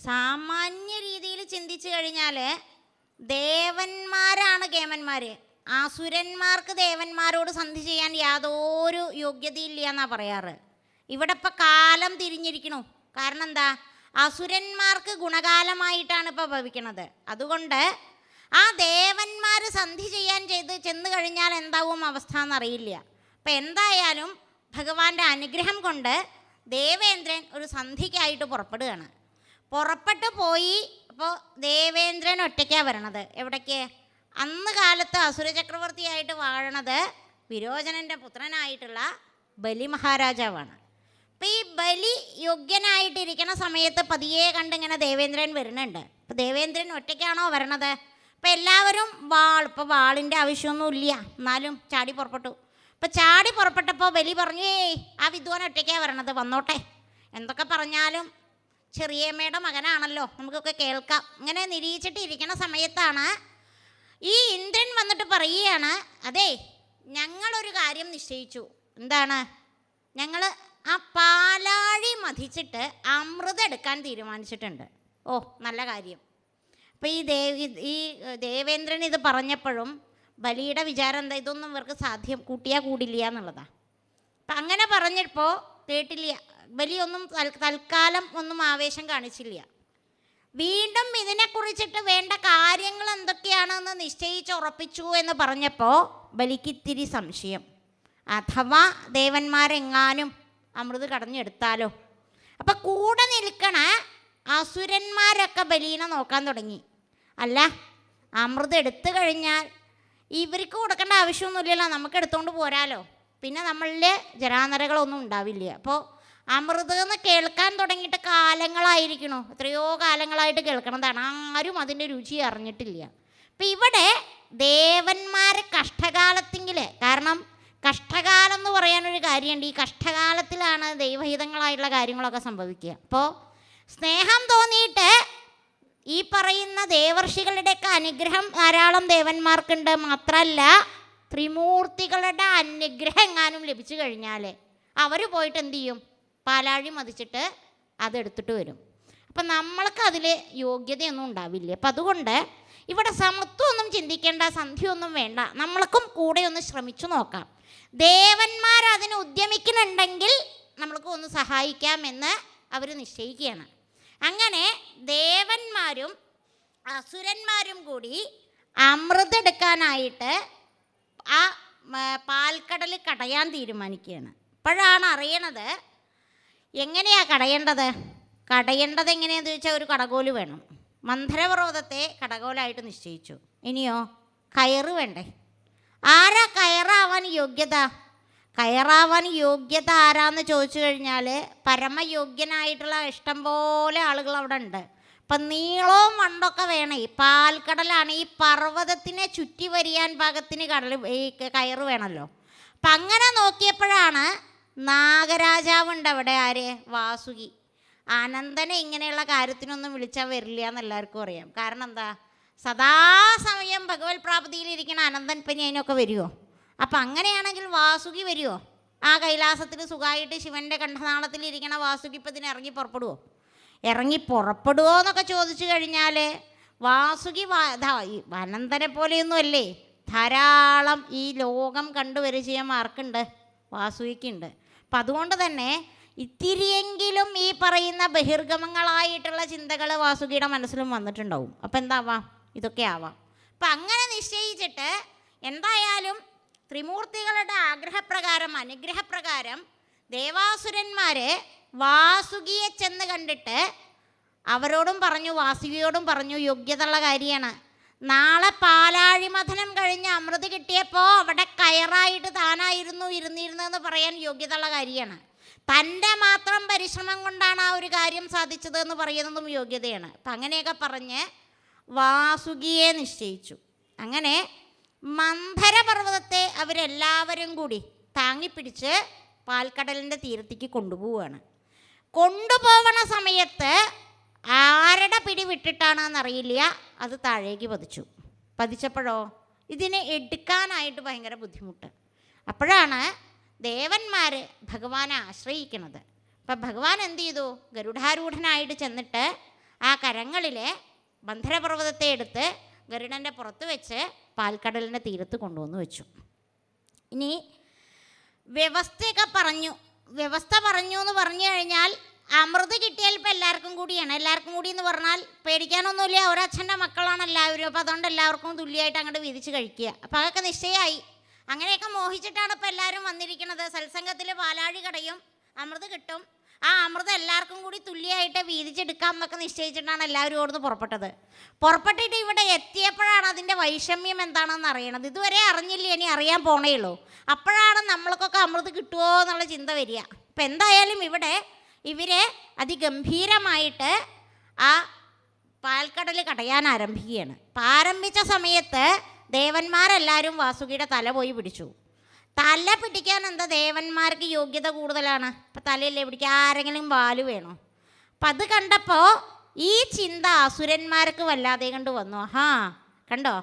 സാമാന്യ രീതിയിൽ ചിന്തിച്ചു കഴിഞ്ഞാൽ ദേവന്മാരാണ് കേമന്മാർ. അസുരന്മാർക്ക് ദേവന്മാരോട് സന്ധി ചെയ്യാൻ യാതൊരു യോഗ്യതയില്ല എന്നാണ് പറയാറ്. ഇവിടെ ഇപ്പം കാലം തിരിഞ്ഞിരിക്കണു. കാരണം എന്താ? അസുരന്മാർക്ക് ഗുണകാലമായിട്ടാണ് ഇപ്പോൾ ഭവിക്കണത്. അതുകൊണ്ട് ആ ദേവന്മാർ സന്ധി ചെയ്യാൻ ചെന്ന് കഴിഞ്ഞാൽ എന്താവും അവസ്ഥ എന്നറിയില്ല. അപ്പം എന്തായാലും ഭഗവാന്റെ അനുഗ്രഹം കൊണ്ട് ദേവേന്ദ്രൻ ഒരു സന്ധിക്കായിട്ട് പുറപ്പെടുകയാണ്. പുറപ്പെട്ടു പോയി. അപ്പോൾ ദേവേന്ദ്രൻ ഒറ്റയ്ക്കാണ് വരണത്. എവിടേക്ക്? അന്ന് കാലത്ത് അസുരചക്രവർത്തിയായിട്ട് വാഴണത് വിരോചനൻ്റെ പുത്രനായിട്ടുള്ള ബലി മഹാരാജാവാണ്. അപ്പം ഈ ബലി യോഗ്യനായിട്ടിരിക്കുന്ന സമയത്ത് പതിയെ കണ്ടിങ്ങനെ ദേവേന്ദ്രൻ വരുന്നുണ്ട്. അപ്പോൾ ദേവേന്ദ്രൻ ഒറ്റയ്ക്കാണോ വരണത്? അപ്പം എല്ലാവരും ഇപ്പോൾ വാളിൻ്റെ ആവശ്യമൊന്നുമില്ല, എന്നാലും ചാടി പുറപ്പെട്ടു. അപ്പോൾ ചാടി പുറപ്പെട്ടപ്പോൾ ബലി പറഞ്ഞു, ഏയ് ആ വിദ്വാൻ ഒറ്റയ്ക്കാണ് വരണത്, വന്നോട്ടെ. എന്തൊക്കെ പറഞ്ഞാലും ചെറിയമ്മയുടെ മകനാണല്ലോ, നമുക്കൊക്കെ കേൾക്കാം. ഇങ്ങനെ നിരീക്ഷിച്ചിട്ട് ഇരിക്കുന്ന സമയത്താണ് ഈ ഇന്ദ്രൻ വന്നിട്ട് പറയുകയാണ്, അതെ ഞങ്ങളൊരു കാര്യം നിശ്ചയിച്ചു. എന്താണ്? ഞങ്ങൾ ആ പാലാഴി മഥിച്ചിട്ട് അമൃതം എടുക്കാൻ തീരുമാനിച്ചിട്ടുണ്ട്. ഓ നല്ല കാര്യം. അപ്പോൾ ഈ ദേവേന്ദ്രൻ ഇത് പറഞ്ഞപ്പോഴും ബലിയുടെ വിചാരം എന്താ? ഇതൊന്നും ഇവർക്ക് സാധ്യം കൂട്ടിയാൽ കൂടില്ല എന്നുള്ളതാണ്. അപ്പം അങ്ങനെ പറഞ്ഞപ്പോൾ കേട്ടില്ല. ബലിയൊന്നും തൽക്കാലം ഒന്നും ആവേശം കാണിച്ചില്ല. വീണ്ടും ഇതിനെക്കുറിച്ചിട്ട് വേണ്ട കാര്യങ്ങൾ എന്തൊക്കെയാണെന്ന് നിശ്ചയിച്ചുറപ്പിച്ചു എന്ന് പറഞ്ഞപ്പോൾ ബലിക്ക് ഇത്തിരി സംശയം. അഥവാ ദേവന്മാരെങ്ങാനും അമൃത് കടഞ്ഞെടുത്താലോ? അപ്പം കൂടെ നിൽക്കണ അസുരന്മാരൊക്കെ ബലീനെ നോക്കാൻ തുടങ്ങി. അല്ല, അമൃത് എടുത്തു കഴിഞ്ഞാൽ ഇവർക്ക് കൊടുക്കേണ്ട ആവശ്യമൊന്നുമില്ലല്ലോ, നമുക്ക് എടുത്തുകൊണ്ട് പോരാലോ, പിന്നെ നമ്മളിൽ ജരാനരകളൊന്നും ഉണ്ടാവില്ല. അപ്പോൾ അമൃത് എന്ന് കേൾക്കാൻ തുടങ്ങിയിട്ട് കാലങ്ങളായിരിക്കണോ, എത്രയോ കാലങ്ങളായിട്ട് കേൾക്കണതാണ്, ആരും അതിൻ്റെ രുചി അറിഞ്ഞിട്ടില്ല. അപ്പം ഇവിടെ ദേവന്മാരെ കഷ്ടകാലത്തെങ്കിൽ, കാരണം കഷ്ടകാലം എന്ന് പറയാനൊരു കാര്യമുണ്ട്. ഈ കഷ്ടകാലത്തിലാണ് ദൈവഹിതങ്ങളായിട്ടുള്ള കാര്യങ്ങളൊക്കെ സംഭവിക്കുക. അപ്പോൾ സ്നേഹം തോന്നിയിട്ട് ഈ പറയുന്ന ദേവർഷികളുടെയൊക്കെ അനുഗ്രഹം ധാരാളം ദേവന്മാർക്കുണ്ട്. മാത്രമല്ല ത്രിമൂർത്തികളുടെ അനുഗ്രഹം എങ്ങാനും ലഭിച്ചു കഴിഞ്ഞാൽ അവർ പോയിട്ട് എന്തു ചെയ്യും? പാലാഴി മതിച്ചിട്ട് അതെടുത്തിട്ട് വരും. അപ്പം നമ്മൾക്ക് അതിൽ യോഗ്യതയൊന്നും ഉണ്ടാവില്ല. അപ്പം അതുകൊണ്ട് ഇവിടെ സമത്വമൊന്നും ചിന്തിക്കേണ്ട, സന്ധ്യമൊന്നും വേണ്ട, നമ്മൾക്കും കൂടെ ഒന്ന് ശ്രമിച്ചു നോക്കാം. ദേവന്മാർ അതിന് ഉദ്യമിക്കുന്നുണ്ടെങ്കിൽ നമ്മൾക്ക് ഒന്ന് സഹായിക്കാമെന്ന് അവർ നിശ്ചയിക്കുകയാണ്. അങ്ങനെ ദേവന്മാരും അസുരന്മാരും കൂടി അമൃതെടുക്കാനായിട്ട് ആ പാൽക്കടൽ കടയാൻ തീരുമാനിക്കുകയാണ്. അപ്പോഴാണ് അറിയണത് എങ്ങനെയാണ് കടയേണ്ടത്. കടയേണ്ടത് എങ്ങനെയാണെന്ന് ചോദിച്ചാൽ ഒരു കടകോല് വേണം. മന്ഥരപർവ്വതത്തെ കടകോലായിട്ട് നിശ്ചയിച്ചു. ഇനിയോ കയറ് വേണ്ടേ? ആരാ കയറാവാൻ യോഗ്യത? കയറാവാൻ യോഗ്യത ആരാന്ന് ചോദിച്ചു കഴിഞ്ഞാൽ പരമയോഗ്യനായിട്ടുള്ള ഇഷ്ടം പോലെ ആളുകൾ അവിടെ ഉണ്ട്. അപ്പം നീളവും മണ്ടൊക്കെ വേണേ. പാൽക്കടലാണ്, ഈ പർവ്വതത്തിനെ ചുറ്റി വരിയാൻ പാകത്തിന് ഈ കയറ് വേണമല്ലോ. അപ്പം അങ്ങനെ നോക്കിയപ്പോഴാണ് നാഗരാജാവുണ്ട് അവിടെ. ആര്? വാസുകി. അനന്തനെ ഇങ്ങനെയുള്ള കാര്യത്തിനൊന്നും വിളിച്ചാൽ വരില്ല എന്ന് എല്ലാവർക്കും അറിയാം. കാരണം എന്താ? സദാസമയം ഭഗവത് പ്രാപ്തിയിലിരിക്കുന്ന അനന്തൻ പിന്നെ അതിനൊക്കെ വരുമോ? അപ്പം അങ്ങനെയാണെങ്കിൽ വാസുകി വരുമോ? ആ കൈലാസത്തിൽ സുഖമായിട്ട് ശിവൻ്റെ കണ്ഠനാളത്തിലിരിക്കണ വാസുകി ഇപ്പം ഇതിന് ഇറങ്ങി പുറപ്പെടുമോ? ഇറങ്ങി പുറപ്പെടുമോ എന്നൊക്കെ ചോദിച്ചു കഴിഞ്ഞാൽ വാസുകി അനന്തനെ പോലെയൊന്നും അല്ലേ. ധാരാളം ഈ ലോകം കണ്ടുപരിചയം ആർക്കുണ്ട്? വാസുകിക്കുണ്ട്. അപ്പം അതുകൊണ്ട് തന്നെ ഇത്തിരിയെങ്കിലും ഈ പറയുന്ന ബഹിർഗമങ്ങളായിട്ടുള്ള ചിന്തകൾ വാസുകിയുടെ മനസ്സിലും വന്നിട്ടുണ്ടാവും. അപ്പം എന്താവാം? ഇതൊക്കെ ആവാം. അപ്പം അങ്ങനെ നിശ്ചയിച്ചിട്ട് എന്തായാലും ത്രിമൂർത്തികളുടെ ആഗ്രഹപ്രകാരം, അനുഗ്രഹപ്രകാരം ദേവാസുരന്മാർ വാസുകിയെ ചെന്ന് കണ്ടിട്ട് അവരോടും പറഞ്ഞു, വാസുകിയോടും പറഞ്ഞു, യോഗ്യതയുള്ള കാര്യമാണ്. നാളെ പാലാഴി മഥനം കഴിഞ്ഞ് അമൃത് കിട്ടിയപ്പോൾ അവിടെ കയറായിട്ട് താനായിരുന്നു ഇരുന്നിരുന്നതെന്ന് പറയാൻ യോഗ്യതയുള്ള കാര്യമാണ്. തൻ്റെ മാത്രം പരിശ്രമം കൊണ്ടാണ് ആ ഒരു കാര്യം സാധിച്ചതെന്ന് പറയുന്നതും യോഗ്യതയാണ്. അപ്പം അങ്ങനെയൊക്കെ പറഞ്ഞ് വാസുകിയെ നിശ്ചയിച്ചു. അങ്ങനെ മന്ഥരപർവ്വതത്തെ അവരെല്ലാവരും കൂടി താങ്ങിപ്പിടിച്ച് പാൽക്കടലിൻ്റെ തീരത്തേക്ക് കൊണ്ടുപോവുകയാണ്. കൊണ്ടുപോകണ സമയത്ത് ആരുടെ പിടി വിട്ടിട്ടാണെന്നറിയില്ല, അത് താഴേക്ക് പതിച്ചു. പതിച്ചപ്പോഴോ ഇതിനെ എടുക്കാനായിട്ട് ഭയങ്കര ബുദ്ധിമുട്ട്. അപ്പോഴാണ് ദേവന്മാർ ഭഗവാനെ ആശ്രയിക്കുന്നത്. അപ്പം ഭഗവാൻ എന്ത് ചെയ്തു? ഗരുഡാരൂഢനായിട്ട് ചെന്നിട്ട് ആ കരങ്ങളിലെ മന്ധരപർവ്വതത്തെ എടുത്ത് ഗരുഡൻ്റെ പുറത്ത് വെച്ച് പാൽക്കടലിൻ്റെ തീരത്ത് കൊണ്ടുവന്ന് വെച്ചു. ഇനി വ്യവസ്ഥ പറഞ്ഞു എന്ന് പറഞ്ഞു കഴിഞ്ഞാൽ അമൃത് കിട്ടിയാൽ ഇപ്പം എല്ലാവർക്കും കൂടിയാണ്. എല്ലാവർക്കും കൂടി എന്ന് പറഞ്ഞാൽ പേടിക്കാനൊന്നുമില്ല, ഒരച്ഛൻ്റെ മക്കളാണ് എല്ലാവരും. അപ്പോൾ അതുകൊണ്ട് എല്ലാവർക്കും തുല്യമായിട്ട് അങ്ങോട്ട് വീതിച്ച് കഴിക്കുക. അപ്പോൾ അതൊക്കെ നിശ്ചയമായി. അങ്ങനെയൊക്കെ മോഹിച്ചിട്ടാണ് ഇപ്പോൾ എല്ലാവരും വന്നിരിക്കുന്നത്. സത്സംഗത്തിൽ പാലാഴി കടയും, അമൃത് കിട്ടും. ആ അമൃതം എല്ലാവർക്കും കൂടി തുല്യമായിട്ട് വീതിച്ചെടുക്കാം എന്നൊക്കെ നിശ്ചയിച്ചിട്ടാണ് എല്ലാവരും ഓടുന്ന് പുറപ്പെട്ടിട്ട് ഇവിടെ എത്തിയപ്പോഴാണ് അതിൻ്റെ വൈഷമ്യം എന്താണെന്ന് അറിയണത്. ഇതുവരെ അറിഞ്ഞില്ല, ഇനി അറിയാൻ പോണേ ഉള്ളൂ. അപ്പോഴാണ് നമ്മൾക്കൊക്കെ അമൃത് കിട്ടുമോ എന്നുള്ള ചിന്ത വരിക. അപ്പം എന്തായാലും ഇവിടെ ഇവരെ അതിഗംഭീരമായിട്ട് ആ പാൽക്കടൽ കടയാൻ ആരംഭിക്കുകയാണ്. അപ്പം ആരംഭിച്ച സമയത്ത് ദേവന്മാരെല്ലാവരും വാസുകിയുടെ തല പോയി പിടിച്ചു. തല പിടിക്കാൻ എന്താ, ദേവന്മാർക്ക് യോഗ്യത കൂടുതലാണ്. അപ്പം തലയല്ലേ പിടിക്കുക, ആരെങ്കിലും വാല് വേണോ? അപ്പം അത് കണ്ടപ്പോൾ ഈ ചിന്ത അസുരന്മാർക്ക് വല്ലാതെ കണ്ടു വന്നു. കണ്ടോ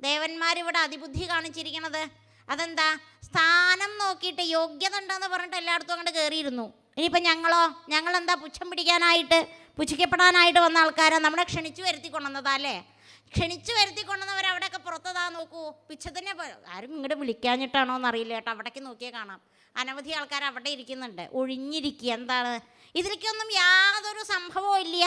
ദേവന്മാരിവിടെ അതിബുദ്ധി കാണിച്ചിരിക്കണത്. അതെന്താ, സ്ഥാനം നോക്കിയിട്ട് യോഗ്യത ഉണ്ടെന്ന് പറഞ്ഞിട്ട് എല്ലായിടത്തും അങ്ങോട്ട് കയറിയിരുന്നു. ഇനിയിപ്പോൾ ഞങ്ങളെന്താ പുച്ഛിക്കപ്പെടാനായിട്ട് വന്ന ആൾക്കാരാണ്. നമ്മളെ ക്ഷണിച്ചു വരുത്തി കൊണ്ടുവന്നതാ അല്ലേ? ക്ഷണിച്ചു വരുത്തി കൊണ്ടുവന്നവർ അവിടെയൊക്കെ പുറത്തതാ നോക്കൂ. പിച്ചത്തിനെ ആരും ഇങ്ങോട്ട് വിളിക്കാഞ്ഞിട്ടാണോ എന്നറിയില്ല കേട്ടോ. അവിടേക്ക് നോക്കിയാൽ കാണാം അനവധി ആൾക്കാർ അവിടെ ഇരിക്കുന്നുണ്ട്, ഒഴിഞ്ഞിരിക്കുക. എന്താണ്, ഇതിലേക്കൊന്നും യാതൊരു സംഭവവും ഇല്ല.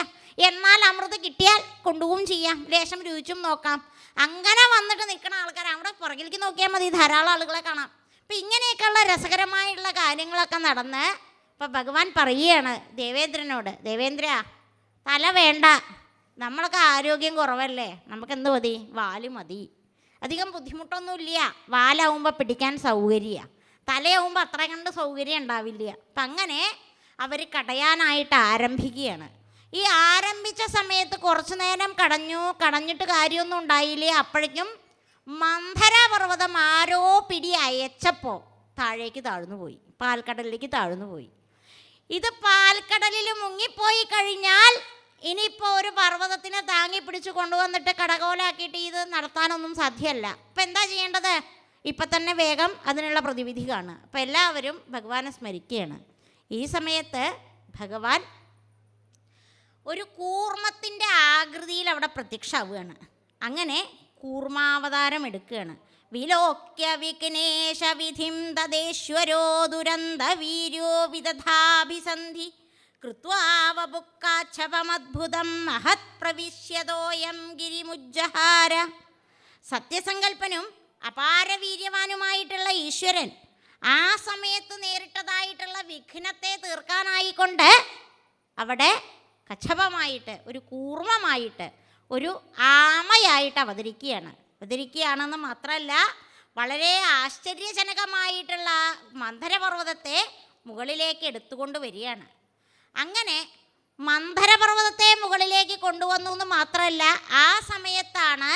എന്നാൽ അമൃത് കിട്ടിയാൽ കൊണ്ടുപോവും ചെയ്യാം, ലേശം രുചിച്ചും നോക്കാം. അങ്ങനെ വന്നിട്ട് നിൽക്കുന്ന ആൾക്കാർ അവിടെ പുറകിലേക്ക് നോക്കിയാൽ മതി, ധാരാളം ആളുകളെ കാണാം. അപ്പം ഇങ്ങനെയൊക്കെയുള്ള രസകരമായിട്ടുള്ള കാര്യങ്ങളൊക്കെ നടന്ന് ഇപ്പം ഭഗവാൻ പറയുകയാണ് ദേവേന്ദ്രനോട്, ദേവേന്ദ്ര തല വേണ്ട, നമ്മളൊക്കെ ആരോഗ്യം കുറവല്ലേ, നമുക്കെന്ത് മതി, വാല് മതി, അധികം ബുദ്ധിമുട്ടൊന്നുമില്ല. വാലാവുമ്പോൾ പിടിക്കാൻ സൗകര്യമാണ്, തലയാവുമ്പോൾ അത്ര കണ്ട് സൗകര്യം ഉണ്ടാവില്ല. അപ്പം അങ്ങനെ അവർ കടയാനായിട്ട് ആരംഭിക്കുകയാണ്. ഈ ആരംഭിച്ച സമയത്ത് കുറച്ചു നേരം കടഞ്ഞിട്ട് കാര്യമൊന്നും ഉണ്ടായില്ലേ. അപ്പോഴേക്കും മന്ധരപർവ്വതം ആരോ പിടി അയച്ചപ്പോൾ താഴേക്ക് താഴ്ന്നുപോയി, പാൽക്കടലിലേക്ക് താഴ്ന്നുപോയി. ഇത് പാൽക്കടലിൽ മുങ്ങിപ്പോയി കഴിഞ്ഞാൽ ഇനിയിപ്പോൾ ഒരു പർവ്വതത്തിനെ താങ്ങി പിടിച്ച് കൊണ്ടുവന്നിട്ട് കടകോലാക്കിയിട്ട് ഇത് നടത്താനൊന്നും സാധ്യമല്ല. അപ്പം എന്താ ചെയ്യേണ്ടത്? ഇപ്പം തന്നെ വേഗം അതിനുള്ള പ്രതിവിധി കാണുക. അപ്പം എല്ലാവരും ഭഗവാനെ സ്മരിക്കുകയാണ്. ഈ സമയത്ത് ഭഗവാൻ ഒരു കൂർമ്മത്തിൻ്റെ ആകൃതിയിൽ അവിടെ പ്രത്യക്ഷമാവുകയാണ്. അങ്ങനെ കൂർമാവതാരം എടുക്കുകയാണ്. വിലോക്യ വിഘ്നേശ വിധിം തദേശ്വരോ ദുരന്ത വീര്യോ വിദധാഭിസന്ധി കൃത്വാവബുക്കാച്ഛവമദ്ഭുതം മഹത് പ്രവിശ്യതോയം ഗിരിമുജ്ജഹാര. സത്യസങ്കൽപ്പനും അപാരവീര്യവാനുമായിട്ടുള്ള ഈശ്വരൻ ആ സമയത്ത് നേരിട്ടതായിട്ടുള്ള വിഘ്നത്തെ തീർക്കാനായിക്കൊണ്ട് അവിടെ കച്ഛപമായിട്ട്, ഒരു കൂർമ്മമായിട്ട്, ഒരു ആമയായിട്ട് അവതരിക്കുകയാണെന്ന് മാത്രമല്ല, വളരെ ആശ്ചര്യജനകമായിട്ടുള്ള മന്ധരപർവ്വതത്തെ മുകളിലേക്ക് എടുത്തുകൊണ്ട് വരികയാണ്. അങ്ങനെ മന്ധരപർവ്വതത്തെ മുകളിലേക്ക് കൊണ്ടുവന്നു എന്ന് മാത്രമല്ല, ആ സമയത്താണ്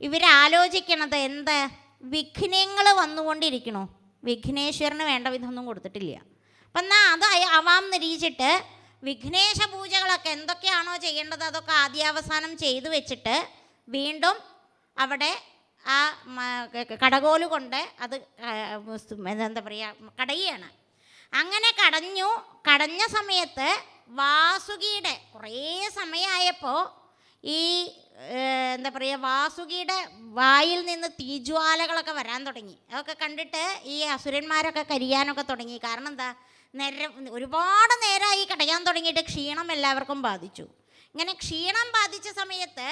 ഇവരാലോചിക്കണത്, എന്ത് വിഘ്നങ്ങൾ വന്നുകൊണ്ടിരിക്കണോ, വിഘ്നേശ്വരന് വേണ്ട വിധമൊന്നും കൊടുത്തിട്ടില്ല. അപ്പം എന്നാൽ അത് ആവാം നിരീക്ഷിച്ചിട്ട് വിഘ്നേശ പൂജകളൊക്കെ എന്തൊക്കെയാണോ ചെയ്യേണ്ടത് അതൊക്കെ ആദ്യാവസാനം ചെയ്തു വെച്ചിട്ട് വീണ്ടും അവിടെ ആ കടകോല് കൊണ്ട് അത് എന്താ പറയുക, കടയുകയാണ്. അങ്ങനെ കടഞ്ഞ സമയത്ത് വാസുകിയുടെ കുറേ സമയമായപ്പോൾ ഈ എന്താ പറയുക, വാസുകിയുടെ വായിൽ നിന്ന് തീജ്വാലകളൊക്കെ വരാൻ തുടങ്ങി. അതൊക്കെ കണ്ടിട്ട് ഈ അസുരന്മാരൊക്കെ കരിയാനൊക്കെ തുടങ്ങി. കാരണം എന്താ, ഒരുപാട് നേരമായി കടയാൻ തുടങ്ങിയിട്ട് ക്ഷീണം എല്ലാവർക്കും ബാധിച്ചു. ഇങ്ങനെ ക്ഷീണം ബാധിച്ച സമയത്ത്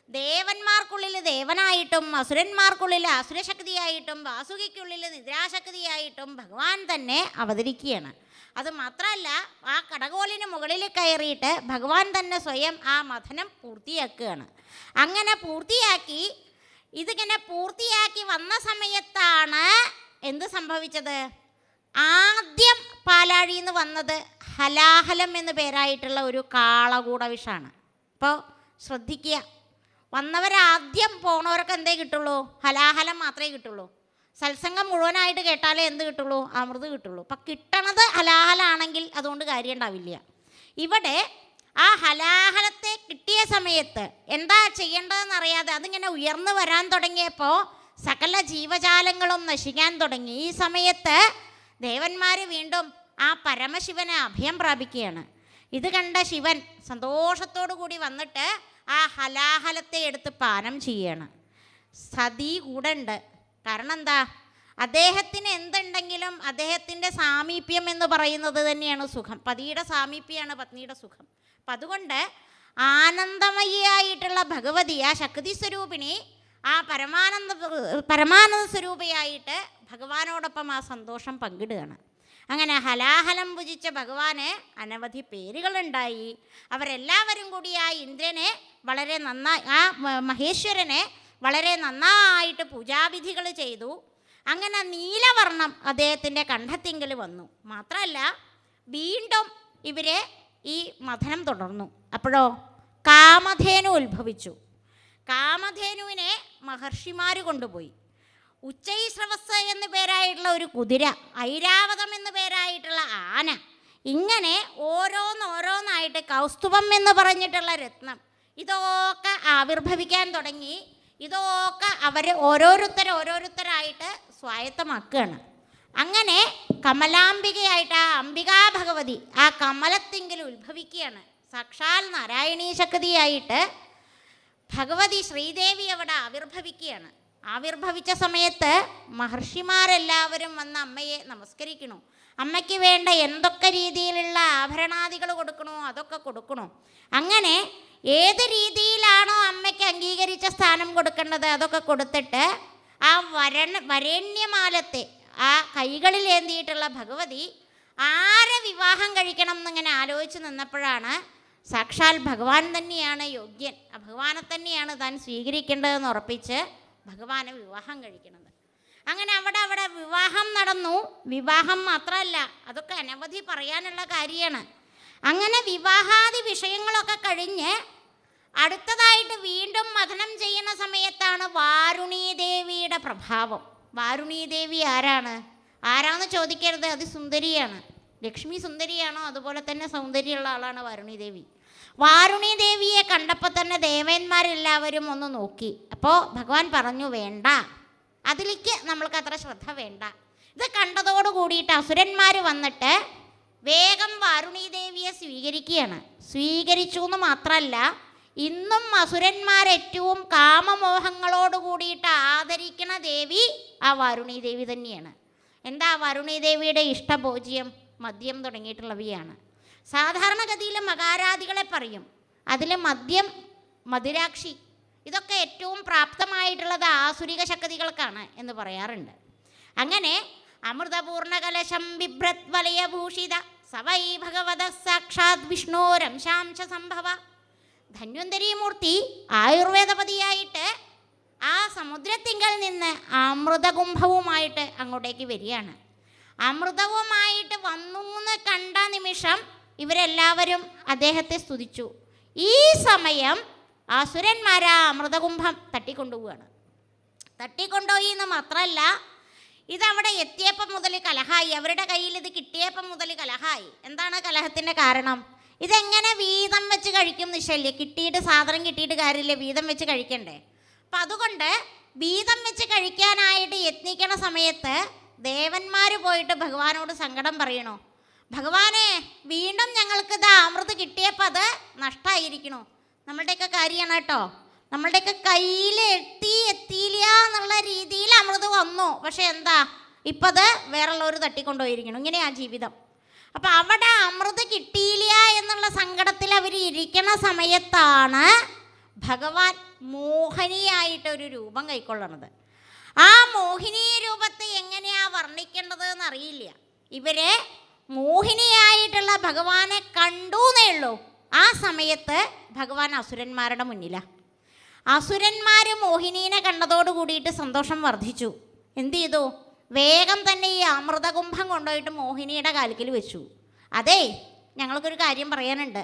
ദേവന്മാർക്കുള്ളിൽ ദേവനായിട്ടും അസുരന്മാർക്കുള്ളിൽ അസുരശക്തിയായിട്ടും വാസുകിക്കുള്ളിൽ നിദ്രാശക്തിയായിട്ടും ഭഗവാൻ തന്നെ അവതരിക്കുകയാണ്. അത് മാത്രമല്ല, ആ കടകോലിന് മുകളിൽ കയറിയിട്ട് ഭഗവാൻ തന്നെ സ്വയം ആ മഥനം പൂർത്തിയാക്കുകയാണ്. അങ്ങനെ ഇതിങ്ങനെ പൂർത്തിയാക്കി വന്ന സമയത്താണ് എന്ത് സംഭവിച്ചത്? ആദ്യം പാലാഴിന്ന് വന്നത് ഹലാഹലം എന്ന് പേരായിട്ടുള്ള ഒരു കാളകൂട വിഷാണ്. അപ്പോൾ ശ്രദ്ധിക്കുക, വന്നവരാദ്യം പോണവർക്ക് എന്തേ കിട്ടുള്ളൂ? ഹലാഹലം മാത്രമേ കിട്ടുള്ളൂ. സത്സംഗം മുഴുവനായിട്ട് കേട്ടാലേ എന്ത് കിട്ടുള്ളൂ? അമൃത് കിട്ടുള്ളൂ. അപ്പം കിട്ടണത് ഹലാഹലാണെങ്കിൽ അതുകൊണ്ട് കാര്യം ഉണ്ടാവില്ല. ഇവിടെ ആ ഹലാഹലത്തെ കിട്ടിയ സമയത്ത് എന്താ ചെയ്യേണ്ടതെന്ന് അറിയാതെ അതിങ്ങനെ ഉയർന്നു വരാൻ തുടങ്ങിയപ്പോൾ സകല ജീവജാലങ്ങളും നശിക്കാൻ തുടങ്ങി. ഈ സമയത്ത് ദേവന്മാർ വീണ്ടും ആ പരമശിവനെ അഭയം പ്രാപിക്കുകയാണ്. ഇത് കണ്ട ശിവൻ സന്തോഷത്തോടു കൂടി വന്നിട്ട് ആ ഹലാഹലത്തെ എടുത്ത് പാനം ചെയ്യണം. സതി കൂടെ ഉണ്ട്. കാരണം എന്താ, അദ്ദേഹത്തിന് എന്തുണ്ടെങ്കിലും അദ്ദേഹത്തിൻ്റെ സാമീപ്യം എന്ന് പറയുന്നത് തന്നെയാണ് സുഖം. പതിയുടെ സാമീപ്യമാണ് പത്നിയുടെ സുഖം. അപ്പം അതുകൊണ്ട് ആനന്ദമയിയായിട്ടുള്ള ഭഗവതി, ആ ശക്തി സ്വരൂപിണി, ആ പരമാനന്ദ സ്വരൂപയായിട്ട് ഭഗവാനോടൊപ്പം ആ സന്തോഷം പങ്കിടുകയാണ്. അങ്ങനെ ഹലാഹലം ഭുജിച്ച ഭഗവാന് അനവധി പേരുകളുണ്ടായി. അവരെല്ലാവരും കൂടി ആ ഇന്ദ്രനെ വളരെ നന്നായി, ആ മഹേശ്വരനെ വളരെ നന്നായിട്ട് പൂജാവിധികൾ ചെയ്തു. അങ്ങനെ നീലവർണം അദ്ദേഹത്തിൻ്റെ കണ്ഠത്തിങ്കൽ വന്നു. മാത്രമല്ല വീണ്ടും ഇവരെ ഈ മഥനം തുടർന്നു. അപ്പോഴോ കാമധേനു ഉത്ഭവിച്ചു. കാമധേനുവിനെ മഹർഷിമാർ കൊണ്ടുപോയി. ഉച്ചൈസ്രവസ് എന്ന് പേരായിട്ടുള്ള ഒരു കുതിര, ഐരാവതം എന്ന് പേരായിട്ടുള്ള ആന, ഇങ്ങനെ ഓരോന്നോരോന്നായിട്ട് കൗസ്തുഭം എന്ന് പറഞ്ഞിട്ടുള്ള രത്നം, ഇതൊക്കെ ആവിർഭവിക്കാൻ തുടങ്ങി. ഇതൊക്കെ അവർ ഓരോരുത്തരായിട്ട് സ്വായത്തമാക്കുകയാണ്. അങ്ങനെ കമലാംബികയായിട്ട് ആ അംബികാ ഭഗവതി ആ കമലത്തിങ്കിൽ ഉത്ഭവിക്കുകയാണ്. സാക്ഷാൽ നാരായണീ ശക്തിയായിട്ട് ഭഗവതി ശ്രീദേവി അവിടെ ആവിർഭവിക്കുകയാണ്. ആവിർഭവിച്ച സമയത്ത് മഹർഷിമാരെല്ലാവരും വന്ന് അമ്മയെ നമസ്കരിക്കണു. അമ്മയ്ക്ക് വേണ്ട എന്തൊക്കെ രീതിയിലുള്ള ആഭരണാദികൾ കൊടുക്കണോ അതൊക്കെ കൊടുക്കണു. അങ്ങനെ ഏത് രീതിയിലാണോ അമ്മയ്ക്ക് അംഗീകരിച്ച സ്ഥാനം കൊടുക്കേണ്ടത് അതൊക്കെ കൊടുത്തിട്ട് ആ വരേണ്യമാലത്തെ ആ കൈകളിൽ ഏന്തിയിട്ടുള്ള ഭഗവതി ആരെ വിവാഹം കഴിക്കണം എന്നിങ്ങനെ ആലോചിച്ച് നിന്നപ്പോഴാണ് സാക്ഷാൽ ഭഗവാൻ തന്നെയാണ് യോഗ്യൻ, ആ ഭഗവാനെ തന്നെയാണ് താൻ സ്വീകരിക്കേണ്ടതെന്ന് ഉറപ്പിച്ച് ഭഗവാനെ വിവാഹം കഴിക്കുന്നത്. അങ്ങനെ അവിടെ വിവാഹം നടന്നു. വിവാഹം മാത്രമല്ല, അതൊക്കെ അനവധി പറയാനുള്ള കാര്യമാണ്. അങ്ങനെ വിവാഹാദി വിഷയങ്ങളൊക്കെ കഴിഞ്ഞ് അടുത്തതായിട്ട് വീണ്ടും മഥനം ചെയ്യുന്ന സമയത്താണ് വാരുണീദേവിയുടെ പ്രഭാവം. വാരുണീദേവി ആരാന്ന് ചോദിക്കരുത്, അത് സുന്ദരിയാണ്. ലക്ഷ്മി സുന്ദരിയാണോ അതുപോലെ തന്നെ സൗന്ദര്യമുള്ള ആളാണ് വാരുണീദേവി. വാരുണീദേവിയെ കണ്ടപ്പോൾ തന്നെ ദേവന്മാരെല്ലാവരും ഒന്ന് നോക്കി. അപ്പോൾ ഭഗവാൻ പറഞ്ഞു, വേണ്ട, അതിലേക്ക് നമ്മൾക്ക് അത്ര ശ്രദ്ധ വേണ്ട. ഇത് കണ്ടതോടു കൂടിയിട്ട് അസുരന്മാർ വന്നിട്ട് വേഗം വാരുണീദേവിയെ സ്വീകരിക്കുകയാണ്. സ്വീകരിച്ചു എന്ന് മാത്രമല്ല, ഇന്നും അസുരന്മാരേറ്റവും കാമമോഹങ്ങളോട് കൂടിയിട്ട് ആദരിക്കുന്ന ദേവി ആ വാരുണീദേവി തന്നെയാണ്. എന്താ വാരുണീദേവിയുടെ ഇഷ്ടഭോജ്യം? മദ്യം തുടങ്ങിയിട്ടുള്ളവയാണ്. സാധാരണഗതിയിൽ മകാരാദികളെ പറയും, അതിൽ മദ്യം, മധുരാക്ഷി, ഇതൊക്കെ ഏറ്റവും പ്രാപ്തമായിട്ടുള്ളത് ആസുരിക ശക്തികൾക്കാണ് എന്ന് പറയാറുണ്ട്. അങ്ങനെ അമൃതപൂർണ കലശം ബിഭ്രത് വലയഭൂഷിത സവൈ ഭഗവത സാക്ഷാത് വിഷ്ണോരംശാംശ സംഭവ. ധന്വന്തരീമൂർത്തി ആയുർവേദപതിയായിട്ട് ആ സമുദ്രത്തിങ്കൽ നിന്ന് അമൃതകുംഭവുമായിട്ട് അങ്ങോട്ടേക്ക് വരികയാണ്. അമൃതവുമായിട്ട് വന്നു എന്ന് കണ്ട നിമിഷം ഇവരെല്ലാവരും അദ്ദേഹത്തെ സ്തുതിച്ചു. ഈ സമയം അസുരന്മാർ ആ അമൃതകുംഭം തട്ടിക്കൊണ്ടുപോവുകയാണ്. തട്ടിക്കൊണ്ടുപോയി എന്ന് മാത്രമല്ല, ഇതവിടെ എത്തിയപ്പം മുതൽ കലഹായി. അവരുടെ കയ്യിൽ ഇത് കിട്ടിയപ്പം മുതൽ കലഹായി. എന്താണ് കലഹത്തിൻ്റെ കാരണം? ഇതെങ്ങനെ വീതം വെച്ച് കഴിക്കും നിശ്ചയില്ല. കിട്ടിയിട്ട് സാധനം കിട്ടിയിട്ട് കാര്യമില്ല, വീതം വെച്ച് കഴിക്കണ്ടേ. അപ്പം അതുകൊണ്ട് വീതം വെച്ച് കഴിക്കാനായിട്ട് യത്നിക്കണ സമയത്ത് ദേവന്മാർ പോയിട്ട് ഭഗവാനോട് സങ്കടം പറയണോ, ഭഗവാനെ വീണ്ടും ഞങ്ങൾക്ക് ഇത് അമൃത് കിട്ടിയപ്പോൾ അത് നഷ്ടമായിരിക്കണോ. നമ്മളുടെയൊക്കെ കാര്യമാണ് കേട്ടോ. നമ്മളുടെയൊക്കെ കയ്യിൽ എത്തിയില്ല എന്നുള്ള രീതിയിൽ അമൃത് വന്നു, പക്ഷെ എന്താ ഇപ്പം അത് വേറുള്ളവർ തട്ടിക്കൊണ്ടുപോയിരിക്കണം. ഇങ്ങനെയാ ജീവിതം. അപ്പം അവിടെ അമൃത് കിട്ടിയില്ല എന്നുള്ള സങ്കടത്തിൽ അവർ ഇരിക്കണ സമയത്താണ് ഭഗവാൻ മോഹിനിയായിട്ടൊരു രൂപം കൈക്കൊള്ളണത്. ആ മോഹിനി രൂപത്തെ എങ്ങനെയാ വർണ്ണിക്കേണ്ടത് എന്നറിയില്ല. ഇവരെ മോഹിനിയായിട്ടുള്ള ഭഗവാനെ കണ്ടു എന്നേ ഉള്ളൂ. ആ സമയത്ത് ഭഗവാൻ അസുരന്മാരുടെ മുന്നിലാണ്. അസുരന്മാർ മോഹിനീനെ കണ്ടതോട് കൂടിയിട്ട് സന്തോഷം വർദ്ധിച്ചു. എന്ത് ചെയ്തു? വേഗം തന്നെ ഈ അമൃതകുംഭം കൊണ്ടുപോയിട്ട് മോഹിനിയുടെ കാൽക്കിൽ വെച്ചു. അതേ, ഞങ്ങൾക്കൊരു കാര്യം പറയാനുണ്ട്.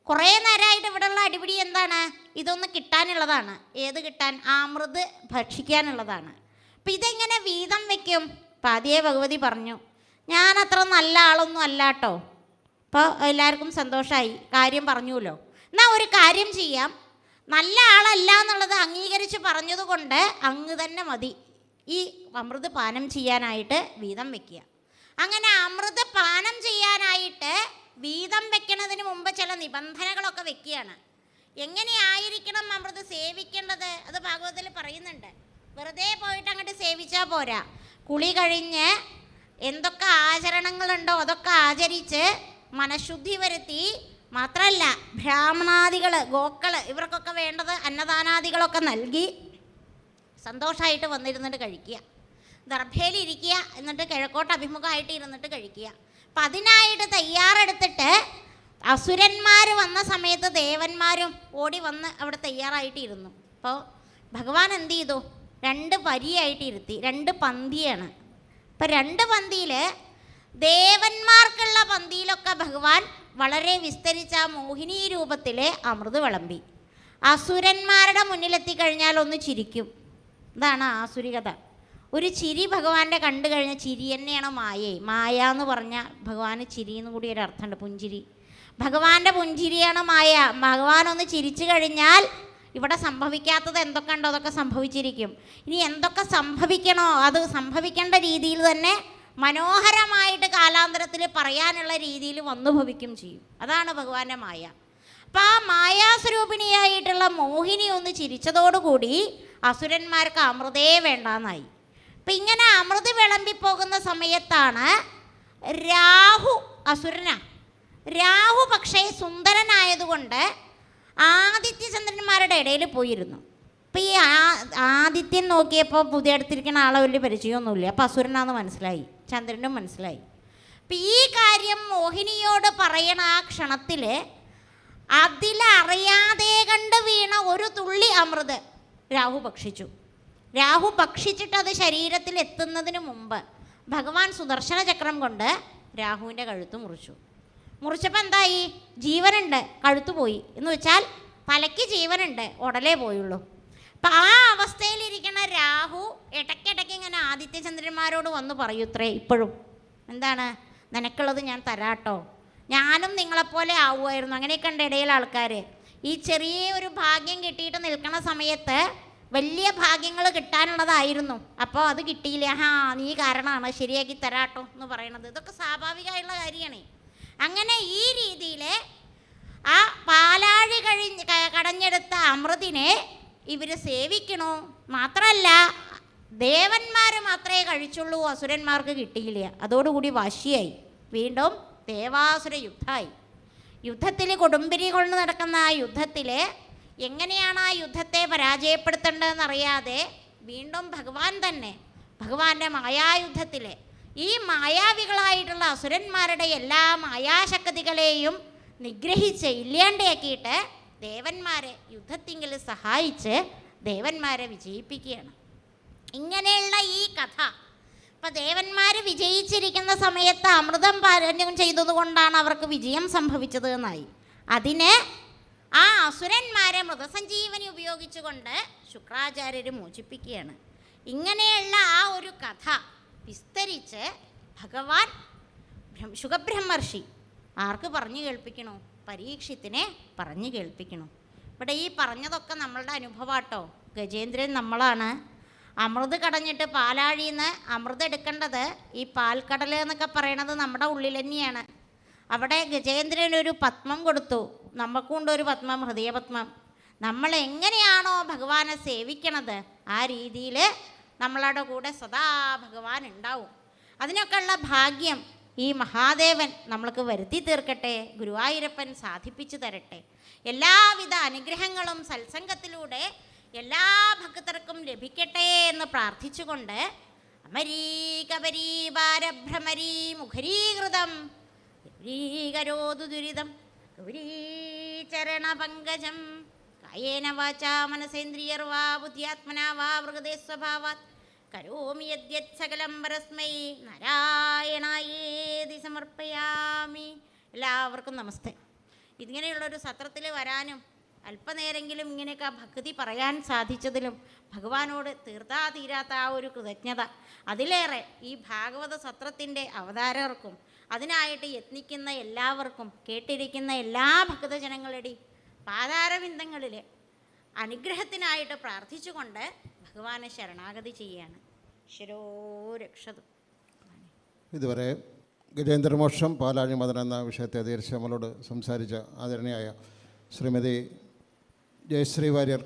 കുറേ നേരമായിട്ട് ഇവിടെയുള്ള അടിപിടി എന്താണ്? ഇതൊന്ന് കിട്ടാനുള്ളതാണ്. ഏത് കിട്ടാൻ? അമൃത് ഭക്ഷിക്കാനുള്ളതാണ്. അപ്പം ഇതെങ്ങനെ വീതം വയ്ക്കും? പാതിയെ ഭഗവതി പറഞ്ഞു, ഞാനത്ര നല്ല ആളൊന്നും അല്ല കേട്ടോ. അപ്പോൾ എല്ലാവർക്കും സന്തോഷമായി, കാര്യം പറഞ്ഞുല്ലോ. എന്നാൽ ഒരു കാര്യം ചെയ്യാം, നല്ല ആളല്ല എന്നുള്ളത് അംഗീകരിച്ച് പറഞ്ഞതുകൊണ്ട് അങ്ങ് തന്നെ മതി ഈ അമൃത് പാനം ചെയ്യാനായിട്ട് വീതം വയ്ക്കുക. അങ്ങനെ അമൃത് പാനം ചെയ്യാനായിട്ട് വീതം വെക്കുന്നതിന് മുമ്പ് ചില നിബന്ധനകളൊക്കെ വെക്കുകയാണ്. എങ്ങനെയായിരിക്കണം അമൃത് സേവിക്കേണ്ടത്? അത് ഭാഗവതത്തിൽ പറയുന്നുണ്ട്. വെറുതെ പോയിട്ട് അങ്ങോട്ട് സേവിച്ചാൽ പോരാ. കുളി കഴിഞ്ഞ് എന്തൊക്കെ ആചരണങ്ങളുണ്ടോ അതൊക്കെ ആചരിച്ച് മനഃശുദ്ധി വരുത്തി, മാത്രമല്ല ബ്രാഹ്മണാദികൾ, ഗോക്കൾ, ഇവർക്കൊക്കെ വേണ്ടത് അന്നദാനാദികളൊക്കെ നൽകി സന്തോഷമായിട്ട് വന്നിരുന്നിട്ട് കഴിക്കുക. ദർഭയിലിരിക്കുക, എന്നിട്ട് കിഴക്കോട്ട് അഭിമുഖമായിട്ട് ഇരുന്നിട്ട് കഴിക്കുക. അപ്പം അതിനായിട്ട് തയ്യാറെടുത്തിട്ട് അസുരന്മാർ വന്ന സമയത്ത് ദേവന്മാരും ഓടി വന്ന് അവിടെ തയ്യാറായിട്ട് ഇരുന്നു. അപ്പോൾ ഭഗവാൻ എന്ത് ചെയ്തു? 2 വരിയായിട്ട് ഇരുത്തി. 2 പന്തിയാണ്. ഇപ്പം 2 പന്തിയിൽ ദേവന്മാർക്കുള്ള പന്തിയിലൊക്കെ ഭഗവാൻ വളരെ വിസ്തരിച്ച മോഹിനി രൂപത്തിൽ അമൃത് വിളമ്പി. അസുരന്മാരുടെ മുന്നിലെത്തിക്കഴിഞ്ഞാൽ ഒന്ന് ചിരിക്കും. ഇതാണ് ആസുരികത. ഒരു ചിരി ഭഗവാന്റെ കണ്ടു കഴിഞ്ഞാൽ, ചിരി തന്നെയാണ് മായേ. മായ എന്ന് പറഞ്ഞാൽ ഭഗവാന് ചിരി എന്ന് കൂടി ഒരു അർത്ഥമുണ്ട്, പുഞ്ചിരി. ഭഗവാന്റെ പുഞ്ചിരിയാണ് മായ. ഭഗവാൻ ഒന്ന് ചിരിച്ചു കഴിഞ്ഞാൽ ഇവിടെ സംഭവിക്കാത്തത് എന്തൊക്കെ ഉണ്ടോ അതൊക്കെ സംഭവിച്ചിരിക്കും. ഇനി എന്തൊക്കെ സംഭവിക്കണോ അത് സംഭവിക്കേണ്ട രീതിയിൽ തന്നെ മനോഹരമായിട്ട് കാലാന്തരത്തിൽ പറയാനുള്ള രീതിയിൽ വന്നു ഭവിക്കും ചെയ്യും. അതാണ് ഭഗവാന്റെ മായ. അപ്പം ആ മായാസ്വരൂപിണിയായിട്ടുള്ള മോഹിനി ഒന്ന് ചിരിച്ചതോടുകൂടി അസുരന്മാർക്ക് അമൃതേ വേണ്ടാന്നായി. അപ്പം ഇങ്ങനെ അമൃത് വിളമ്പിപ്പോകുന്ന സമയത്താണ് രാഹു, അസുരനാ രാഹു, പക്ഷേ സുന്ദരനായതുകൊണ്ട് ആദിത്യചന്ദ്രന്മാരുടെ ഇടയിൽ പോയിരുന്നു. അപ്പം ഈ ആദിത്യൻ നോക്കിയപ്പോൾ പുതിയ അടുത്തിരിക്കുന്ന ആളെ വലിയ പരിചയമൊന്നുമില്ല. അപ്പം അസുരനാന്ന് മനസ്സിലായി, ചന്ദ്രനും മനസ്സിലായി. അപ്പം ഈ കാര്യം മോഹിനിയോട് പറയണ ആ ക്ഷണത്തിൽ അതിലറിയാതെ കണ്ട് വീണ ഒരു തുള്ളി അമൃത് രാഹു ഭക്ഷിച്ചു. രാഹു ഭക്ഷിച്ചിട്ട് അത് ശരീരത്തിൽ എത്തുന്നതിന് മുമ്പ് ഭഗവാൻ സുദർശന ചക്രം കൊണ്ട് രാഹുവിൻ്റെ കഴുത്ത് മുറിച്ചു. മുറിച്ചപ്പോൾ എന്തായി? ജീവനുണ്ട്, കഴുത്ത് പോയി എന്ന് വെച്ചാൽ തലയ്ക്ക് ജീവനുണ്ട്, ഉടലേ പോയുള്ളൂ. അപ്പം ആ അവസ്ഥയിലിരിക്കുന്ന രാഹു ഇടയ്ക്കിടയ്ക്ക് ഇങ്ങനെ ആദിത്യചന്ദ്രന്മാരോട് വന്ന് പറയൂത്രേ ഇപ്പോഴും, എന്താണ്, നിനക്കുള്ളത് ഞാൻ തരാട്ടോ, ഞാനും നിങ്ങളെപ്പോലെ ആവുമായിരുന്നു. അങ്ങനെയൊക്കെ ഉണ്ട് ഇടയിൽ ആൾക്കാർ. ഈ ചെറിയ ഒരു ഭാഗ്യം കിട്ടിയിട്ട് നിൽക്കുന്ന സമയത്ത് വലിയ ഭാഗ്യങ്ങൾ കിട്ടാനുള്ളതായിരുന്നു, അപ്പോൾ അത് കിട്ടിയില്ല. നീ കാരണമാണ്, ശരിയാക്കി തരാട്ടോ എന്ന് പറയണത്. ഇതൊക്കെ സ്വാഭാവികമായുള്ള കാര്യമാണ്. അങ്ങനെ ഈ രീതിയിൽ ആ പാലാഴി കടഞ്ഞെടുത്ത അമൃതിനെ ഇവർ സേവിക്കണു. മാത്രമല്ല ദേവന്മാർ മാത്രമേ കഴിച്ചുള്ളൂ, അസുരന്മാർക്ക് കിട്ടിയില്ല. അതോടുകൂടി വാശിയായി. വീണ്ടും ദേവാസുര യുദ്ധമായി. യുദ്ധത്തിൽ കൊടുമ്പിരി കൊണ്ട് നടക്കുന്ന ആ യുദ്ധത്തിൽ എങ്ങനെയാണ് ആ യുദ്ധത്തെ പരാജയപ്പെടുത്തേണ്ടതെന്നറിയാതെ വീണ്ടും ഭഗവാൻ തന്നെ ഭഗവാന്റെ മായായുദ്ധത്തിൽ ഈ മായാവികളായിട്ടുള്ള അസുരന്മാരുടെ എല്ലാ മായാശക്തികളെയും നിഗ്രഹിച്ച് ഇല്ലാണ്ടാക്കിയിട്ട് ദേവന്മാരെ യുദ്ധത്തിങ്കിൽ സഹായിച്ച് ദേവന്മാരെ വിജയിപ്പിക്കുകയാണ്. ഇങ്ങനെയുള്ള ഈ കഥ ഇപ്പം ദേവന്മാർ വിജയിച്ചിരിക്കുന്ന സമയത്ത് അമൃതം പാനം ചെയ്തതുകൊണ്ടാണ് അവർക്ക് വിജയം സംഭവിച്ചത് എന്നായി. അതിന് ആ അസുരന്മാരെ മൃതസഞ്ജീവനി ഉപയോഗിച്ചുകൊണ്ട് ശുക്രാചാര്യർ മോചിപ്പിക്കുകയാണ്. ഇങ്ങനെയുള്ള ആ ഒരു കഥ വിസ്തരിച്ച് ഭഗവാൻ ശുഖബ്രഹ്മർഷി ആർക്ക് പറഞ്ഞു കേൾപ്പിക്കണോ? പരീക്ഷത്തിനെ പറഞ്ഞു കേൾപ്പിക്കണു. ഇവിടെ ഈ പറഞ്ഞതൊക്കെ നമ്മളുടെ അനുഭവാട്ടോ. ഗജേന്ദ്രൻ നമ്മളാണ്. അമൃത് കടഞ്ഞിട്ട് പാലാഴിയിൽ നിന്ന് അമൃത് എടുക്കേണ്ടത് ഈ പാൽക്കടൽ എന്നൊക്കെ പറയണത് നമ്മുടെ ഉള്ളിൽ തന്നെയാണ്. അവിടെ ഗജേന്ദ്രൻ ഒരു പത്മം കൊടുത്തു, നമുക്കുണ്ട് ഒരു പത്മം, ഹൃദയപത്മം. നമ്മൾ എങ്ങനെയാണോ ഭഗവാനെ സേവിക്കണത് ആ രീതിയിൽ നമ്മളുടെ കൂടെ സദാ ഭഗവാൻ ഉണ്ടാവും. അതിനൊക്കെയുള്ള ഭാഗ്യം ഈ മഹാദേവൻ നമ്മൾക്ക് വരുത്തി തീർക്കട്ടെ. ഗുരുവായൂരപ്പൻ സാധിപ്പിച്ചു തരട്ടെ. എല്ലാവിധ അനുഗ്രഹങ്ങളും സത്സംഗത്തിലൂടെ എല്ലാ ഭക്തർക്കും ലഭിക്കട്ടെ എന്ന് പ്രാർത്ഥിച്ചുകൊണ്ട് അമരീ കബരീ ഭാരഭ്രമരീ മുഖരീകൃതം ഗൗരീകരോതു ദുരിതം ഗൗരീചരണ പങ്കജം കായേന വാചാ മനസേന്ദ്രിയർവാ ബുദ്ധ്യാത്മനാ വാ വൃഗതേ സ്വഭാവാത് കരോമി യദ്യത് സകലം പരസ്മൈ നാരായണായേതി സമർപ്പയാമി. എല്ലാവർക്കും നമസ്തേ. ഇങ്ങനെയുള്ളൊരു സത്രത്തിൽ വരാനും അല്പനേരെങ്കിലും ഇങ്ങനെയൊക്കെ ഭക്തി പറയാൻ സാധിച്ചതിലും ഭഗവാനോട് തീർത്താ തീരാത്ത ആ ഒരു കൃതജ്ഞത, അതിലേറെ ഈ ഭാഗവത സത്രത്തിൻ്റെ അവതാരകർക്കും അതിനായിട്ട് യത്നിക്കുന്ന എല്ലാവർക്കും കേട്ടിരിക്കുന്ന എല്ലാ ഭക്തജനങ്ങളുടെയും പാതാരബിന്ദങ്ങളിൽ അനുഗ്രഹത്തിനായിട്ട് പ്രാർത്ഥിച്ചുകൊണ്ട് ഭഗവാനെ ശരണാഗതി ചെയ്യുകയാണ്. ഈശ്വരോ രക്ഷതു. ഇതുവരെ ഗജേന്ദ്രമോക്ഷം പാലാഴി മദനം എന്ന വിഷയത്തെ അധികരിച്ച് നമ്മളോട് സംസാരിച്ച ആദരണീയായ ശ്രീമതി ജയശ്രീ വാര്യർ